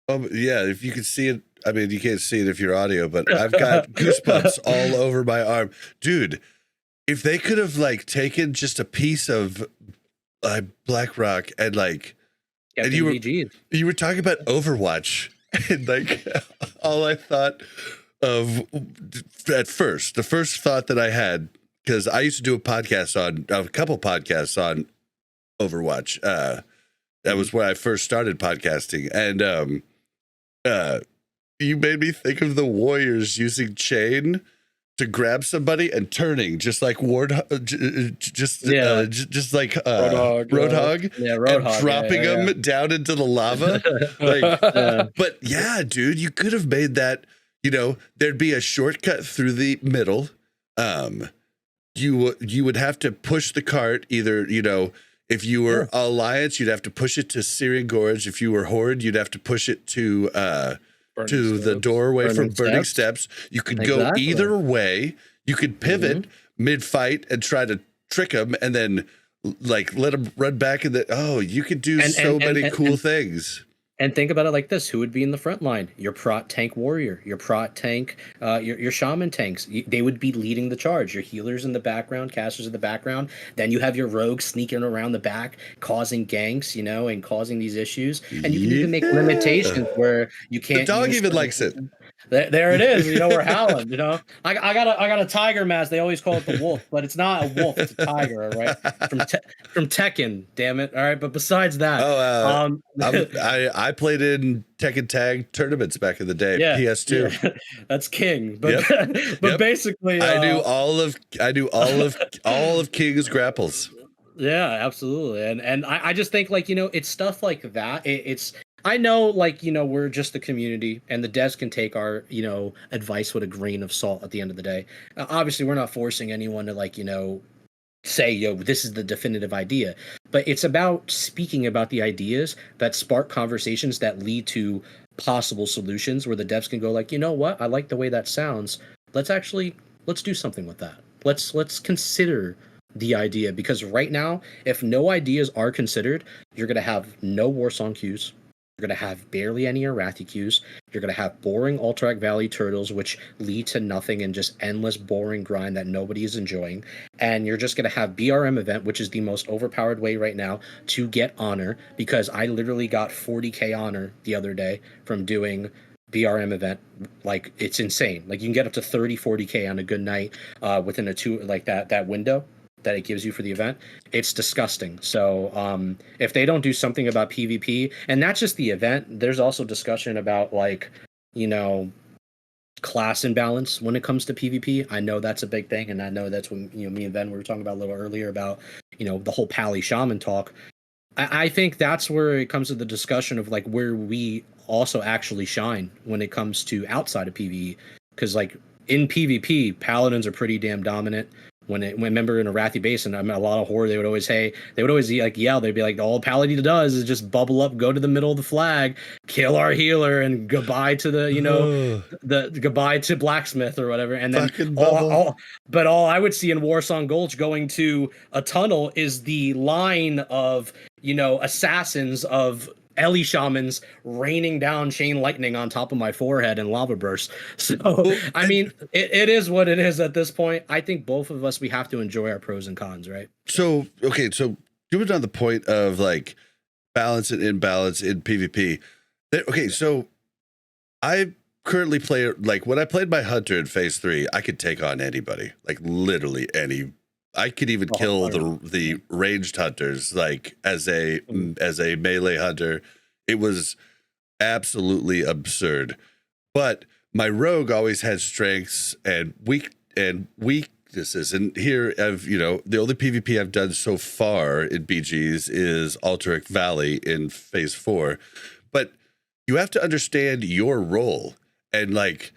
Yeah, if you could see it. I mean, you can't see it if you're audio, but I've got goosebumps all over my arm. Dude, if they could have like taken just a piece of BlackRock and like, and you were talking about Overwatch, and like all I thought of at first, the first thought that I had, because I used to do a couple podcasts on Overwatch. That was where I first started podcasting, and you made me think of the Warriors using chain to grab somebody and turning just like just like Roadhog, and dropping them down into the lava. But yeah, dude, you could have made that. You know, there'd be a shortcut through the middle. You would have to push the cart either. You know, if you were Alliance, you'd have to push it to Syrian Gorge. If you were Horde, you'd have to push it to the doorway from Burning Steps. You could go either way. You could pivot mid-fight and try to trick them, and then like let them run back. You could do so many cool things. And think about it like this: who would be in the front line? Your prot tank warrior, your prot tank, your shaman tanks. They would be leading the charge. Your healers in the background, casters in the background. Then you have your rogues sneaking around the back, causing ganks, you know, and causing these issues. And you can even make limitations where you can't. The dog even likes it. There it is. You know, we're howling. You know, I got a tiger mask. They always call it the wolf, but it's not a wolf. It's a tiger. All right, from Tekken. Damn it. All right, but besides that, I played in Tekken Tag tournaments back in the day. Yeah, PS2. Yeah, that's king. But basically, I do all of King's grapples. Yeah, absolutely. And I just think, like, you know, it's stuff like that. It's I know, like, you know, we're just the community, and the devs can take our, you know, advice with a grain of salt at the end of the day. Obviously, we're not forcing anyone to, like, you know, say, yo, this is the definitive idea. But it's about speaking about the ideas that spark conversations that lead to possible solutions where the devs can go like, you know what? I like the way that sounds. Let's actually let's do something with that. Let's consider the idea, because right now, if no ideas are considered, you're gonna have no Warsong queues. You're going to have barely any Arathi queues. You're going to have boring Alterac Valley turtles, which lead to nothing and just endless boring grind that nobody is enjoying. And you're just going to have BRM event, which is the most overpowered way right now to get honor, because I literally got 40k honor the other day from doing BRM event. Like, it's insane. Like, you can get up to 40k on a good night within a that window that it gives you for the event. It's disgusting. So if they don't do something about PvP, and that's just the event, there's also discussion about, like, you know, class imbalance when it comes to PvP. I know that's a big thing, and I know that's when, you know, me and Ben were talking about a little earlier about, you know, the whole Pally Shaman talk. I think that's where it comes to the discussion of, like, where we also actually shine when it comes to outside of PvE. Because, like, in PvP, Paladins are pretty damn dominant. Remember in Arathi Basin, I mean, a lot of horror, they would always like yell, they'd be like, all Paladin does is just bubble up, go to the middle of the flag, kill our healer, and goodbye to the, you know, the goodbye to blacksmith or whatever. And then all I would see in Warsong Gulch going to a tunnel is the line of, you know, assassins of Ellie shamans raining down chain lightning on top of my forehead and lava bursts. So, I mean, it is what it is at this point. I think both of us, we have to enjoy our pros and cons, right? So, okay, so doing on the point of, like, balance and imbalance in PvP. Okay, so I currently play, like, when I played my hunter in phase 3, I could take on anybody, like, literally any. I could even kill the ranged hunters, like, as a melee hunter. It was absolutely absurd. But my rogue always had strengths and weaknesses. And here, you know, the only PvP I've done so far in BGs is Alterac Valley in phase 4. But you have to understand your role and like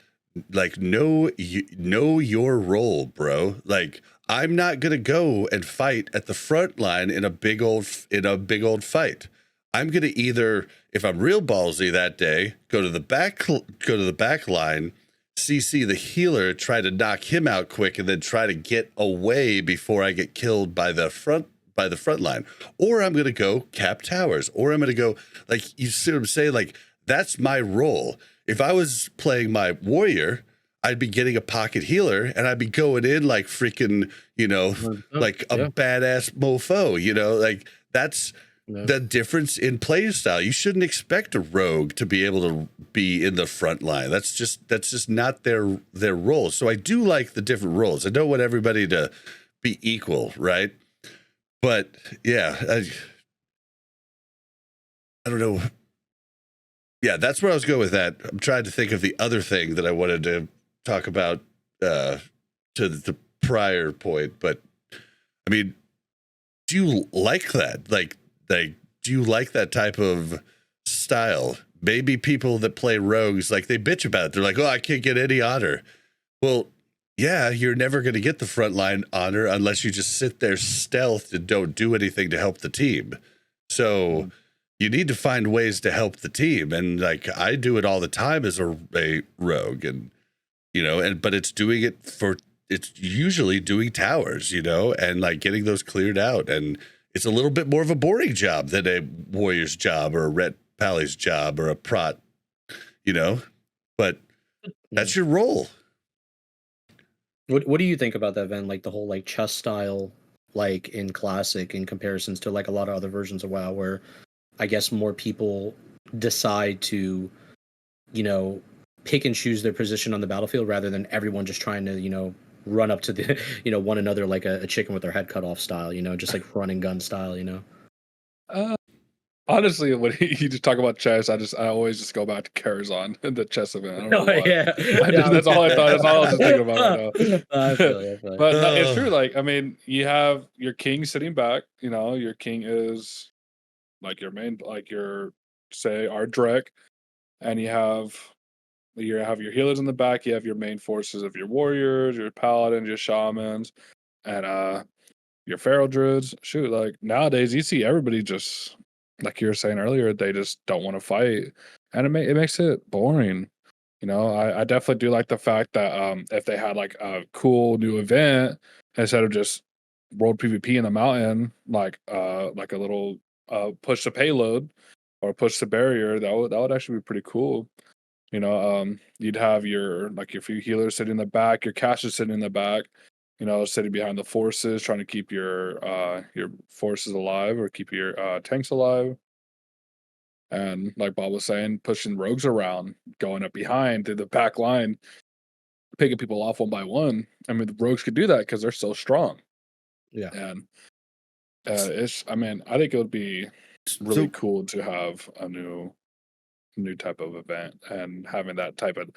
know your role, bro. Like, I'm not gonna go and fight at the front line in a big old fight. I'm gonna either, if I'm real ballsy that day, go to the back line, CC the healer, try to knock him out quick, and then try to get away before I get killed by the front line. Or I'm gonna go cap towers, or I'm gonna go, like, you see what I'm saying? Like, that's my role. If I was playing my warrior, I'd be getting a pocket healer, and I'd be going in like freaking, you know, like a badass mofo, you know, like, that's the difference in play style. You shouldn't expect a rogue to be able to be in the front line. That's just not their role. So I do like the different roles. I don't want everybody to be equal, right? But yeah, I don't know. Yeah, that's where I was going with that. I'm trying to think of the other thing that I wanted to talk about to the prior point, but I mean, do you like that? Like, do you like that type of style? Maybe people that play rogues, like, they bitch about it. They're like, oh, I can't get any honor. Well, yeah, you're never going to get the frontline honor unless you just sit there stealthed and don't do anything to help the team. So you need to find ways to help the team. And, like, I do it all the time as a rogue, and, you know, but it's usually doing towers, you know, and, like, getting those cleared out. And it's a little bit more of a boring job than a warrior's job or a ret pally's job or a prot, you know, but that's your role. What do you think about that, Ven? Like, the whole, like, chess style, like, in Classic, in comparisons to, like, a lot of other versions of WoW, where I guess more people decide to, you know, pick and choose their position on the battlefield rather than everyone just trying to, you know, run up to the, you know, one another like a chicken with their head cut off style, you know, just like run and gun style, you know? Honestly, when you just talk about chess, I always just go back to Karazhan, the chess event. I don't know why. That's all I thought. That's all I was just thinking about right now. I feel you. But no, it's true. Like, I mean, you have your king sitting back. You know, your king is like your main, like your, say, our Drek, and you have your healers in the back. You have your main forces of your warriors, your paladins, your shamans, and your feral druids. Shoot, like, nowadays you see everybody just, like you were saying earlier, they just don't want to fight, and it makes it boring. I definitely do like the fact that if they had like a cool new event instead of just world PvP in the mountain, like a little push the payload or push the barrier, that would actually be pretty cool. You'd have your few healers sitting in the back, your caches sitting in the back, sitting behind the forces, trying to keep your forces alive or keep your tanks alive. And like Bob was saying, pushing rogues around, going up behind through the back line, picking people off one by one. I mean, the rogues could do that because they're so strong. Yeah. And I think it would be really cool to have a new type of event and having that type of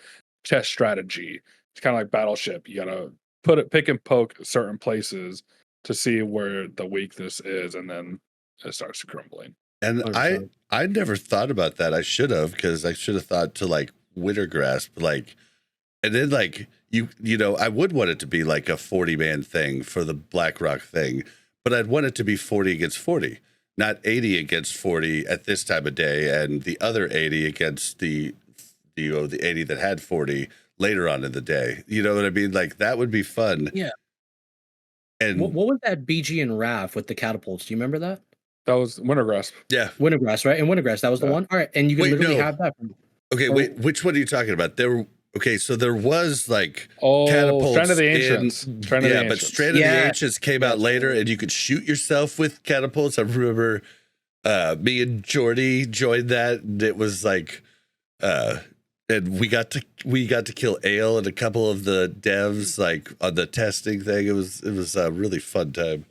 chess strategy. It's kind of like Battleship. You gotta pick and poke certain places to see where the weakness is, and then it starts crumbling. And 100%. I never thought about that. I should have, because I should have thought to like Winter Grasp, like, and then like I would want it to be like a 40-man thing for the BlackRock thing, but I'd want it to be 40 against 40, not 80 against 40 at this time of day, and the other 80 against the 80 that had 40 later on in the day. You know what I mean? Like that would be fun. Yeah. And What was that BG and RAF with the catapults? Do you remember that? That was Wintergrasp. yeah. Wintergrass, right? And Wintergrass, that was the one. All right, and you can Wait, literally no. have that. Okay, wait. Which one are you talking about? So there was like catapults. Strand of the in- Ancients. Strand of the but Ancients. Strand of the Ancients came out later, and you could shoot yourself with catapults. I remember me and Joardee joined that, and it was like, and we got to kill Ale and a couple of the devs like on the testing thing. It was a really fun time.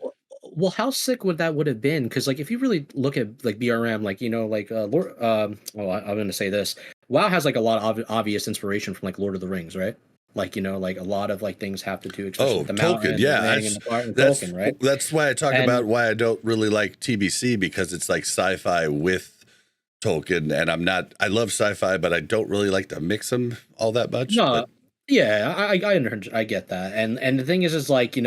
Well, how sick would have been? Because like if you really look at like BRM, like I'm going to say this. WoW has like a lot of obvious inspiration from like Lord of the Rings, right? Like like a lot of like things have to do. Especially with the mountain, Tolkien, yeah, the ring, and the fire, and that's Tolkien, right? That's why I talk about why I don't really like TBC, because it's like sci-fi with Tolkien, and I love sci-fi, but I don't really like to mix them all that much. No, but. yeah, I get that, and the thing is like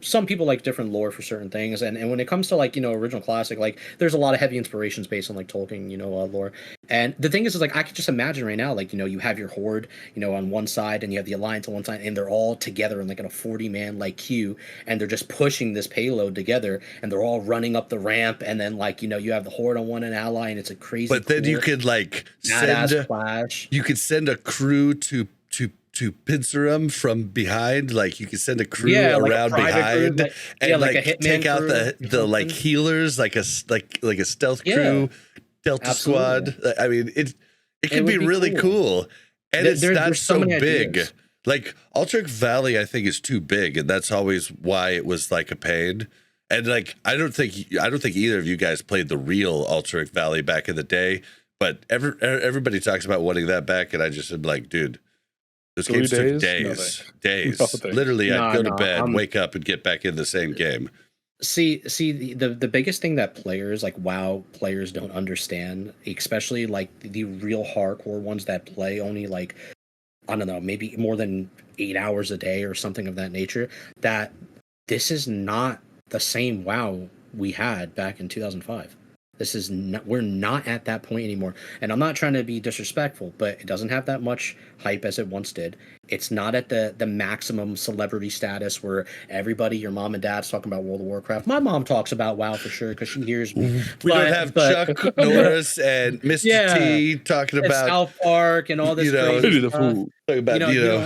some people like different lore for certain things, and when it comes to like original classic, like there's a lot of heavy inspirations based on like Tolkien lore. And the thing is like I could just imagine right now, like you have your horde on one side, and you have the alliance on one side, and they're all together in like in a 40-man like queue, and they're just pushing this payload together, and they're all running up the ramp, and then like you have the horde on one and ally, and it's a crazy. But then you could like send a crew to pincer them from behind. Like you could send a crew around behind, crew, and like a hitman take out the like healers, like a stealth crew, Delta Absolutely. Squad. I mean, it could be really cool. And it's not so big. Ideas. Like Alterac Valley, I think is too big, and that's always why it was like a pain. And like I don't think either of you guys played the real Alterac Valley back in the day, but everybody talks about wanting that back, and I just am like, dude. Those games took days. Literally, I'd go to bed, wake up, and get back in the same game. See, the biggest thing that players like WoW players don't understand, especially like the real hardcore ones that play only like I don't know, maybe more than 8 hours a day or something of that nature, that this is not the same WoW we had back in 2005. We're not at that point anymore. And I'm not trying to be disrespectful, but it doesn't have that much hype as it once did. It's not at the maximum celebrity status where everybody, your mom and dad's talking about World of Warcraft. My mom talks about WoW for sure because she hears me. We don't have Chuck Norris and Mr. T talking about South Park and all this crazy stuff. Talking about, you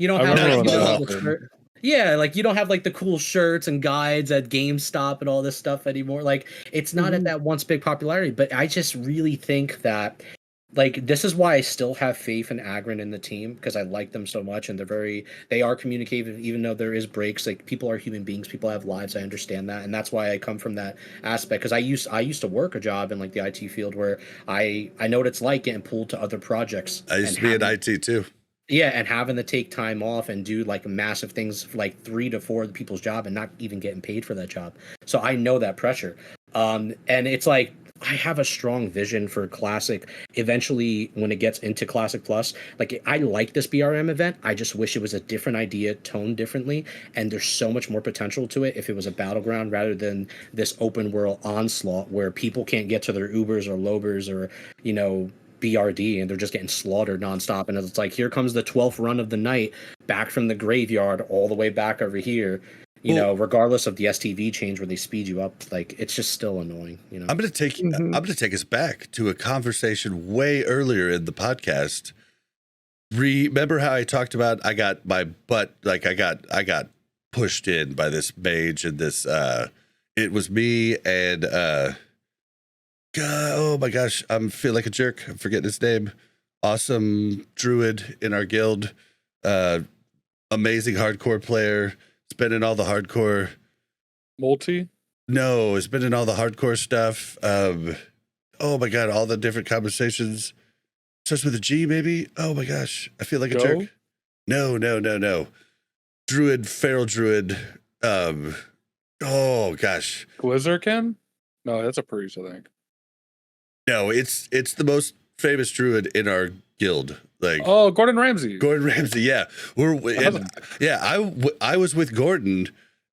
don't have yeah, like you don't have like the cool shirts and guides at GameStop and all this stuff anymore. Like it's not at that once big popularity, but I just really think that like this is why I still have faith in Agron and the team, because I like them so much, and they are communicative even though there is breaks. Like people are human beings, people have lives. I understand that, and that's why I come from that aspect, because I used to work a job in like the IT field where I know what it's like getting pulled to other projects. I used to be in IT too. Yeah, and having to take time off and do like massive things for like 3 to 4 people's job and not even getting paid for that job. So I know that pressure. And it's like I have a strong vision for Classic. Eventually, when it gets into Classic Plus, like I like this BRM event. I just wish it was a different idea, toned differently. And there's so much more potential to it if it was a battleground rather than this open world onslaught where people can't get to their Ubers or Lobers or BRD and they're just getting slaughtered nonstop. And it's like, here comes the 12th run of the night back from the graveyard all the way back over here. You know, regardless of the STV change where they speed you up, like it's just still annoying. You know, I'm gonna take us back to a conversation way earlier in the podcast. Remember how I talked about I got my butt, like I got pushed in by this mage and this it was me and oh my gosh, I'm feel like a jerk. I'm forgetting his name. Awesome druid in our guild. Amazing hardcore player. Spending all the hardcore. No, it's been in all the hardcore stuff. Oh my god, all the different conversations. Starts with a G, maybe. Oh my gosh, I feel like a jerk. No. Druid, feral druid. Oh gosh. Glizzerkin? No, that's a priest, I think. No, it's the most famous druid in our guild. Like Gordon Ramsay. Yeah. I was with Gordon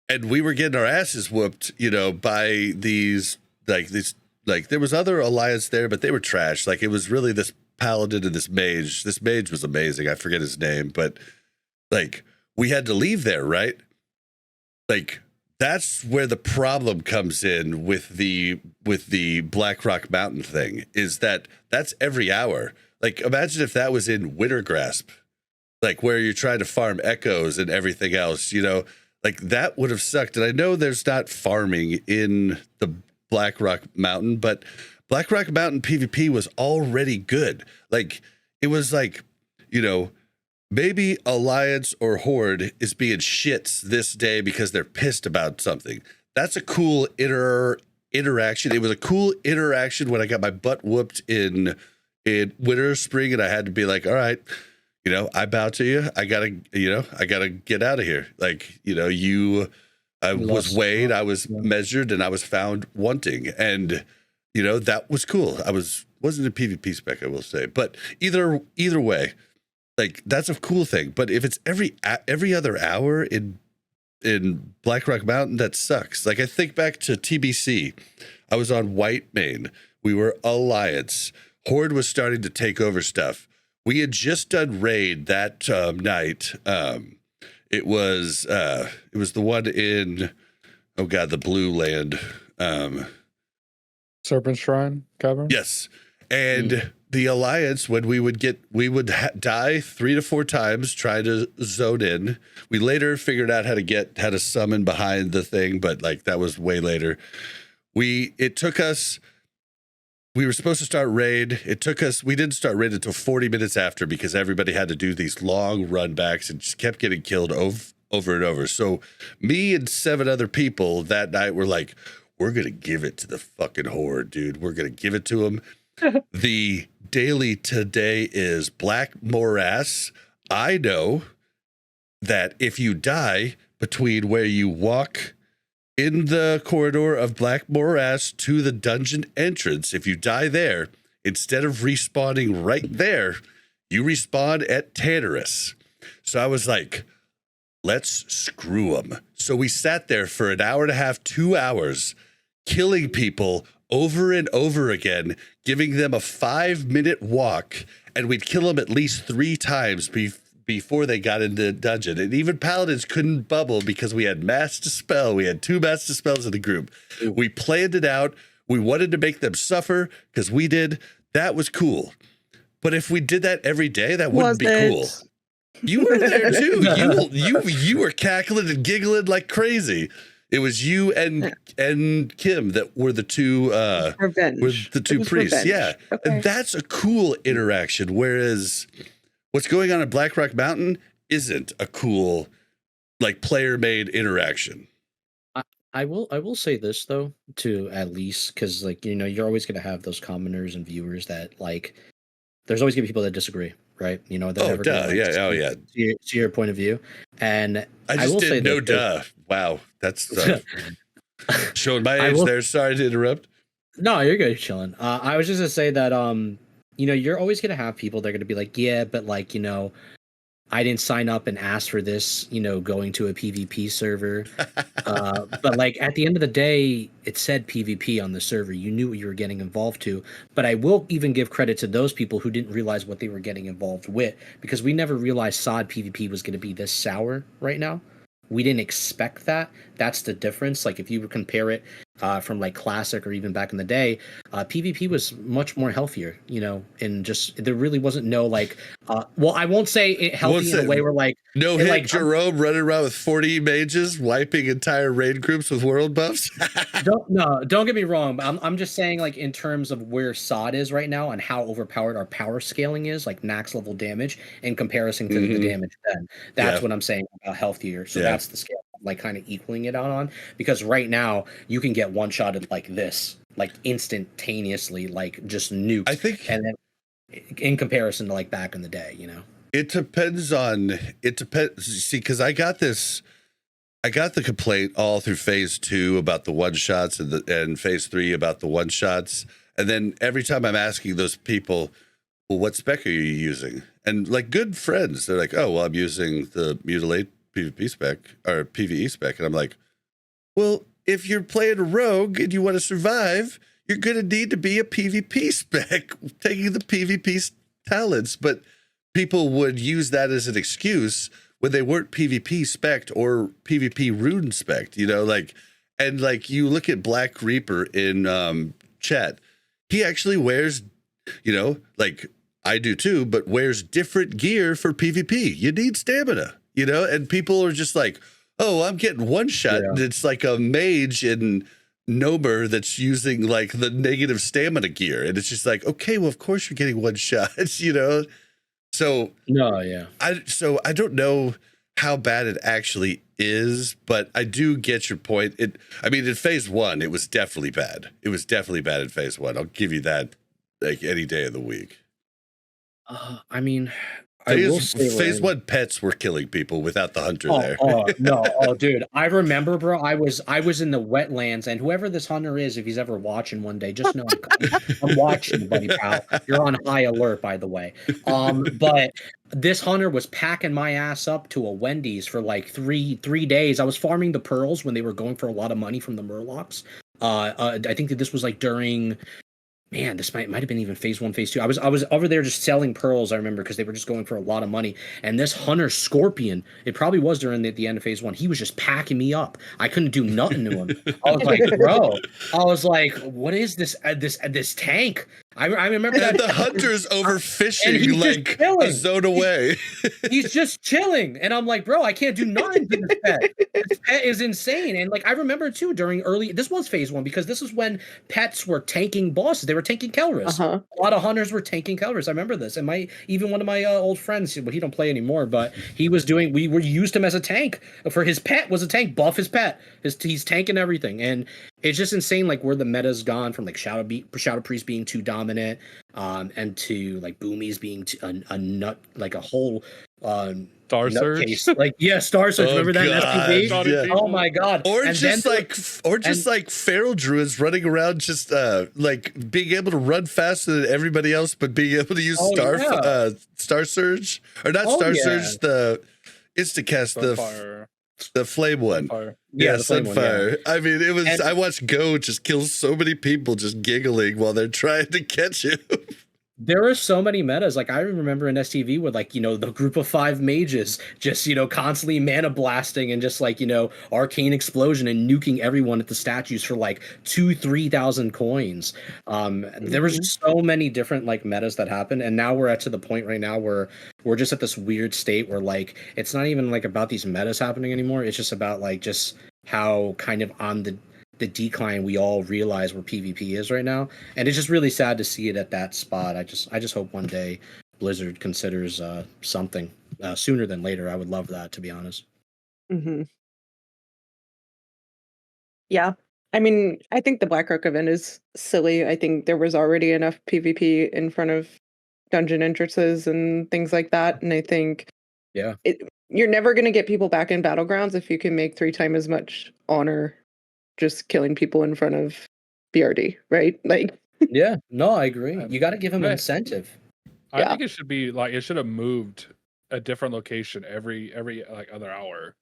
and we were getting our asses whooped, you know, by these there was other alliance there, but they were trash. Like it was really this paladin and this mage. This mage was amazing. I forget his name, but like we had to leave there, right? Like that's where the problem comes in with the Black Rock Mountain thing, is that's every hour. Like, imagine if that was in Winter Grasp, like where you're trying to farm echoes and everything else, you know, like that would have sucked. And I know there's not farming in the Black Rock Mountain, but Black Rock Mountain PvP was already good. Like, it was like, you know, maybe Alliance or Horde is being shits this day because they're pissed about something. That's a cool interaction. It was a cool interaction when I got my butt whooped in winter, spring, and I had to be like, all right, you know, I bow to you. I gotta get out of here. Like, you know, I was weighed, I was measured, and I was found wanting. And, you know, that was cool. Wasn't a PvP spec, I will say. But either way, like that's a cool thing. But if it's every other hour in Black Rock Mountain, that sucks. Like I think back to TBC. I was on White Main. We were Alliance. Horde was starting to take over stuff. We had just done raid that night. It was the one in, oh god, the Blue Land. Serpent Shrine Cavern. Yes, and the Alliance, when we would die 3 to 4 times trying to zone in. We later figured out how to summon behind the thing, but like that was way later. It took us. We were supposed to start raid. We didn't start raid until 40 minutes after because everybody had to do these long run backs and just kept getting killed over and over. So me and 7 other people that night were like, we're going to give it to the fucking Horde, dude. We're going to give it to them. The daily today is Black Morass. I know that if you die between where you walk in the corridor of Black Morass to the dungeon entrance, if you die there, instead of respawning right there, you respawn at Tannerus. So I was like, let's screw them. So we sat there for an hour and a half, 2 hours, killing people over and over again, giving them a 5-minute walk, and we'd kill them at least 3 times before they got into the dungeon. And even Paladins couldn't bubble because we had Mass Dispel. We had 2 Mass Dispels in the group. We planned it out. We wanted to make them suffer because we did. That was cool. But if we did that every day, that wouldn't be cool. You were there too. You were cackling and giggling like crazy. It was you and Kim that were the two priests. Revenge. Yeah. Okay. And that's a cool interaction. Whereas what's going on at Black Rock Mountain isn't a cool, like, player-made interaction. I will say this though, to at least, because like, you know, you're always gonna have those commoners and viewers that like, there's always gonna be people that disagree, right? You know, they're never gonna, like, see your point of view. And I will say wow, that's showing my age there. Sorry to interrupt. No, you're good, chilling. I was just gonna say that you know, you're always gonna have people that are gonna be like, yeah, but like, you know, I didn't sign up and ask for this, going to a PvP server. But like at the end of the day, it said PvP on the server. You knew what you were getting involved to. But I will even give credit to those people who didn't realize what they were getting involved with, because we never realized SOD PvP was going to be this sour right now. We didn't expect that. That's the difference. Like if you compare it from like classic or even back in the day, PvP was much more healthier, and just there really wasn't no like, well, I won't say it healthy in a way where like no hit like, Jerome running around with 40 mages wiping entire raid groups with world buffs. don't get me wrong. But I'm just saying like in terms of where SOD is right now and how overpowered our power scaling is, like max level damage in comparison to the damage then. That's what I'm saying about healthier. So that's the scale, like kind of equaling it out on, because right now you can get one shotted like this, like instantaneously, like just nuked. I think, and then in comparison to like back in the day, it depends. See, because I got the complaint all through phase 2 about the one shots and phase 3 about the one shots. And then every time I'm asking those people, well, what spec are you using? And like good friends, they're like, oh, well, I'm using the Mutilate PvP spec or PvE spec. And I'm like, well, if you're playing a rogue and you want to survive, you're going to need to be a PvP spec, taking the PvP talents. But people would use that as an excuse when they weren't PvP spec'd or PvP rune spec'd, and like you look at Black Reaper in chat, he actually wears, like I do too, but wears different gear for PvP. You need stamina, and people are just like, oh, I'm getting one shot. Yeah. And it's like a mage in Nomer that's using like the negative stamina gear. And it's just like, okay, well, of course you're getting one shot, So no, yeah. I don't know how bad it actually is, but I do get your point. In phase 1, it was definitely bad. It was definitely bad in phase 1. I'll give you that like any day of the week. Phase 1 pets were killing people without the hunter there. Dude, I remember, bro. I was in the wetlands, and whoever this hunter is, if he's ever watching one day, just know I'm watching, buddy, pal. You're on high alert, by the way. But this hunter was packing my ass up to a Wendy's for like three days. I was farming the pearls when they were going for a lot of money from the Murlocs. I think that this was like during. Man, this might have been even phase 1, phase 2. I was over there just selling pearls, I remember, because they were just going for a lot of money. And this hunter scorpion, it probably was during the end of phase 1. He was just packing me up. I couldn't do nothing to him. I was like, bro. I was like, what is this tank? I remember that the hunter's overfishing like a zone away. He's just chilling, and I'm like, bro, I can't do nothing to this pet. This pet is insane. And like I remember too during this was phase 1, because this is when pets were tanking bosses. They were tanking Kelris. A lot of hunters were tanking Kelris. I remember this. And even one of my old friends, well, he don't play anymore, but he was doing. We used him as a tank for his pet. Was a tank. Buff his pet. He's tanking everything, and it's just insane. Like where the meta's gone from like Shadow Priest being too dominant, and to like Boomies being a nut, like a whole Star Surge. Star Surge. Remember that in SPV? Yeah. Oh my god! Or just like feral druids running around, just like being able to run faster than everybody else, but being able to use Star Surge or not Star Surge, the Instacast, the flame one. Yeah, Sunfire. Yeah. I mean, it was. I watched Go just kill so many people just giggling while they're trying to catch him. There are so many metas. Like I remember in STV with like, the group of 5 mages just, constantly mana blasting and just like, arcane explosion and nuking everyone at the statues for like 2,000-3,000 coins. There was just so many different like metas that happened. And now we're to the point right now where we're just at this weird state where like, it's not even like about these metas happening anymore. It's just about like, just how kind of on the decline we all realize where PvP is right now, and it's just really sad to see it at that spot. I just hope one day Blizzard considers something sooner than later. I would love that, to be honest. Yeah, I mean, I think the Blackrock event is silly. I think there was already enough PvP in front of dungeon entrances and things like that, and I think you're never going to get people back in Battlegrounds if you can make 3 times as much honor just killing people in front of BRD, right? Like, yeah, no, I agree. You got to give them an incentive. I think it should be like, it should have moved a different location every like other hour.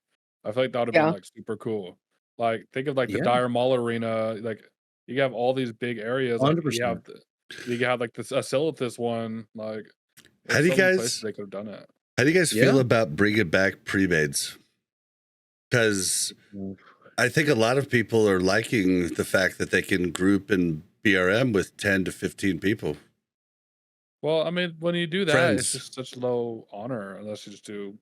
I feel like that would have been like super cool. Like think of like the Yeah, Dire Mall Arena. Like you have all these big areas. Like you 100%. have like this Silithus one. Like How there's do you so many places guys they could have done it. how do you guys feel Yeah. about bringing back pre-mades? Because I think a lot of people are liking the fact that they can group in BRM with 10 to 15 people. Well, I mean, when you do that, it's Friends. just such low honor unless you just do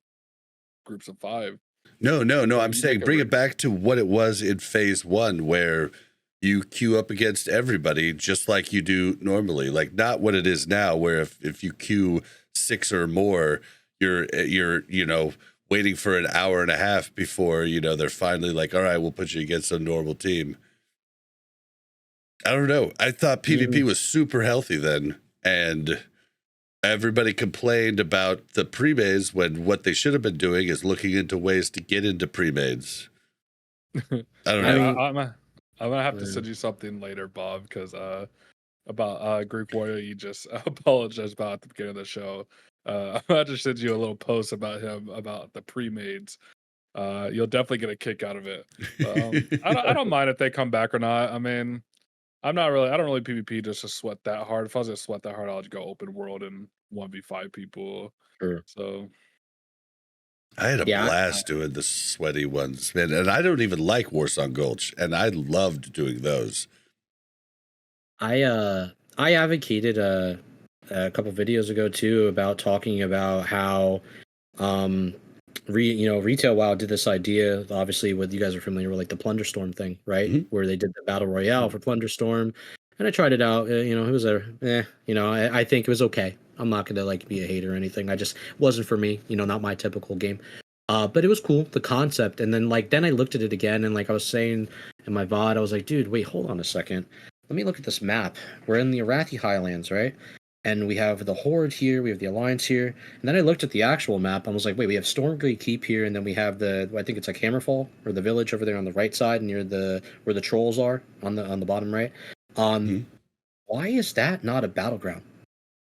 groups of 5. No. So I'm you saying make bring it it back to what it was in phase 1, where you queue up against everybody just like you do normally. Like not what it is now, where if you queue 6 or more, you're waiting for an hour and a half before they're finally like, all right, we'll put you against a normal team. I don't know. I thought PvP was super healthy then, and everybody complained about the pre-mades when what they should have been doing is looking into ways to get into pre-mades. I don't I know. mean, I'm gonna have to send you something later, Bob, because about Greek Warrior you just apologized about at the beginning of the show. I'm about to send you a little post about him about the pre-mades. You'll definitely get a kick out of it. But, I don't mind if they come back or not. I mean, I don't really PvP just to sweat that hard. If I was gonna sweat that hard, I'll just go open world and 1v5 people. Sure. So I had a Yeah, blast doing the sweaty ones, man. And I don't even like Warsong Gulch, and I loved doing those. I advocated a couple videos ago too about talking about how Retail WoW did this idea, obviously what you guys are familiar with, like the Plunder Storm thing, right? Mhm. Where they did the battle royale for Plunder Storm, and I tried it out. It was I think it was okay. I'm not gonna like be a hater or anything. I just wasn't for me. Not my typical game. But it was cool, the concept. And then I looked at it again, and like I was saying in my VOD, I was like, dude, wait, hold on a second. Let me look at this map. We're in the Arathi Highlands, right? And we have the Horde here, we have the Alliance here. And then I looked at the actual map, and I was like, wait, we have Stormgate Keep here, and then we have I think it's like Hammerfall, or the village over there on the right side near where the trolls are on the bottom right. Why is that not a battleground?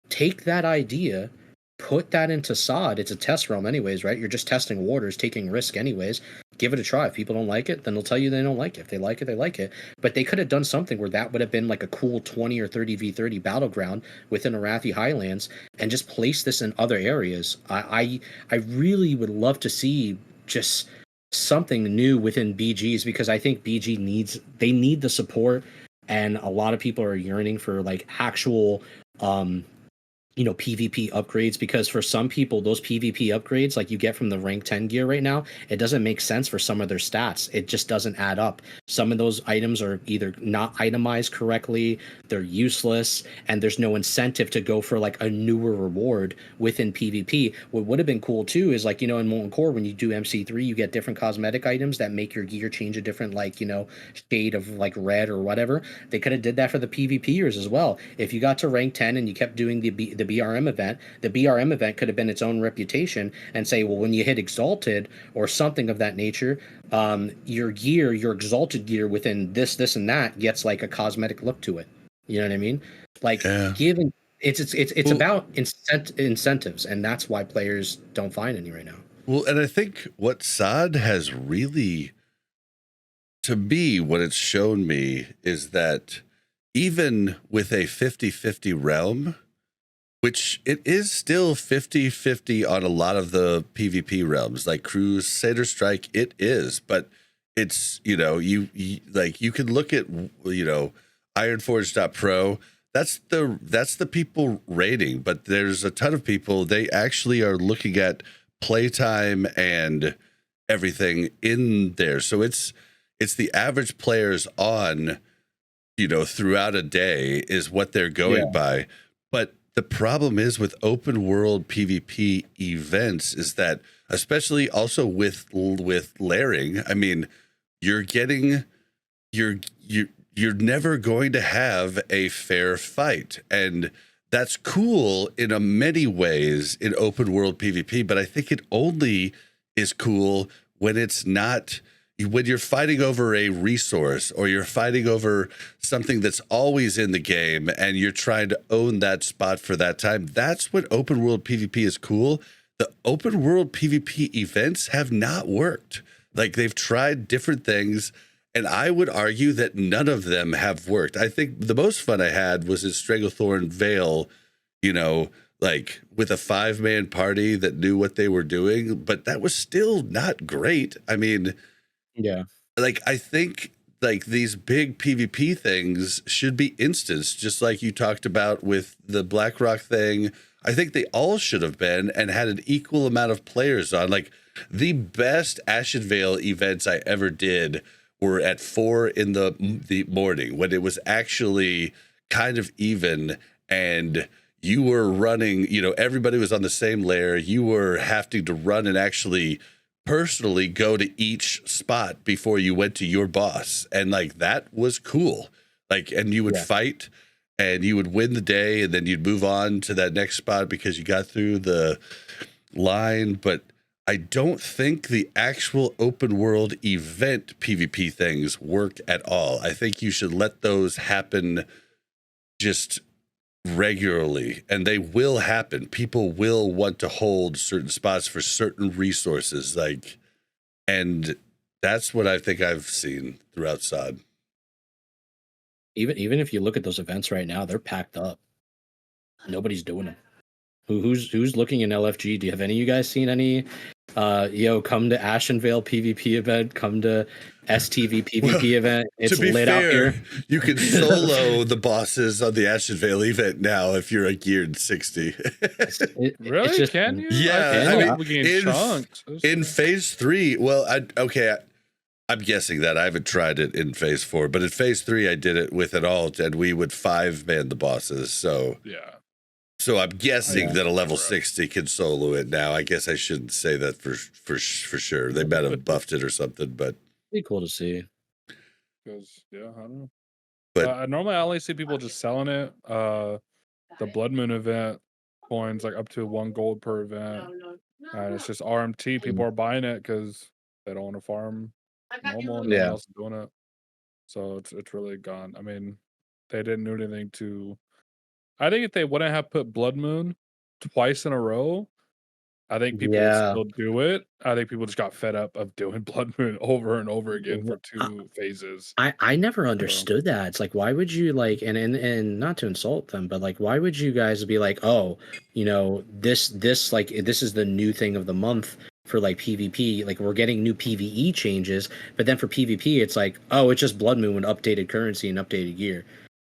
Take that idea, put that into SOD. It's a test realm anyways, right? You're just testing waters, taking risk anyways. Give it a try. If people don't like it, then they'll tell you they don't like it. If they like it, they like it. But they could have done something where that would have been like a cool 20 or 30 v30 battleground within Arathi Highlands, and just place this in other areas. I really would love to see just something new within BGs, because I think BG needs the support, and a lot of people are yearning for like actual PvP upgrades, because for some people those PvP upgrades like you get from the rank 10 gear right now, it doesn't make sense for some of their stats. It just doesn't add up. Some of those items are either not itemized correctly, they're useless, and there's no incentive to go for like a newer reward within PvP. What would have been cool too is like, in Molten Core, when you do MC3, you get different cosmetic items that make your gear change a different shade of like red or whatever. They could have did that for the PvPers as well. If you got to rank 10 and you kept doing the BRM event, the BRM event could have been its own reputation, and say, well, when you hit Exalted or something of that nature, your Exalted gear within this and that gets like a cosmetic look to it. You know what I mean? Like giving it's about incentives, and that's why players don't find any right now. Well, and I think what SOD has really, to me, what it's shown me is that even with a 50-50 realm, which it is still 50-50 on a lot of the PvP realms, like Crusader Strike, it is, but it's, you can look at, Ironforge.pro, that's the people rating, but there's a ton of people, they actually are looking at playtime and everything in there. So it's the average players on, throughout a day is what they're going by. But the problem is with open world PvP events is that, especially also with layering, I mean, you're never going to have a fair fight. And that's cool in many ways in open world PvP, but I think it only is cool when it's not, when you're fighting over a resource, or you're fighting over something that's always in the game and you're trying to own that spot for that time. That's when open world PvP is cool. the open world PvP events have not worked. Like they've tried different things, and I would argue that none of them have worked. I think the most fun I had was in Stranglethorn Vale, like with a 5-man party that knew what they were doing, but that was still not great. I mean, yeah, like I think like these big PvP things should be instanced, just like you talked about with the BlackRock thing. I think they all should have been and had an equal amount of players on. Like the best Ashen Vale events I ever did were at 4 in the morning when it was actually kind of even, and you were running, everybody was on the same layer. You were having to run and actually personally go to each spot before you went to your boss. And like, that was cool. Like, and you would fight and you would win the day, and then you'd move on to that next spot because you got through the line. But I don't think the actual open world event PvP things work at all. I think you should let those happen just regularly, and they will happen. People will want to hold certain spots for certain resources, and that's what I think I've seen throughout SOD. Even if you look at those events right now, they're packed up. Nobody's doing them. Who's looking in LFG? Do you have any of you guys seen any? Come to Ashen Vale PvP event. Come to STV PvP event. It's lit out here. You can solo the bosses on the Ashen Vale event now if you're a geared 60. Really? Can you? Yeah, I in phase 3. Well, I'm guessing that I haven't tried it in phase 4, but in phase 3 I did it with an alt, and we would 5-man the bosses. So yeah. So I'm guessing that a level 60 can solo it now. I guess I shouldn't say that for sure. They might have buffed it or something, but be cool to see. Because I don't know. But normally I only see people just selling it. The Blood Moon event coins like up to 1 gold per event, and it's just RMT. People are buying it because they don't want to farm normal. And no one else is doing it, so it's really gone. I mean, they didn't do anything to. I think if they wouldn't have put Blood Moon twice in a row, I think people would still do it. I think people just got fed up of doing Blood Moon over and over again for 2 phases. I never understood that. It's like, why would you and not to insult them, but like, why would you guys be like, oh, this is the new thing of the month for like PvP, like we're getting new PvE changes, but then for PvP, it's like, oh, it's just Blood Moon with updated currency and updated gear.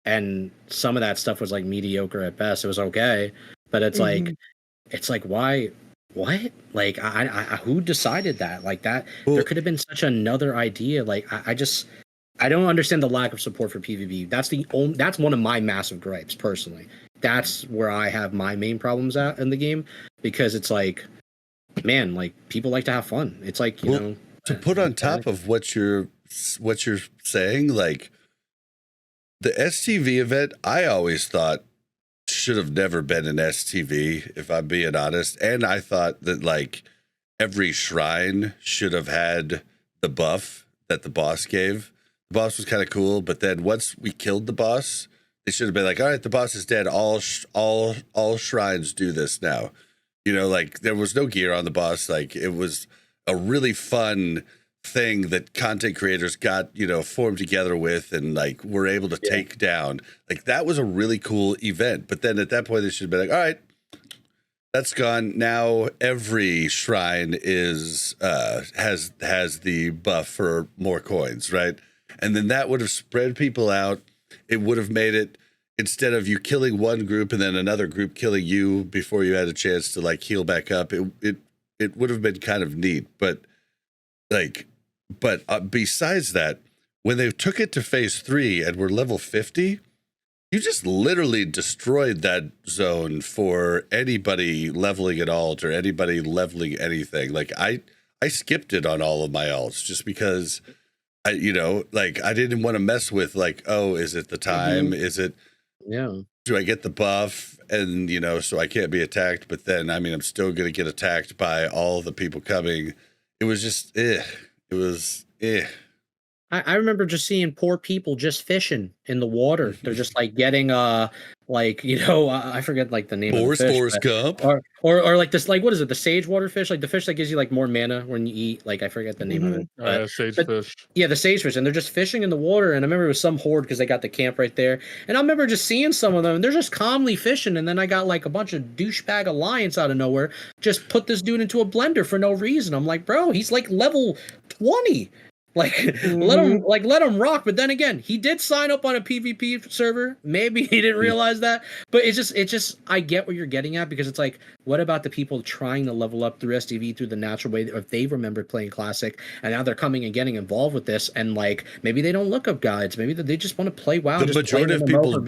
And some of that stuff was like mediocre at best. It was okay, but it's like why? What? Like I who decided that? Like that there could have been such another idea. Like I don't understand the lack of support for PvP. That's one of my massive gripes personally. That's where I have my main problems at in the game, because it's like, man, like people like to have fun. It's like, to put on top of what you're saying, like the STV event, I always thought should have never been an STV, if I'm being honest. And I thought that like every shrine should have had the buff that the boss gave. The boss was kind of cool, but then once we killed the boss, they should have been like, all right, the boss is dead. All shrines do this now. Like there was no gear on the boss. Like it was a really fun thing that content creators got formed together with and like were able to take down. Like that was a really cool event, but then at that point they should be like, all right, that's gone now. Every shrine is has the buff for more coins, right? And then that would have spread people out. It would have made it, instead of you killing one group and then another group killing you before you had a chance to like heal back up, it would have been kind of neat. But besides that, when they took it to phase 3 and were level 50, you just literally destroyed that zone for anybody leveling at alt or anybody leveling anything. Like I skipped it on all of my alts just because I didn't want to mess with like, oh, is it the time? Is it, do I get the buff? And, so I can't be attacked, but then, I'm still going to get attacked by all the people coming. It was just, It was I remember just seeing poor people just fishing in the water. They're just like getting like, you know, I forget like the name of the fish, Forrest Gump. or like this, like, what is it, the sage water fish, like the fish that gives you like more mana when you eat, like I forget the name of it. Yeah, sagefish. Yeah, the sagefish, and they're just fishing in the water. And I remember it was some horde because they got the camp right there. And I remember just seeing some of them, and they're just calmly fishing. And then I got like a bunch of douchebag alliance out of nowhere, just put this dude into a blender for no reason. I'm like, bro, he's like level 20. Like let him rock. But then again, he did sign up on a PvP server. Maybe he didn't realize that. But it's just I get what you're getting at, because it's like, what about the people trying to level up through STV through the natural way, if they remember playing Classic and now they're coming and getting involved with this, and like maybe they don't look up guides, maybe they just want to play WoW. The majority of people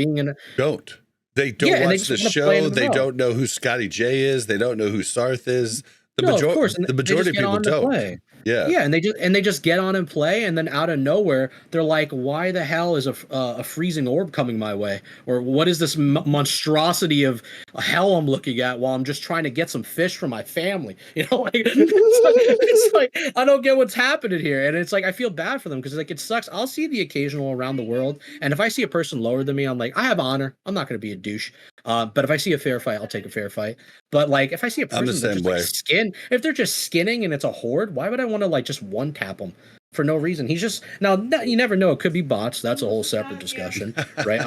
don't. They don't watch the show. They don't know who Scotty J is. They don't know who Sarth is. The majority of people don't. Yeah, and they just get on and play, and then out of nowhere they're like, "Why the hell is a freezing orb coming my way?" Or what is this monstrosity of hell I'm looking at while I'm just trying to get some fish for my family? You know, like it's like I don't get what's happening here, and it's like I feel bad for them, because like it sucks. I'll see the occasional around the world, and if I see a person lower than me, I'm like, I have honor. I'm not going to be a douche. But if I see a fair fight, I'll take a fair fight. But like if I see a person that's just like if they're just skinning and it's a horde, why would I want to like just one tap them for no reason? He's just, now you never know, it could be bots. That's a whole separate discussion, right?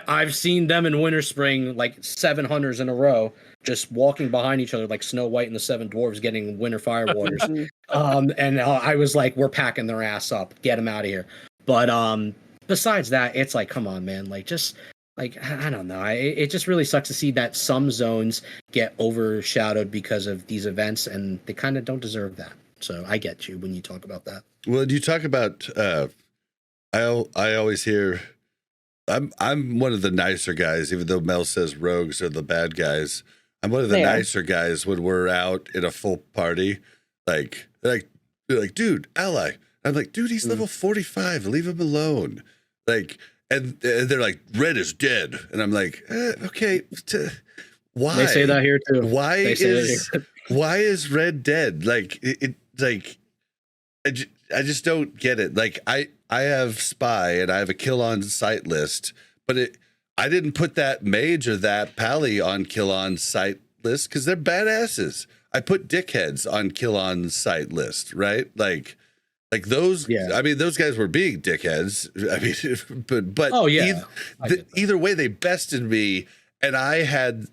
I've seen them in Winter Spring, like 7 hunters in a row, just walking behind each other like Snow White and the 7 dwarves getting winter fire waters. And I was like, we're packing their ass up, get them out of here. But besides that, it's like, come on, man, like just. Like, I don't know. It just really sucks to see that some zones get overshadowed because of these events, and they kind of don't deserve that. So I get you when you talk about that. Well, you talk about, I always hear, I'm one of the nicer guys, even though Mel says rogues are the bad guys. I'm one of the nicer guys when we're out in a full party. Like, they're like, dude, ally. I'm like, dude, he's level 45. Leave him alone. Like, and they're like, red is dead. And I'm like, okay, why? They say that here too. Why is red dead? Like, I just don't get it. Like, I have spy and I have a kill on sight list, but I didn't put that mage or that pally on kill on sight list because they're badasses. I put dickheads on kill on sight list, right? Like those, I mean, those guys were being dickheads. I mean, but oh yeah, either way, they bested me, and I had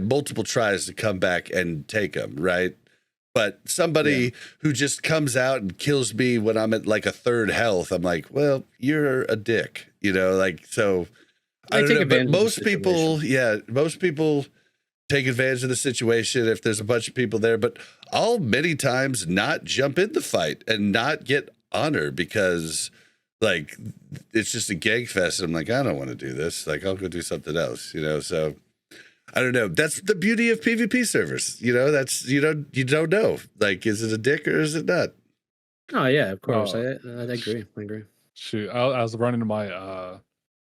multiple tries to come back and take them, right? But somebody who just comes out and kills me when I'm at like a third health, I'm like, well, you're a dick, like, so I don't know. But most people take advantage of the situation if there's a bunch of people there, but I'll many times not jump in the fight and not get honor because like it's just a gang fest. And I'm like, I don't want to do this. Like, I'll go do something else, so I don't know. That's the beauty of PvP servers. That's, you don't know, like, is it a dick or is it not? Oh yeah, of course. I agree. Shoot, I was running my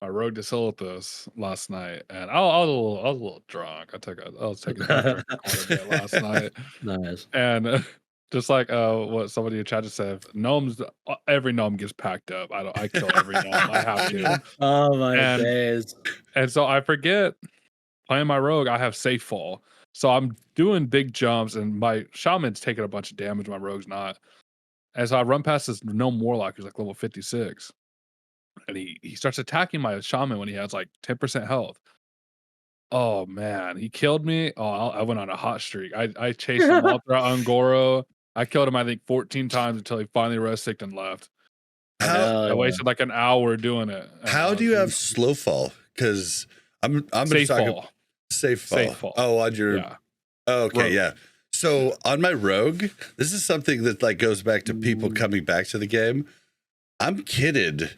my road to Silithus last night, and I was a little drunk. I was taking a drink quite a bit last night. Nice. And just like what somebody in chat just said, gnomes, every gnome gets packed up. I kill every gnome. I have to. Oh my days. And so I forget, playing my rogue, I have safe fall. So I'm doing big jumps, and my shaman's taking a bunch of damage, my rogue's not. And so I run past this gnome warlock who's like level 56. And he starts attacking my shaman when he has like 10% health. Oh man, he killed me. Oh, I went on a hot streak. I chased him all throughout Ungoro. I killed him, I think, 14 times until he finally rest-sicked and left. I wasted like an hour doing it. How do you have slow fall? Because I'm safe fall. Safe fall. Oh, on your okay, rogue. Yeah. So on my rogue, this is something that like goes back to people coming back to the game. I'm kitted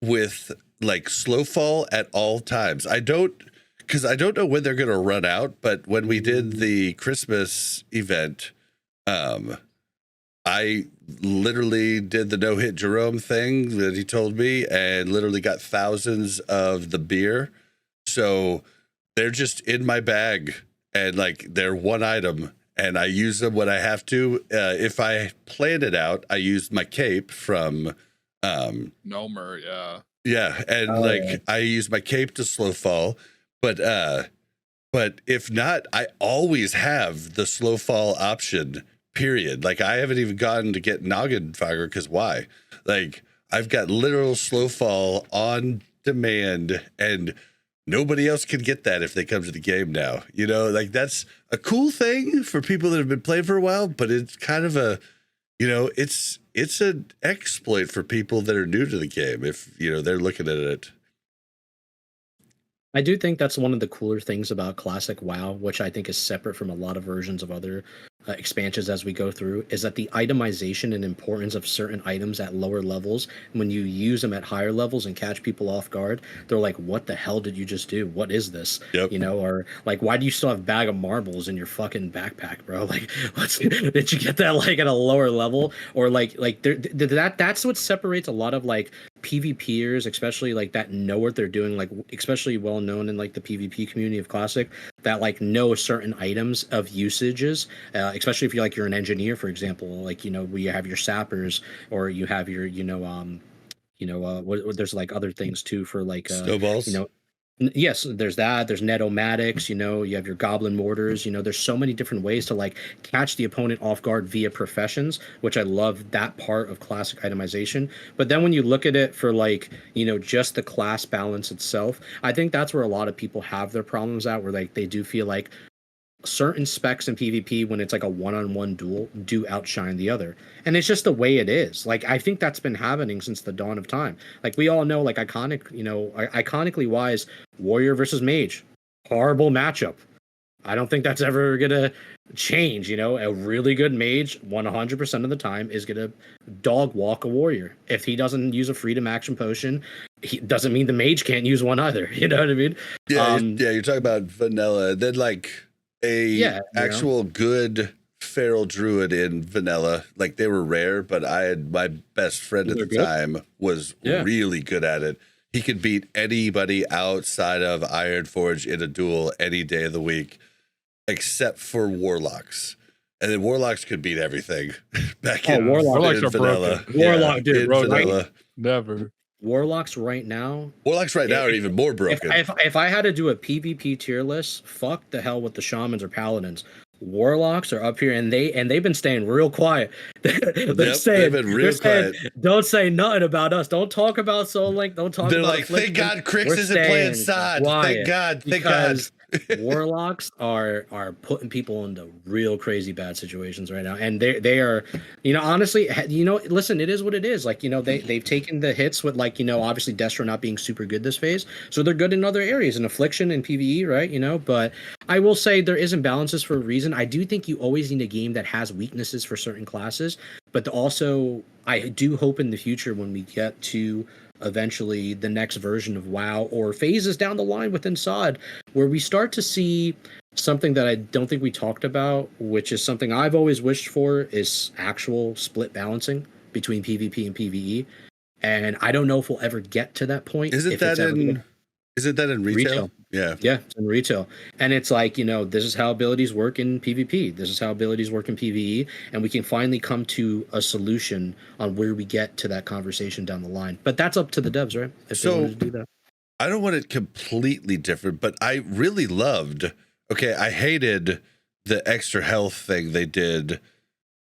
with like slow fall at all times. I don't know when they're going to run out, but when we did the Christmas event, I literally did the no-hit Jerome thing that he told me and literally got thousands of the beer. So they're just in my bag and like they're one item and I use them when I have to. If I planned it out, I used my cape from Nomer, Yeah, and Oh, like yeah. I use my cape to slow fall, but if not, I always have the slow fall option. Period. Like I haven't even gotten to get noggin fire because why? Like I've got literal slow fall on demand, and nobody else can get that if they come to the game now. You know, like that's a cool thing for people that have been playing for a while, but it's kind of a, you know, it's an exploit for people that are new to the game if, you know, they're looking at it. I do think that's one of the cooler things about Classic WoW, which I think is separate from a lot of versions of other expansions as we go through, is that the itemization and importance of certain items at lower levels, when you use them at higher levels and catch people off guard, they're like, what the hell did you just do? What is this? Yep. You know, or like, why do you still have bag of marbles in your fucking backpack, bro? Like, did you get that like at a lower level? Or that's what separates a lot of like PvPers, especially like that know what they're doing, like especially well known in like the PvP community of Classic, that like know certain items of usages, especially if you're an engineer, for example, like, you know, where you have your sappers or you have your, there's like other things too for like, Snowballs. you know, yes, there's that. There's netomatics, you know, you have your goblin mortars, you know, there's so many different ways to like catch the opponent off guard via professions, which I love that part of Classic itemization. But then when you look at it for like, you know, just the class balance itself, I think that's where a lot of people have their problems at, where like they do feel like certain specs in PvP, when it's like a one-on-one duel, do outshine the other. And it's just the way it is. Like, I think that's been happening since the dawn of time. Like, we all know, like, iconically wise, warrior versus mage, horrible matchup. I don't think that's ever gonna change. You know, a really good mage 100% of the time is gonna dog walk a warrior. If he doesn't use a freedom action potion, he doesn't mean the mage can't use one either. You know what I mean? Yeah, you're talking about vanilla. Then like actual good feral druid in vanilla, like they were rare, but I had my best friend at the time was really good at it. He could beat anybody outside of Ironforge in a duel any day of the week, except for warlocks. And then warlocks could beat everything back in warlocks are vanilla. broken. Warlock, dude, bro, vanilla. Never. Warlocks right now are even more broken. If I had to do a PvP tier list, fuck the hell with the shamans or paladins. Warlocks are up here, and they've been staying real quiet. They're saying, don't say nothing about us. Don't talk about Soul Link. Don't talk They're about like, thank God Crix isn't playing sod. Thank God. Warlocks are putting people into real crazy bad situations right now, and they are, you know, honestly, you know, listen, it is what it is. Like, you know, they've taken the hits with, like, you know, obviously Destro not being super good this phase, so they're good in other areas, in Affliction and PvE, right? You know, but I will say there is imbalances for a reason. I do think you always need a game that has weaknesses for certain classes, but also I do hope in the future, when we get to eventually the next version of WoW or phases down the line within SOD, where we start to see something that I don't think we talked about, which is something I've always wished for, is actual split balancing between PvP and PvE. And I don't know if we'll ever get to that point. Isn't that in retail? Yeah, it's in retail. And it's like, you know, this is how abilities work in PvP. This is how abilities work in PvE. And we can finally come to a solution on where we get to that conversation down the line. But that's up to the devs, right? If they wanted to do that. I don't want it completely different, but I really loved, I hated the extra health thing they did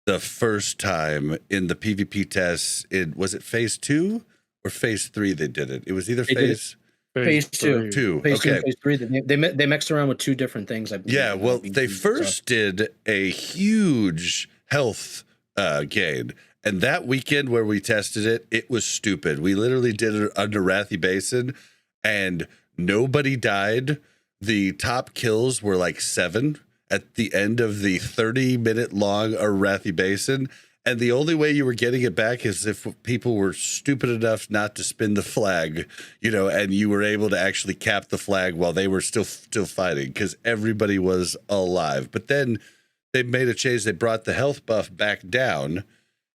the first time in the PvP tests. Was it phase 2 or phase 3 they did it? It was either phase 2. Phase okay. 2 and phase 3. They mixed around with two different things. I believe. Yeah, well, they first did a huge health gain, and that weekend where we tested it, it was stupid. We literally did it under Wrathy Basin, and nobody died. The top kills were like 7 at the end of the 30-minute long Wrathy Basin. And the only way you were getting it back is if people were stupid enough not to spin the flag, you know, and you were able to actually cap the flag while they were still fighting, because everybody was alive. But then they made a change. They brought the health buff back down,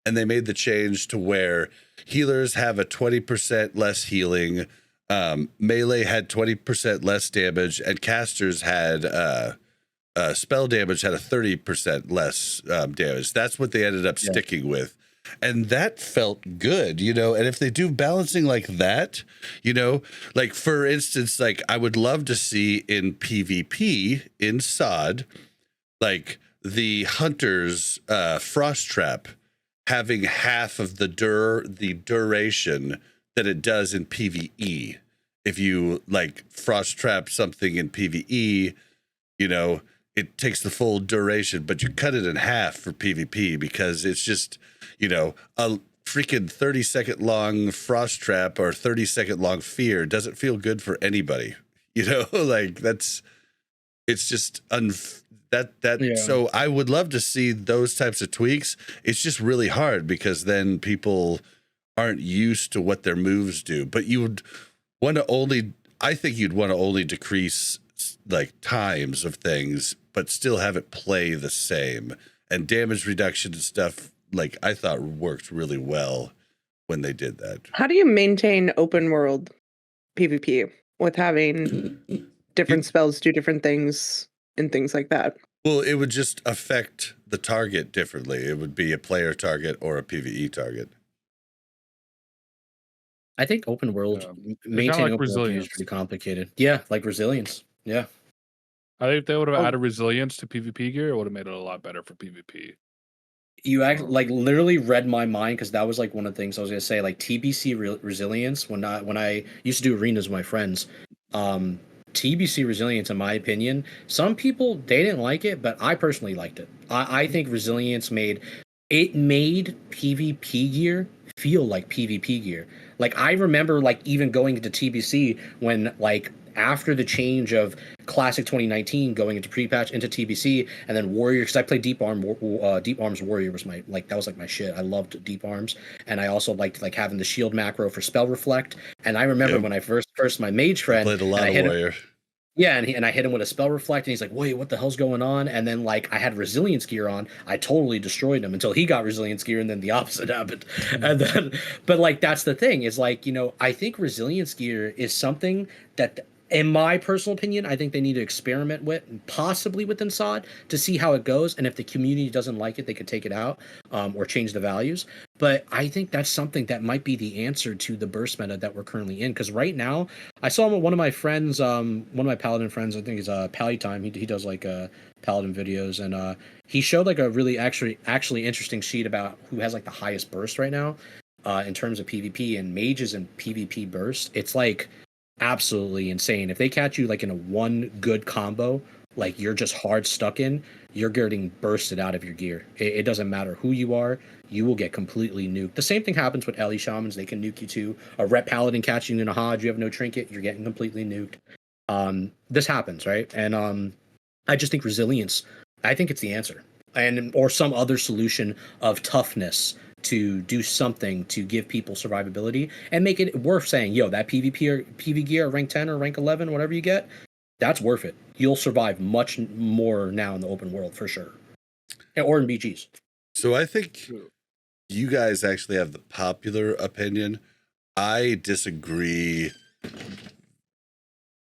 and they made the change to where healers have a 20% less healing, melee had 20% less damage, and casters had spell damage had a 30% less damage. That's what they ended up sticking with. And that felt good, you know. And if they do balancing like that, you know, like for instance, like I would love to see in PvP in SOD, like the hunter's frost trap having half of the duration that it does in PvE. If you like frost trap something in PvE, you know, it takes the full duration, but you cut it in half for PvP because it's just, you know, a freaking 30-second long frost trap or 30-second long fear doesn't feel good for anybody. You know, like it's just So I would love to see those types of tweaks. It's just really hard because then people aren't used to what their moves do. But you would want to I think you'd want to only decrease like times of things, but still have it play the same. And damage reduction and stuff, like I thought worked really well when they did that. How do you maintain open world PvP with having different spells do different things and things like that? Well, it would just affect the target differently. It would be a player target or a PvE target. I think open world maintaining open world is pretty complicated. Yeah, like resilience. Yeah. I think if they would have added resilience to PvP gear, it would have made it a lot better for PvP. You like literally read my mind because that was like one of the things I was gonna say. Like TBC resilience when I used to do arenas with my friends. TBC resilience, in my opinion, some people they didn't like it, but I personally liked it. I think resilience made PvP gear feel like PvP gear. Like I remember like even going into TBC when like after the change of Classic 2019 going into pre-patch into TBC and then Warrior, because I played Deep Arms Warrior was my that was like my shit. I loved Deep Arms, and I also liked like having the shield macro for Spell Reflect. And I remember when I first my mage friend I played a lot of Warrior. Yeah, and I hit him with a Spell Reflect, and he's like, wait, what the hell's going on? And then, like, I had Resilience gear on. I totally destroyed him until he got Resilience gear, and then the opposite happened. And then, but, like, that's the thing, is, like, you know, I think Resilience gear is something that, in my personal opinion, I think they need to experiment with, possibly within SOD, to see how it goes. And if the community doesn't like it, they could take it out or change the values. But I think that's something that might be the answer to the burst meta that we're currently in. Because right now, I saw one of my friends, one of my Paladin friends, I think he's Paladin. He does like Paladin videos, and he showed like a really actually interesting sheet about who has like the highest burst right now in terms of PvP and mages and PvP burst. It's like absolutely insane. If they catch you like in a one good combo, like you're just hard stuck in, you're getting bursted out of your gear. It doesn't matter who you are, you will get completely nuked. The same thing happens with Ellie Shamans. They can nuke you too. A Rep Paladin catching you in a Hodge, you have no trinket, you're getting completely nuked. This happens, right? And I just think resilience, I think it's the answer. Or some other solution of toughness to do something to give people survivability and make it worth saying, yo, that PvP or PV gear, rank 10 or rank 11, whatever you get, that's worth it. You'll survive much more now in the open world for sure. Or in BGs. So I think you guys actually have the popular opinion. I disagree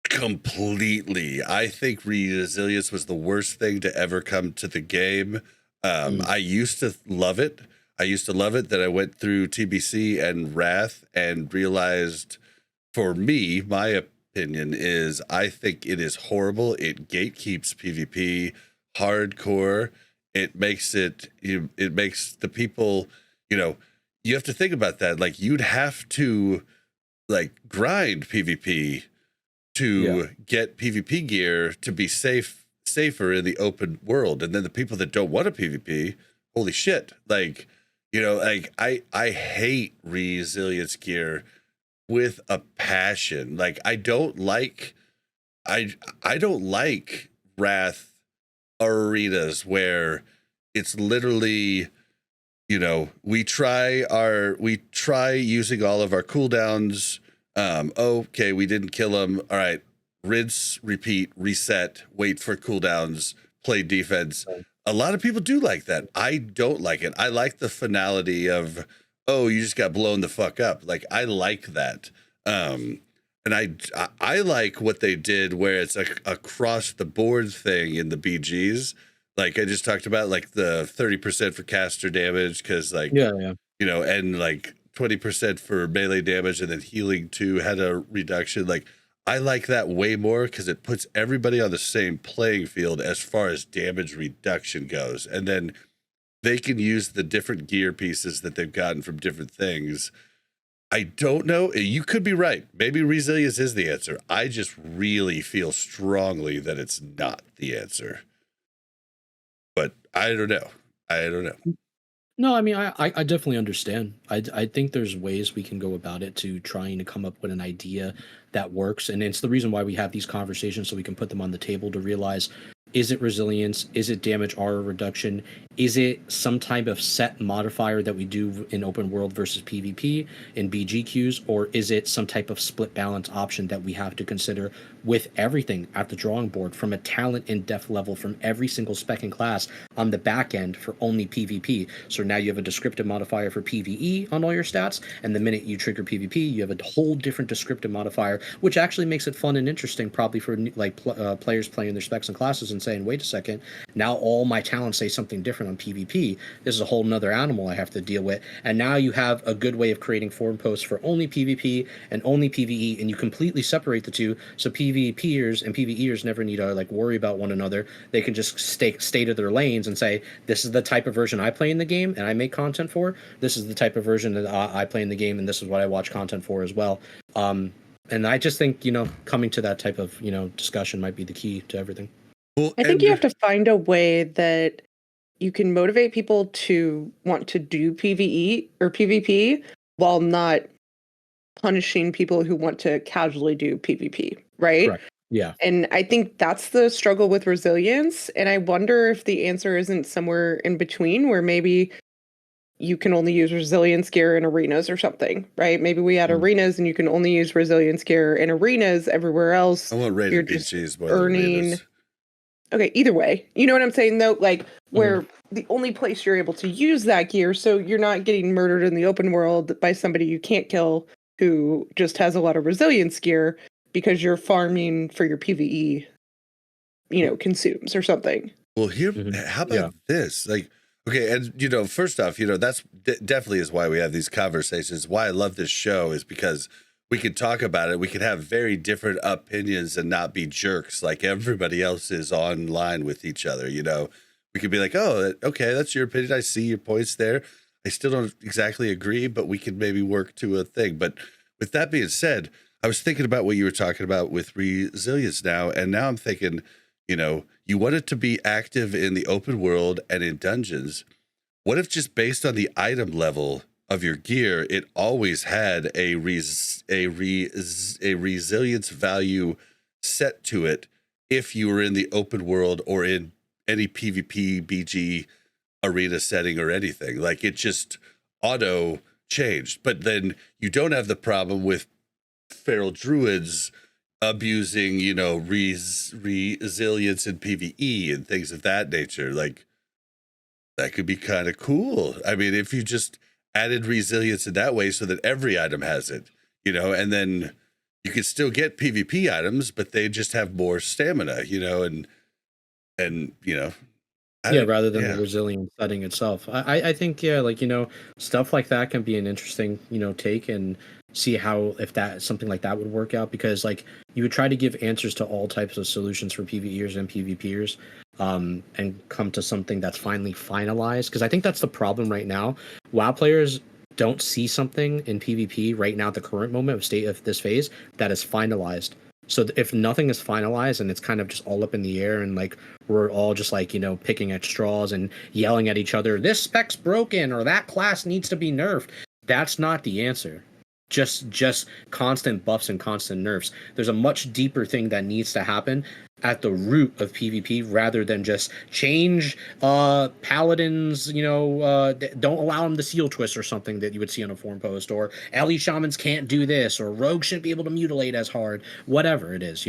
completely. I think resilience was the worst thing to ever come to the game. I used to love it. That I went through TBC and Wrath and realized, for me, my opinion is I think it is horrible. It gatekeeps PvP hardcore. It makes the people, you know, you have to think about that. Like you'd have to like grind PvP to get PvP gear to be safer in the open world. And then the people that don't want a PvP, holy shit, like, you know, like I hate resilience gear with a passion. Like I don't like Wrath arenas where it's literally, you know, we try using all of our cooldowns. Okay, we didn't kill him. All right, rinse, repeat, reset, wait for cooldowns, play defense. A lot of people do like that. I don't like it. I like the finality of, oh, you just got blown the fuck up. Like I like that. And I like what they did where it's a across the board thing in the BGs. Like I just talked about, like the 30% for caster damage, because like and like 20% for melee damage, and then healing 2 had a reduction. Like, I like that way more because it puts everybody on the same playing field as far as damage reduction goes. And then they can use the different gear pieces that they've gotten from different things. I don't know. You could be right. Maybe resilience is the answer. I just really feel strongly that it's not the answer. But I don't know. No, I mean, I definitely understand. I think there's ways we can go about it to trying to come up with an idea that works. And it's the reason why we have these conversations, so we can put them on the table to realize, is it resilience? Is it damage aura reduction? Is it some type of set modifier that we do in open world versus PvP in BGQs? Or is it some type of split balance option that we have to consider with everything at the drawing board, from a talent and depth level from every single spec and class on the back end for only PvP? So now you have a descriptive modifier for PvE on all your stats, and the minute you trigger PvP, you have a whole different descriptive modifier, which actually makes it fun and interesting, probably for players playing their specs and classes and saying, wait a second, now all my talents say something different on PvP. This is a whole nother animal I have to deal with. And now you have a good way of creating forum posts for only PvP and only PvE, and you completely separate the two, so PvPers and PvEers never need to worry about one another. They can just stay to their lanes and say, this is the type of version I play in the game and I make content for. This is the type of version that I play in the game, and this is what I watch content for as well. And I just think, coming to that type of, discussion might be the key to everything. Well, I think you have to find a way that you can motivate people to want to do PvE or PvP while not punishing people who want to casually do PvP, right? Correct. Yeah. And I think that's the struggle with resilience. And I wonder if the answer isn't somewhere in between, where maybe you can only use resilience gear in arenas or something, right? Maybe we had arenas and you can only use resilience gear in arenas. Everywhere else, I want rated you're just BGs more than earning. arenas. Okay, either way, you know what I'm saying though, like where the only place you're able to use that gear, so you're not getting murdered in the open world by somebody you can't kill who just has a lot of resilience gear, because you're farming for your PvE, consumes or something. Well, how about this? Like, okay, and first off, that's definitely is why we have these conversations. Why I love this show is because we could talk about it. We could have very different opinions and not be jerks like everybody else is online with each other. We could be like, oh, okay, that's your opinion. I see your points there. I still don't exactly agree, but we could maybe work to a thing. But with that being said, I was thinking about what you were talking about with resilience now. And now I'm thinking, you want it to be active in the open world and in dungeons. What if just based on the item level of your gear, it always had a resilience value set to it if you were in the open world or in any PvP, BG arena setting or anything? Like, it just auto changed. But then you don't have the problem with feral druids abusing, resilience in PvE and things of that nature. Like, that could be kind of cool. I mean, if you just added resilience in that way so that every item has it, and then you could still get PvP items, but they just have more stamina, Rather than the resilient setting itself. I think, stuff like that can be an interesting, take, and see how, if that something like that would work out, because you would try to give answers to all types of solutions for PvEers and PvPers, and come to something that's finally finalized. Because I think that's the problem right now. WoW players don't see something in PvP right now at the current moment of state of this phase that is finalized. So if nothing is finalized and it's kind of just all up in the air, and we're all just picking at straws and yelling at each other, this spec's broken or that class needs to be nerfed, that's not the answer. Just constant buffs and constant nerfs. There's a much deeper thing that needs to happen at the root of PvP, rather than just change paladins, don't allow them to seal twist or something that you would see on a forum post, or LE shamans can't do this, or rogues shouldn't be able to mutilate as hard, whatever it is,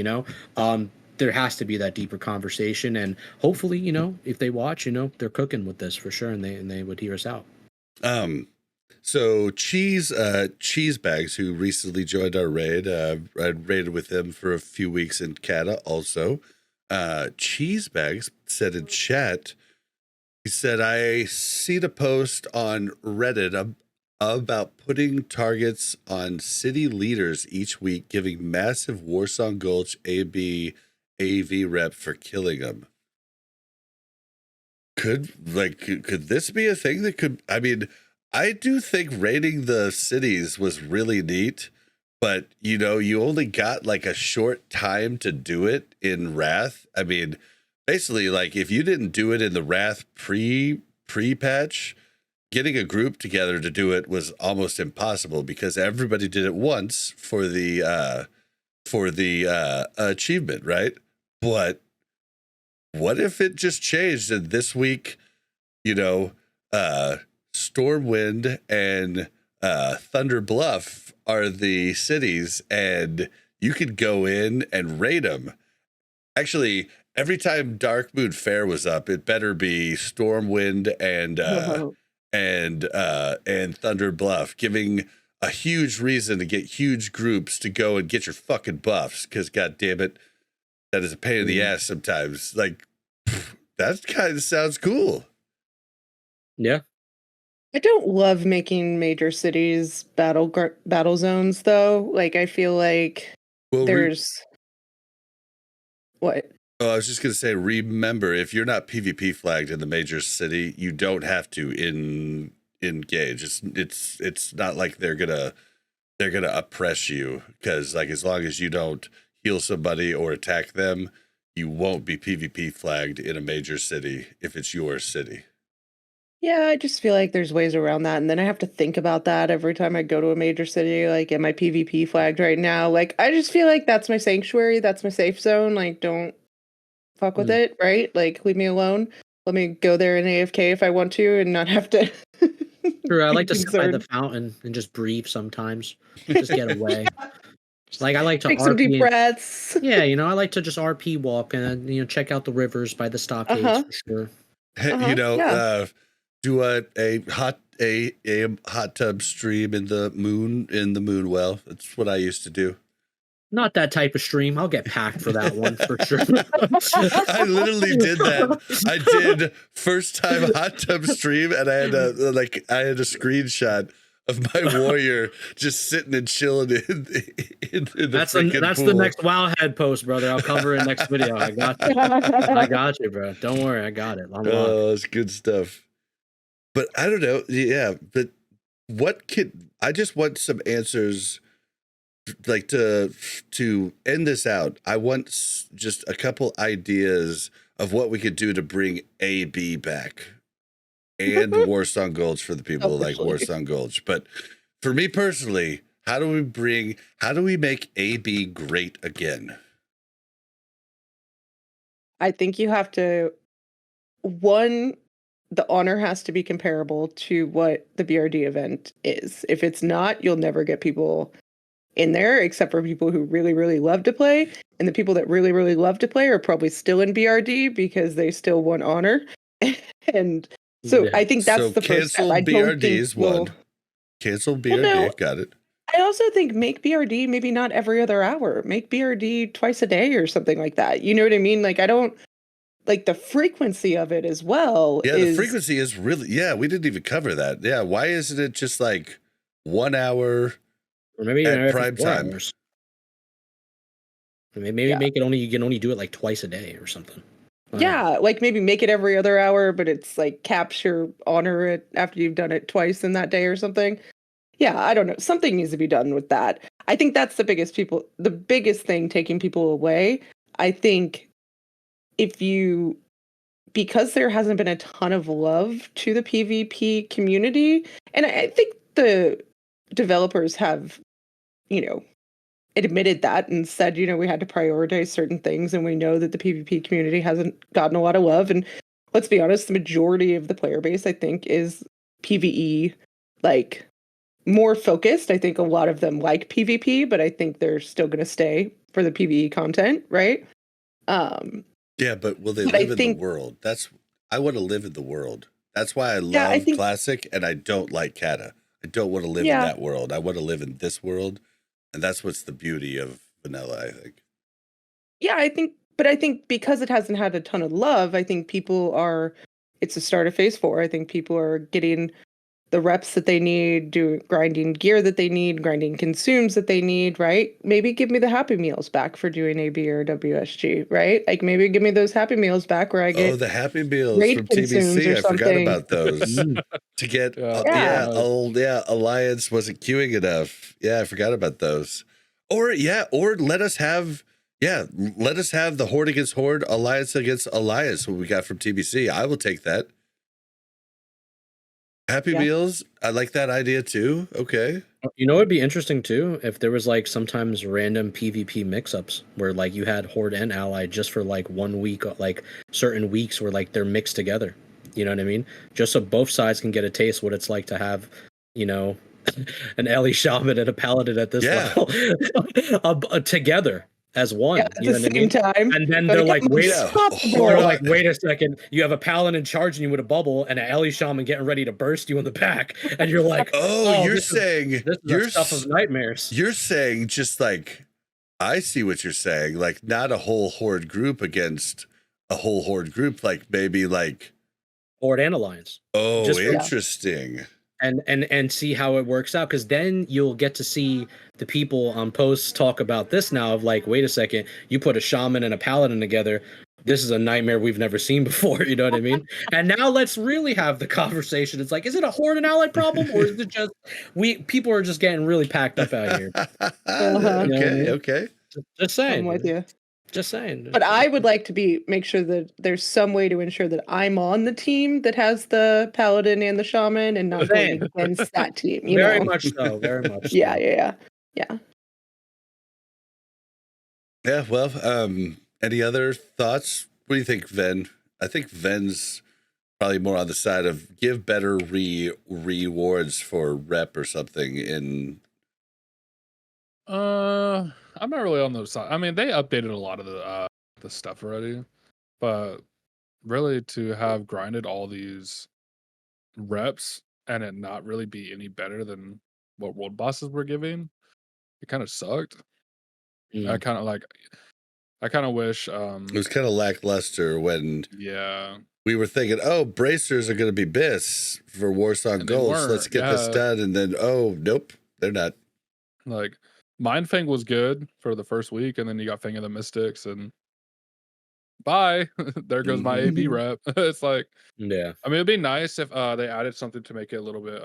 there has to be that deeper conversation, and hopefully, if they watch, they're cooking with this for sure, and they would hear us out. So Cheese Bags, who recently joined our raid, I raided with him for a few weeks in Cata also. Cheese Bags said in chat, he said, I seen a post on Reddit about putting targets on city leaders each week, giving massive Warsong Gulch AB AV rep for killing them. Could this be a thing that could? I mean, I do think raiding the cities was really neat, but you only got like a short time to do it in Wrath. I mean, basically, like if you didn't do it in the Wrath pre-patch, getting a group together to do it was almost impossible because everybody did it once for the achievement, right? But what if it just changed and this week, Stormwind and Thunder Bluff are the cities and you could go in and raid them. Actually, every time Dark Moon Fair was up, it better be Stormwind and Thunder Bluff, giving a huge reason to get huge groups to go and get your fucking buffs. Because god damn it, that is a pain in the ass sometimes. Like that kind of sounds cool. Yeah. I don't love making major cities battle zones though. Like I feel like there's what? Oh, I was just gonna say, remember, if you're not PvP flagged in the major city, you don't have to engage. It's not like they're gonna oppress you, because like as long as you don't heal somebody or attack them, you won't be PvP flagged in a major city if it's your city. Yeah, I just feel like there's ways around that, and then I have to think about that every time I go to a major city. Like, am I PvP flagged right now? Like, I just feel like that's my sanctuary, that's my safe zone. Like, don't fuck with it, right? Like, leave me alone. Let me go there and AFK if I want to, and not have to. True, I like to sit by the fountain and just breathe sometimes, just get away. Like I like to take some deep breaths. Yeah, I like to just RP walk and check out the rivers by the stockades for sure. Do a hot tub stream in the moon well. That's what I used to do. Not that type of stream. I'll get packed for that one for sure. I literally did that. I did first time hot tub stream, and I had a screenshot of my warrior just sitting and chilling in the that's pool. The next Wowhead post, brother. I'll cover it next video. I got you. I got you, bro. Don't worry, I got it. Oh, it's good stuff. But I don't know. Yeah, but I just want some answers, like to end this out. I want just a couple ideas of what we could do to bring AB back and Warsong Gulch for the people like Warsong Gulch. But for me personally, how do we make AB great again? I think you have to, the honor has to be comparable to what the BRD event is. If it's not, you'll never get people in there, except for people who really, really love to play. And the people that really, really love to play are probably still in BRD because they still want honor. And so I think that's the first step. Cancel BRD is one. Cancel BRD, well, no, got it. I also think make BRD maybe not every other hour. Make BRD twice a day or something like that. You know what I mean? Like, I don't like the frequency of it as well. Yeah, the frequency is really, we didn't even cover that. Yeah, why isn't it just like 1 hour or maybe at prime time? Hours. Maybe make it you can only do it like twice a day or something. Yeah, like maybe make it every other hour, but it's like capture honor it after you've done it twice in that day or something. Yeah, I don't know. Something needs to be done with that. I think that's the biggest thing taking people away. I think because there hasn't been a ton of love to the PvP community, and I think the developers have, admitted that and said, we had to prioritize certain things, and we know that the PvP community hasn't gotten a lot of love. And let's be honest, the majority of the player base, I think, is PvE, like, more focused. I think a lot of them like PvP, but I think they're still going to stay for the PvE content, right? Yeah, but will they live in the world? I want to live in the world. That's why I love Classic, and I don't like Kata. I don't want to live in that world. I want to live in this world. And that's what's the beauty of vanilla, I think. Yeah, I think because it hasn't had a ton of love, I think it's the start of phase 4. I think people are getting the reps that they need, do grinding gear that they need, grinding consumes that they need, right? Maybe give me the Happy Meals back for doing AB or WSG, right? Like maybe give me those Happy Meals back where I get the Happy Meals raid from consumes TBC. or I forgot something. about those. To get, Yeah. Alliance wasn't queuing enough. Yeah, I forgot about those. Or let us have the Horde against Horde, Alliance against Alliance, what we got from TBC. I will take that. Happy Meals, I like that idea too. Okay. You know, it'd be interesting too if there was like sometimes random PvP mix-ups where like you had Horde and Ally just for like 1 week, like certain weeks where like they're mixed together. You know what I mean? Just so both sides can get a taste what it's like to have, you know, an Ellie Shaman and a Paladin at this level together as one. At You know the what I mean? same time. And then they're like, wait Unstoppable. a second. You have a Paladin charging you with a bubble and an Ellie Shaman getting ready to burst you in the back. And you're like, you're this is the stuff of nightmares. You're saying just like, I see what you're saying. Like not a whole Horde group against a whole Horde group. Like maybe like Horde and Alliance. Oh, just interesting. And see how it works out, because then you'll get to see the people on posts talk about this now of like, wait a second, you put a shaman and a paladin together, this is a nightmare we've never seen before. You know what I mean? And now let's really have the conversation. It's like, is it a Horde and Ally problem, or is it just people are just getting really packed up out here? Okay. Just saying. I'm with you. Just saying. But I would like to make sure that there's some way to ensure that I'm on the team that has the paladin and the shaman and not going against that team. Very much so. Very much so. Yeah. Yeah, well, any other thoughts? What do you think, Ven? I think Ven's probably more on the side of give better rewards for rep or something in... I'm not really on those side. I mean, they updated a lot of the stuff already, but really to have grinded all these reps and it not really be any better than what world bosses were giving, it kind of sucked. I kind of wish it was kind of lackluster when we were thinking, bracers are going to be bis for Warsong Goals. Let's get this done, and then nope, they're not. Like Mind Fang was good for the first week, and then you got Fang of the Mystics, and bye. There goes my AB rep. It's like, I mean, it'd be nice if they added something to make it a little bit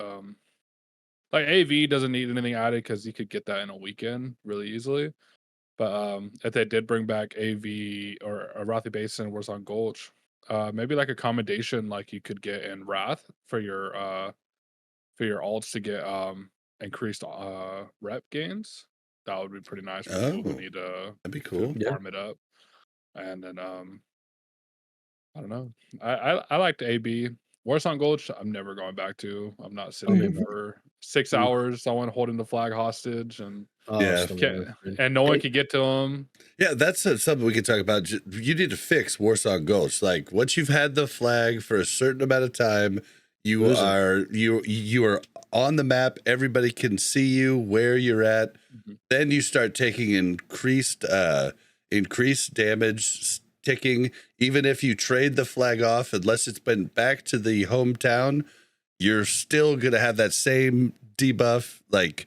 like AV doesn't need anything added because you could get that in a weekend really easily. But if they did bring back AV or a Wrathy Basin and Warsong Gulch, maybe like accommodation like you could get in Wrath for your alts to get increased rep gains. That would be pretty nice for people who need to that'd be cool. Farm it up. And then I don't know. I liked AB. Warsong Gulch, I'm never going back to. I'm not sitting in for 6 hours, someone holding the flag hostage and no one can get to them. Yeah, that's something we can talk about. You need to fix Warsong Gulch. Like once you've had the flag for a certain amount of time, you are on the map. Everybody can see you where you're at. Then you start taking increased damage ticking. Even if you trade the flag off, unless it's been back to the hometown, you're still gonna have that same debuff. Like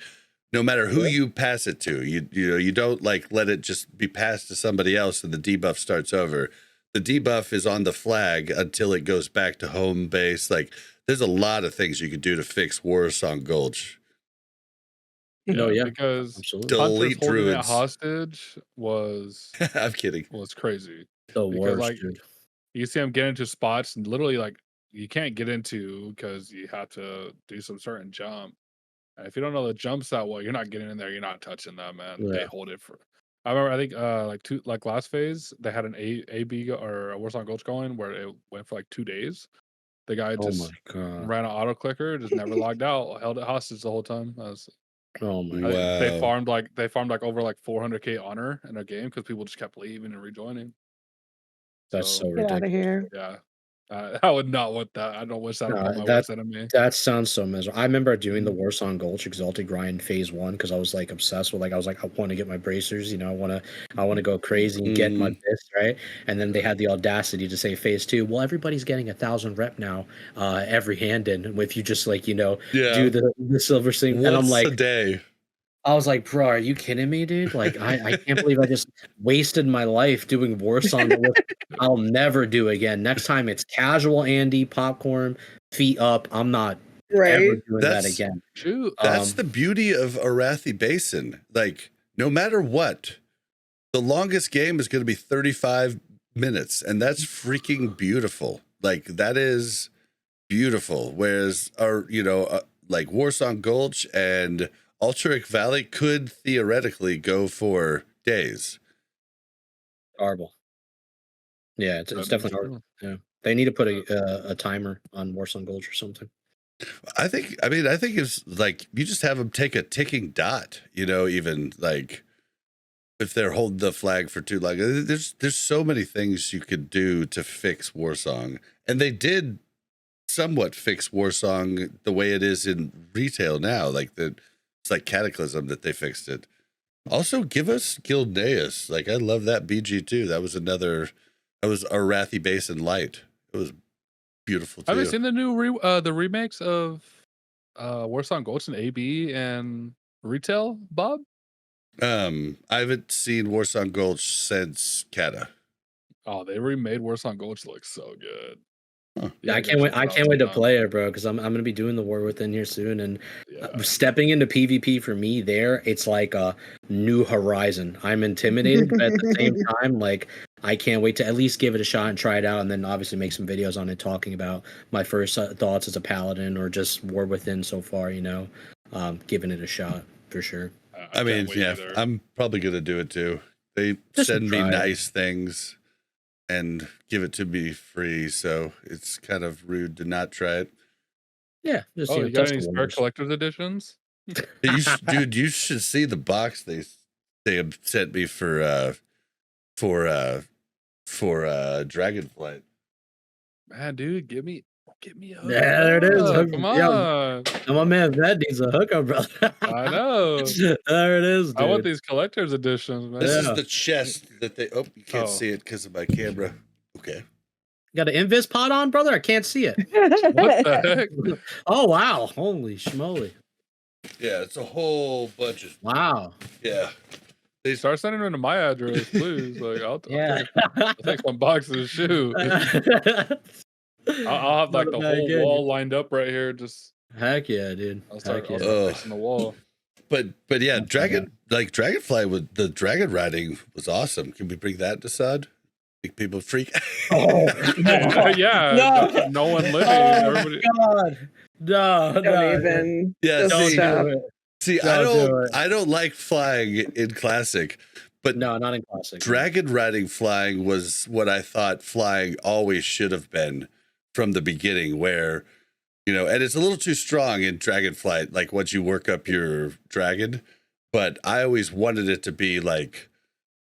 no matter who you pass it to, you don't like let it just be passed to somebody else and the debuff starts over. The debuff is on the flag until it goes back to home base. Like there's a lot of things you could do to fix Warsong Gulch. Because delete holding druids. It hostage was I'm kidding. Was crazy. The worst, like, dude. You see them get into spots and literally like you can't get into because you have to do some certain jump. And if you don't know the jumps that well, you're not getting in there. You're not touching them, man. Yeah. They hold it for. I remember. I think last phase they had an AB or a Warsong Gulch going where it went for like 2 days. The guy just ran an auto clicker, just never logged out, held it hostage the whole time. Oh my god! They farmed like over like 400k honor in a game because people just kept leaving and rejoining. That's so Get ridiculous. out of here. Yeah, I would not want that. I don't wish that upon my worst enemy. That sounds so miserable. I remember doing the Warsong Gulch Exalted Grind Phase 1 because I was like obsessed with I was like, I want to get my bracers, you know, I want to go crazy and get my fist, right? And then they had the audacity to say Phase 2. Well, everybody's getting 1,000 rep now, every hand in, if you just like, you know, do the silver thing. Once and I'm like, a day. I was like, bro, are you kidding me, dude? Like, I can't believe I just wasted my life doing Warsong that I'll never do again. Next time it's casual Andy, popcorn, feet up. I'm not ever doing that again. Shoot. That's the beauty of Arathi Basin. Like, no matter what, the longest game is going to be 35 minutes, and that's freaking beautiful. Like, that is beautiful. Whereas, like Warsong Gulch and Alterac Valley could theoretically go for days. Horrible. Yeah, it's definitely horrible. Yeah, they need to put a timer on Warsong Gulch or something. I think it's like you just have them take a ticking dot. You know, even like if they're holding the flag for too long. There's so many things you could do to fix Warsong, and they did somewhat fix Warsong the way it is in retail now. Like it's like Cataclysm that they fixed it. Also, give us Gilneas. Like, I love that BG too. That was Arathi Basin Light. It was beautiful too. Have you seen the new the remakes of Warsong Gulch and AB and Retail, Bob? I haven't seen Warsong Gulch since Cata. Oh, they remade Warsong Gulch. Look so good. Huh. Yeah, I can't wait to play it, bro, because I'm gonna be doing the War Within here soon, and stepping into PvP for me there, it's like a new horizon. I'm intimidated, but at the same time, like I can't wait to at least give it a shot and try it out, and then obviously make some videos on it talking about my first thoughts as a Paladin or just War Within so far. You know, giving it a shot for sure. I mean, yeah, I'm probably gonna do it too. They send me nice things and give it to me free, so it's kind of rude to not try it. Yeah, just you got any spare collector's editions? Dude, you should see the box they have sent me for Dragonflight. Man, dude, give me a hook. Yeah, there it is. Come on. Now my man that needs a hookup, brother. I know. There it is, dude. I want these collector's editions, man. This is the chest that they you can't see it because of my camera. Okay. Got an invis pod on, brother? I can't see it. What the heck? Oh wow. Holy schmoly. Yeah, it's a whole bunch of Yeah. They start sending them to my address, please. Like I'll take some boxes. Shoot. I'll have like the whole wall lined up right here. Just heck yeah, dude. I'll start fixing the wall. But yeah, Dragonfly with the dragon riding was awesome. Can we bring that to Sod? Make people freak. Yeah. No one living. Everybody. God. No, don't even. Yeah, don't do it. See, I don't like flying in Classic, but no, not in Classic. Dragon riding flying was what I thought flying always should have been from the beginning, where, you know, and it's a little too strong in Dragonflight, like once you work up your dragon, but I always wanted it to be like,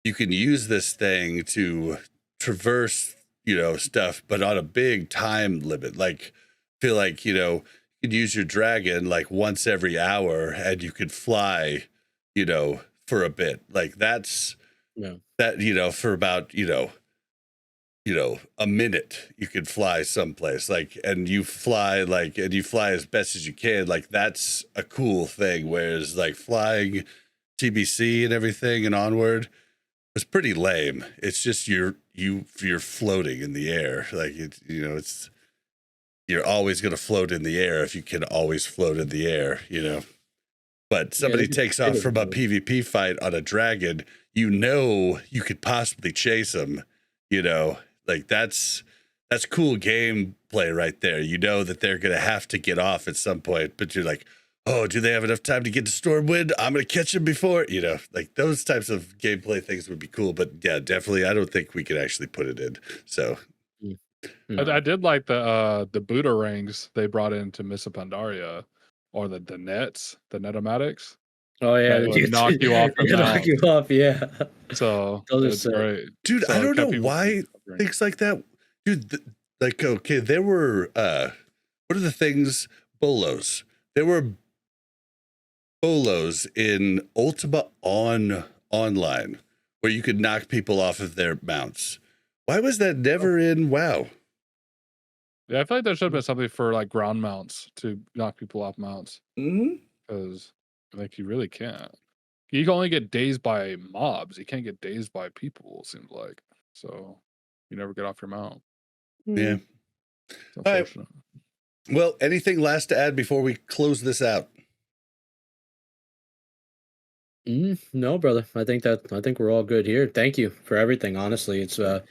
you can use this thing to traverse, you know, stuff, but on a big time limit. Like, feel like, you know, you could use your dragon like once every hour and you could fly, you know, for a bit. Like that, you know, for about, you know, a minute you could fly someplace, like, and you fly as best as you can. Like, that's a cool thing. Whereas like flying TBC and everything and Onward was pretty lame. It's just you're floating in the air. Like, you're always going to float in the air if you can always float in the air, you know. But somebody takes off from a PvP fight on a dragon, you know, you could possibly chase them, you know. Like, that's cool gameplay right there. You know that they're going to have to get off at some point, but you're like, oh, do they have enough time to get to Stormwind? I'm going to catch them before, you know, like those types of gameplay things would be cool. But yeah, definitely, I don't think we could actually put it in. So I did like the Buddha rings they brought into Miss Pandaria, or the nets, the netomatics. Oh yeah, they knock you off. Knock you off, yeah. So those are great, dude. I don't know why things like that, dude. Like, okay, there were what are the things? Bolos. There were bolos in Ultima online where you could knock people off of their mounts. Why was that never in WoW? Yeah, I feel like there should have been something for like ground mounts to knock people off mounts. Because like you really can't. You can only get dazed by mobs. You can't get dazed by people, it seems like. So you never get off your mount. Yeah. It's All right. unfortunate. Well, anything last to add before we close this out? No, brother. I think we're all good here. Thank you for everything. Honestly, it's a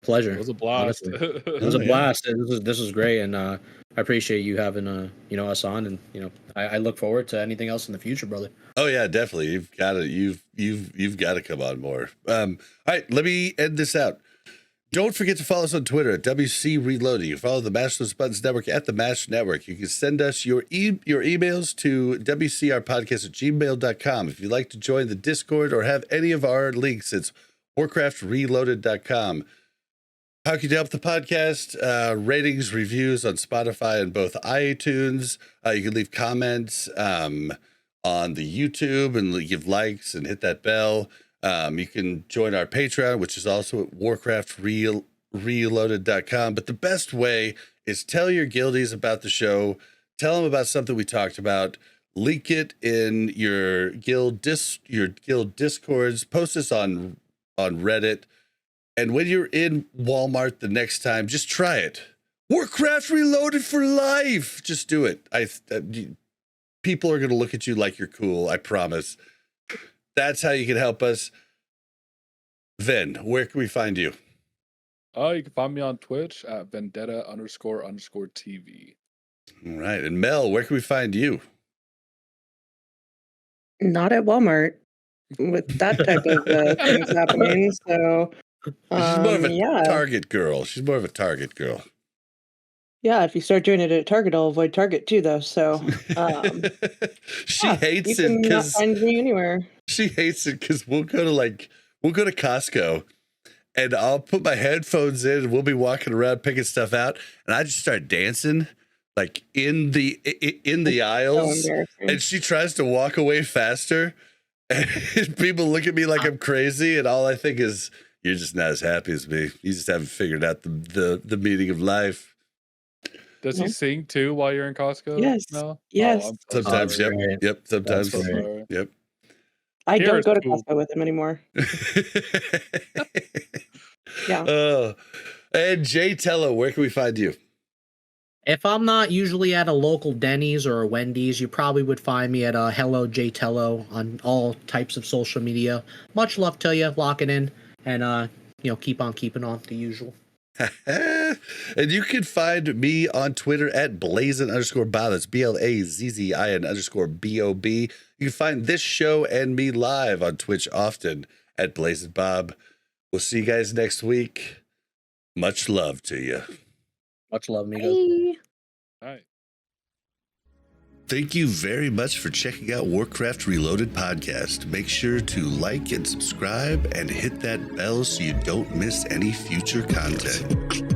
pleasure. It was a blast. Honestly. It was a blast. This was great, and I appreciate you having us on, and I look forward to anything else in the future, brother. Oh yeah, definitely. You've got to you've got to come on more. All right, let me end this out. Don't forget to follow us on Twitter at WC Reloading. You follow the Mash Those Buttons Network at the Mash Network. You can send us your emails to WCRpodcast@gmail.com. If you'd like to join the Discord or have any of our links, it's WarcraftReloaded.com. How can you help the podcast? Ratings, reviews on Spotify and both iTunes. You can leave comments on the YouTube and give likes and hit that bell. You can join our Patreon, which is also at WarcraftReloaded.com. But the best way is tell your guildies about the show. Tell them about something we talked about. Link it in your guild Discords. Post this on Reddit. And when you're in Walmart the next time, just try it. Warcraft Reloaded for life. Just do it. People are going to look at you like you're cool. I promise. That's how you can help us. Ven, where can we find you? You can find me on Twitch at vendetta__TV. All right. And Mel, where can we find you? Not at Walmart with that type of things happening. So, She's more of a yeah. Target girl. She's more of a Target girl. Yeah, if you start doing it at Target, I'll avoid Target too, though. So, She hates you it can not because find me anywhere. she hates it because we'll go to Costco and I'll put my headphones in and we'll be walking around picking stuff out and I just start dancing like in the aisles and she tries to walk away faster and people look at me like I'm crazy and all I think is you're just not as happy as me. You just haven't figured out the meaning of life. Does he sing too while you're in Costco? Yes. No? Yes. Oh, I'm so Sometimes, sorry. yep. Sometimes, I'm so sorry. yep. I Here don't is go to cool. Costco with him anymore. Yeah. And HelloJTello, where can we find you? If I'm not usually at a local Denny's or a Wendy's, you probably would find me at HelloJTello on all types of social media. Much love to you. Lock it in and keep on keeping on, the usual. And you can find me on Twitter at Blazin_Bob. That's BLAZZIN_BOB. You can find this show and me live on Twitch often at BlazinBob. We'll see you guys next week. Much love to you. Much love, amigos. Bye. All right. Thank you very much for checking out Warcraft Reloaded podcast. Make sure to like and subscribe and hit that bell so you don't miss any future content.